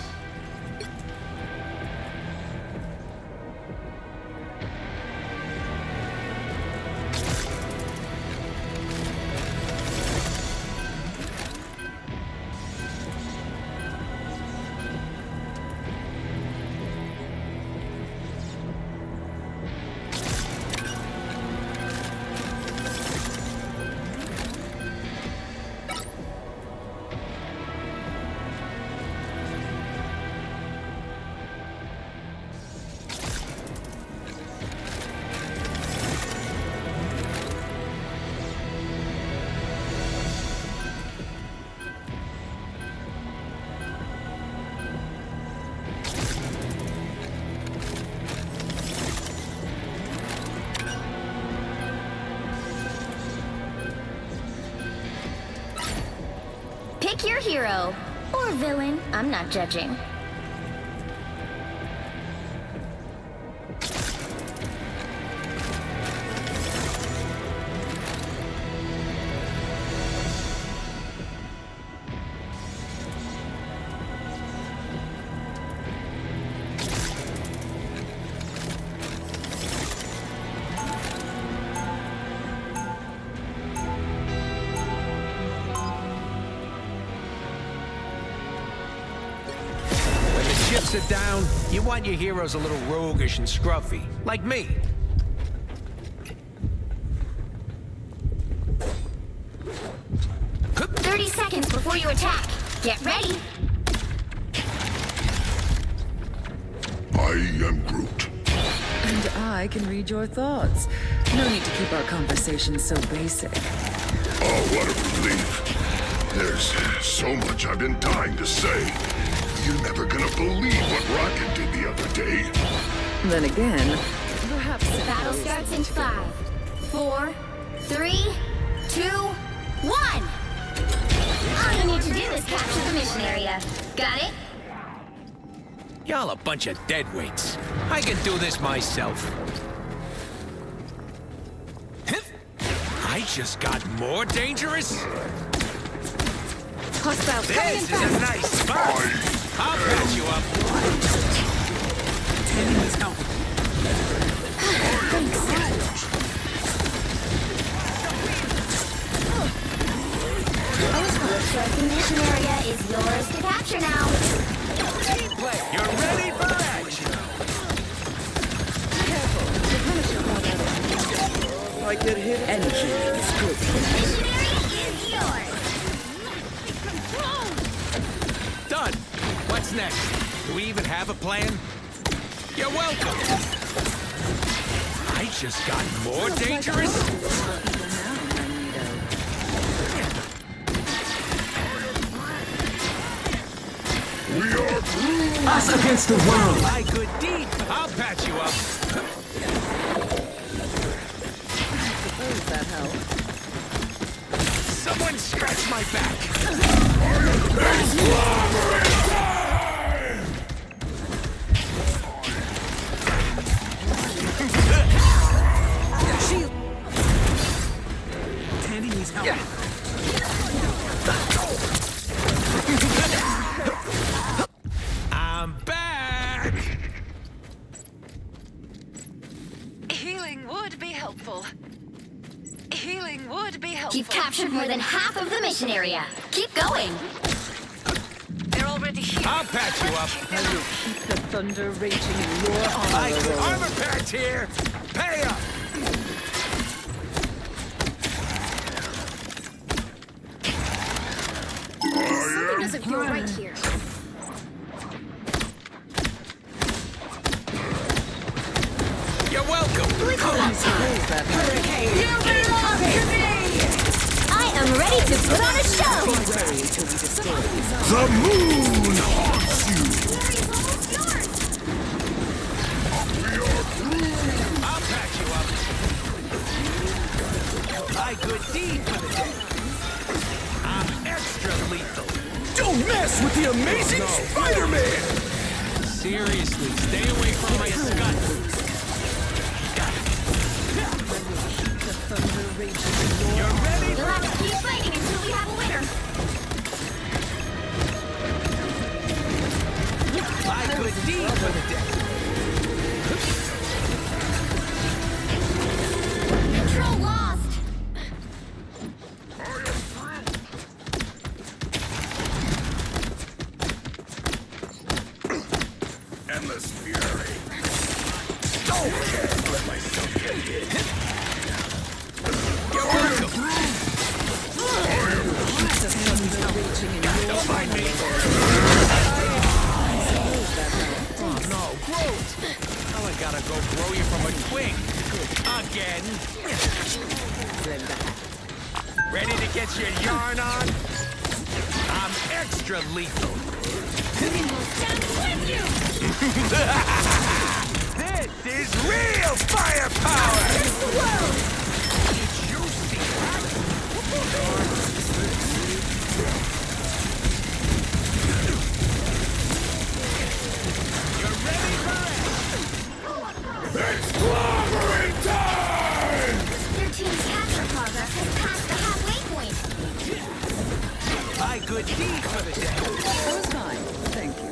Pick your hero. Or villain. I'm not judging. Chips are down, you want your heroes a little roguish and scruffy, like me. "30 seconds before you attack. Get ready." I am Groot. And I can read your thoughts. No need to keep our conversation so basic. Oh, what a relief. There's so much I've been dying to say. You're never gonna believe what Rocket did the other day. Then again, perhaps... Battle starts in 5, 4, 3, 2, 1. All you need to do is capture the mission area. Got it? Y'all a bunch of deadweights. I can do this myself. I just got more dangerous? Hostiles This is a nice spot. I'll patch you up. Enemies out. Looks like the mission area is yours to capture now. Team play. You're ready for action. I get hit. Energy is good. Mission area is yours. Done. What's next? Do we even have a plan? You're welcome. I just got more dangerous. We are Groot! Us against the world. My good deed. I'll patch you up. Suppose that helps. Someone scratch my back. Tandy needs help. I'm back. Healing would be helpful. Healing would be helpful. You've captured more than half of the mission area. Keep going. They're already here. I'll patch you up. I will keep the thunder raging in your honor. Armor patch here. Pay up. Something doesn't feel right here. You're welcome. I am ready to put on a show. The moon haunts you! I'll patch you up. My good deed for the day. I'm extra lethal. Don't mess with the amazing Spider-Man! Seriously, stay away from my scut. You're ready? You'll have to keep fighting until we have a winner. My good deed for the day. Control lost. Endless fury! Don't let myself get hit! You're welcome. Don't mind me. Oh no, Groot! Now I gotta go grow you from a twig. Again. Ready to get your yarn on? I'm extra lethal. This is real firepower! good deed for the day. That was fine. Thank you.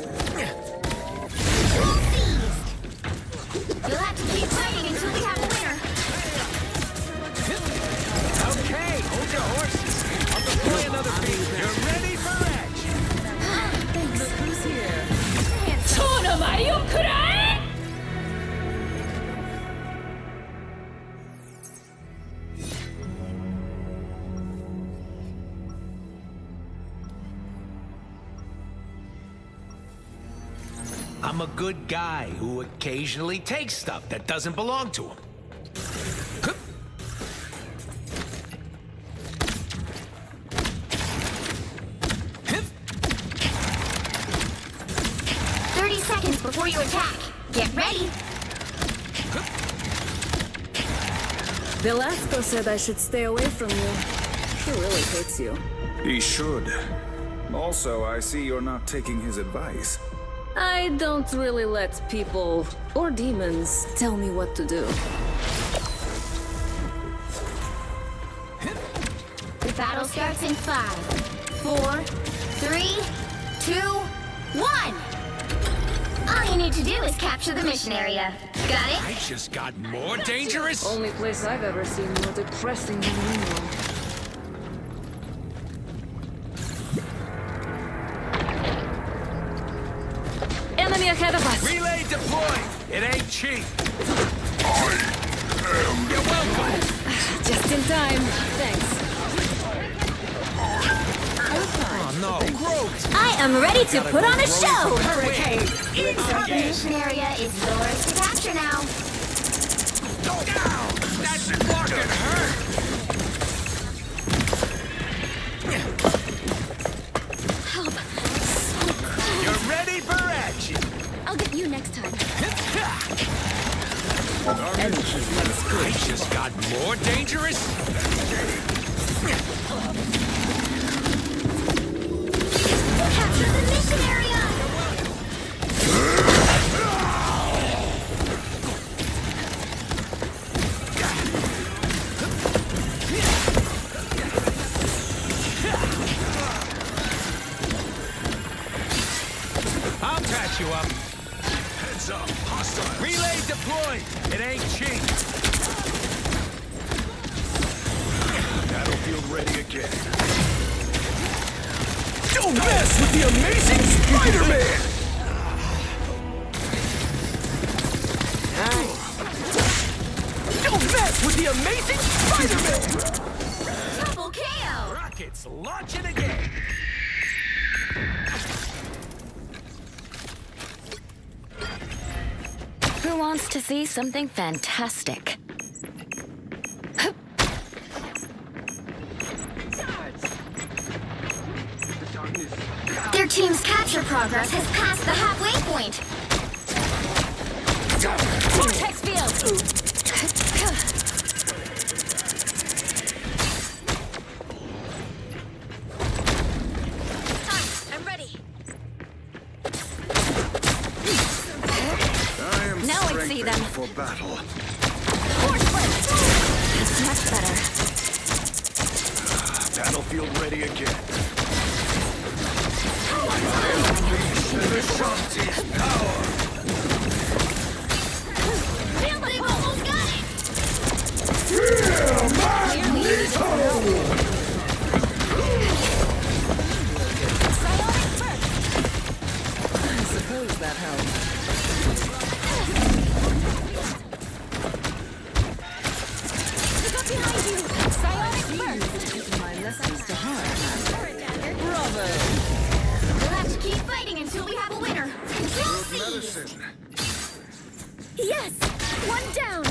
You'll have to keep fighting until we have a winner. Okay, hold your horses. I'll deploy another beam. You're ready for action. Look who's here. I'm a good guy who occasionally takes stuff that doesn't belong to him. 30 seconds before you attack. Get ready. Velasco said I should stay away from you. He really hates you. He should. Also, I see you're not taking his advice. I don't really let people or demons tell me what to do. The battle starts in 5, 4, 3, 2, 1. All you need to do is capture the mission area. Got it? I just got more dangerous. Only place I've ever seen more depressing than Reno. Enemy ahead of us. Relay deployed. It ain't cheap. You're welcome. Just in time. Thanks. Oh no, gross. I am ready to put on a show. Hurricane. The mission area is yours to capture now. Ow, that's fucking hurt. Help. You're ready for action. I'll get you next time. I just got more dangerous. Capture the mission area. I'll patch you up. Heads up, hostile. Relay deployed. It ain't cheap. Battlefield ready again. Don't mess with the amazing Spider-Man! Don't mess with the amazing Spider-Man! Double KO. Rockets launching again. Who wants to see something fantastic? Their team's capture progress has passed the halfway point. Vortex field. I'm ready. I am Now I see them. for battle. That's much better. Battlefield ready again. They've almost got it. I suppose that helps. Look up behind you. Psionic burst. Taking my lessons to heart. Bravo. We'll have to keep fighting until we have a winner. Control C. Medicine. Yes. One down.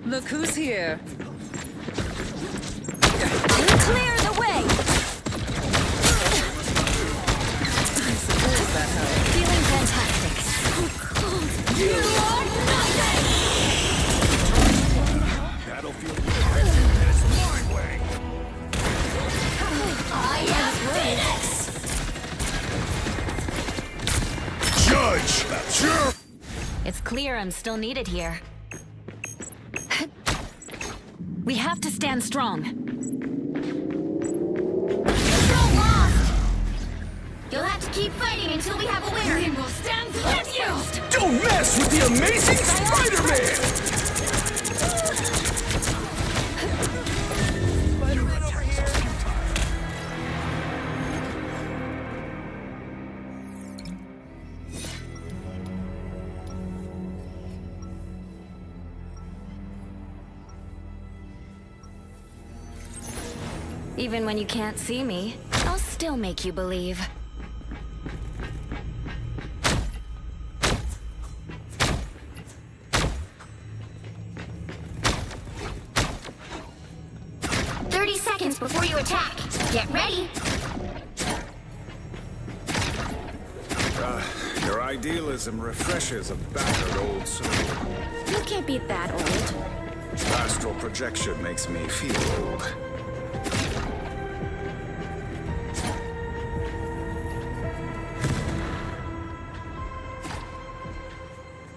Look who's here. Clear the way. I suppose that helps. Feeling fantastic. You are nothing. Battlefield ready. It's my way. I am Phoenix. judge! Sure. It's clear I'm still needed here. We have to stand strong. Control lost! You'll have to keep fighting until we have a winner. We will stand with you! Don't mess with the amazing Spider-Man! Even when you can't see me, I'll still make you believe. Seconds before you attack. Get ready. Your idealism refreshes a battered old soul. You can't be that old. Astral projection makes me feel old.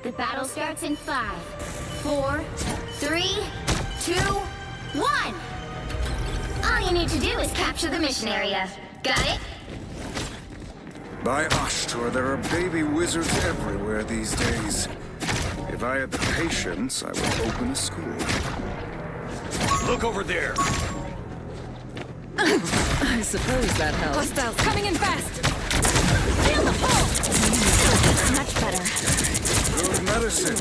The battle starts in 5, 4, 3, 2, 1. All you need to do is capture the mission area. Got it? By Ashtur, there are baby wizards everywhere these days. If I had the patience, I would open a school. Look over there! I suppose that helps. Hostiles coming in fast! Feel the pull! Much better. Good medicine.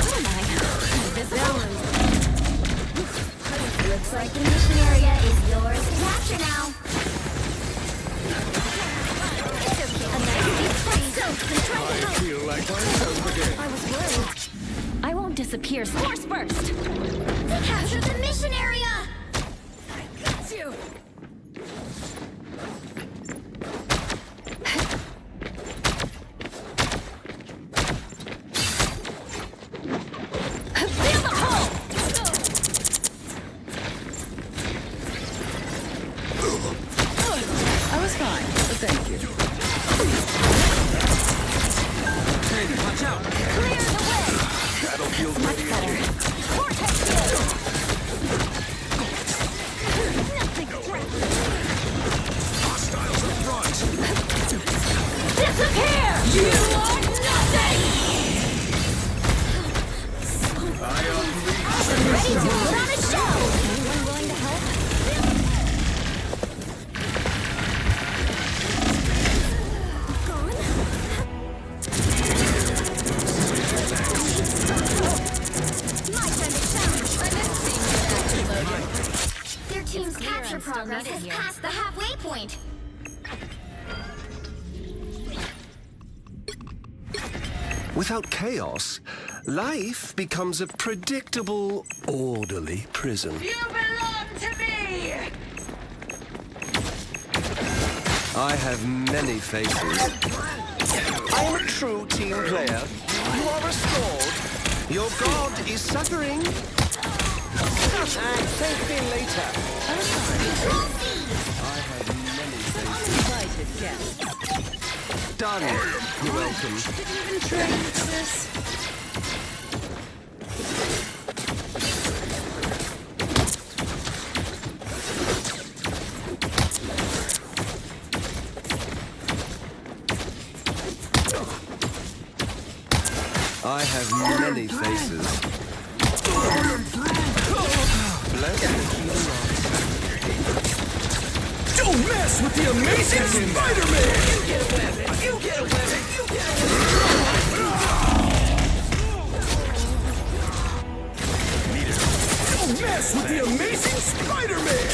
Who am I? Invisible. Looks like the mission area is yours to capture now. I feel like myself again. I was worried. I won't disappear. Force burst! To capture the mission area! I got you! Feel the pull! I was fine, but thank you. Watch out! Clear the way! Battlefield Much better. Vortex field! Nothing threatening. Hostiles up front! Disappear! You are nothing! Ready to put on a show! Anyone willing to help? Their team's capture progress has passed the halfway point. Without chaos, life becomes a predictable, orderly prison. You belong to me! I have many faces. I am a true team player. You are restored. Your god is suffering. And thank me later. I have many faces. Uninvited guest. Done. You're welcome. Didn't even train for this. I have many faces. Bless the healing arts. Don't mess with the amazing Spider-Man! You get away with it! You get away with it! You get away with it! Don't mess with the amazing Spider-Man!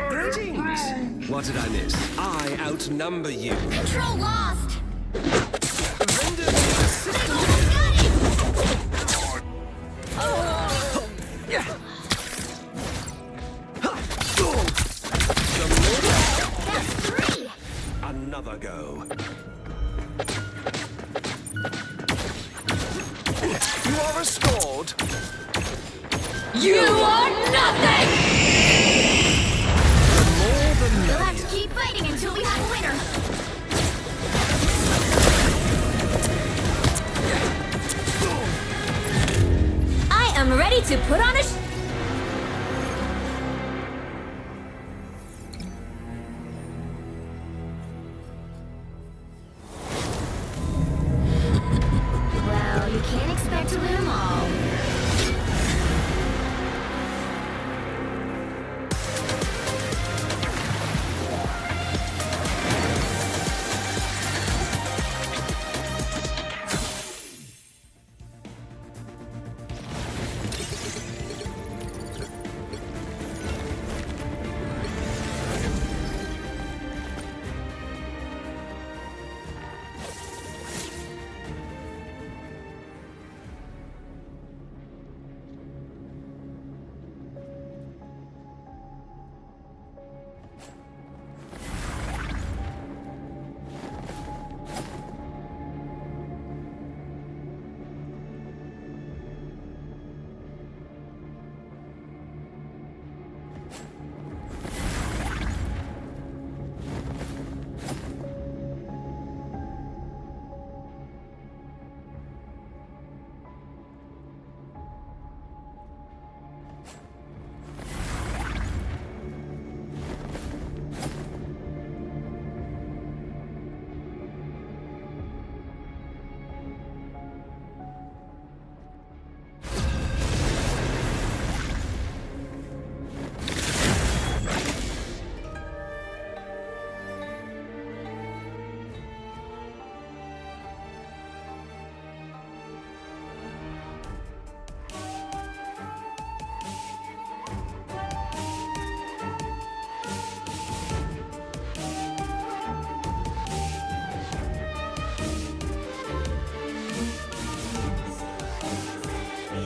Greetings! What did I miss? I outnumber you. Control lost! That's 3! Another go. You are restored. You are nothing! More than You'll have fighting until we have a winner. I am ready to put on a Well, you can't expect to win them all.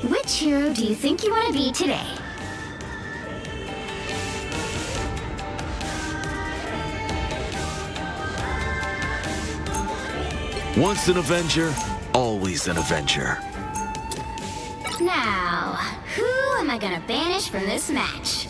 Which hero do you think you want to be today? Once an Avenger, always an Avenger. Now, who am I gonna banish from this match?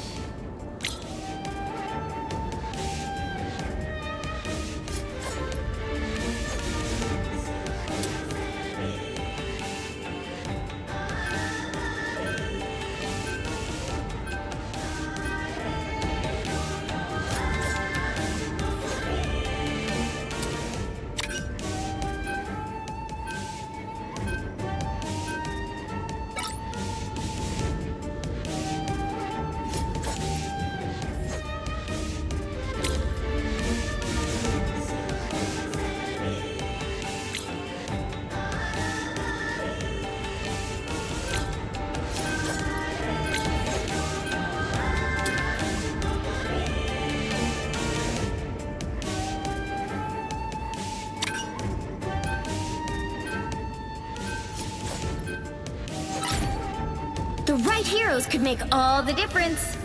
The right heroes could make all the difference.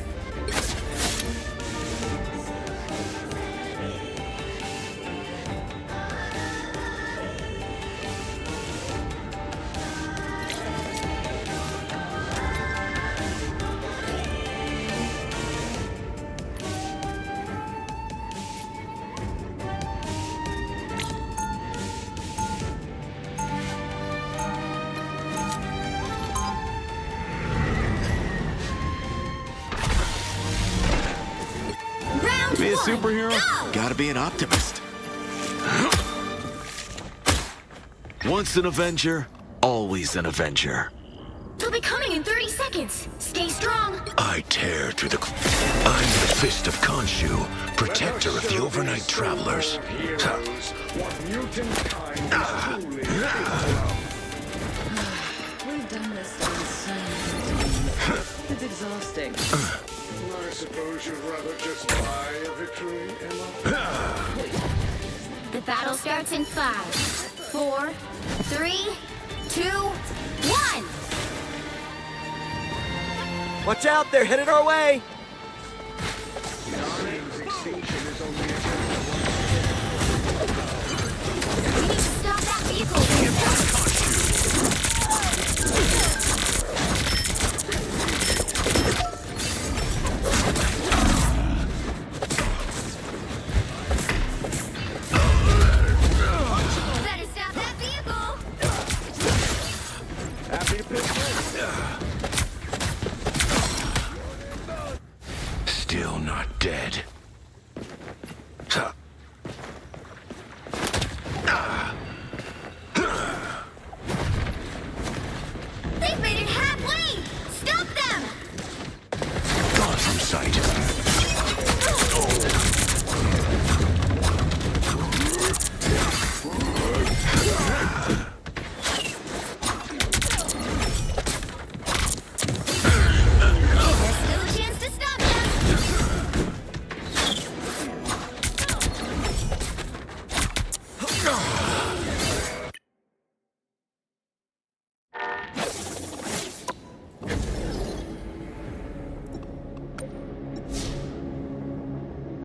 Be a superhero? Gotta be an optimist. Once an Avenger, always an Avenger. They'll be coming in 30 seconds. Stay strong. I tear through the... I'm the Fist of Khonshu, protector of the overnight travelers. We've done this so it's exhausting. I suppose you'd rather just buy a victory, Emma? The battle starts in 5, 4, 3, 2, 1. Watch out, they're headed our way! We need to stop that vehicle. happy to pitch in.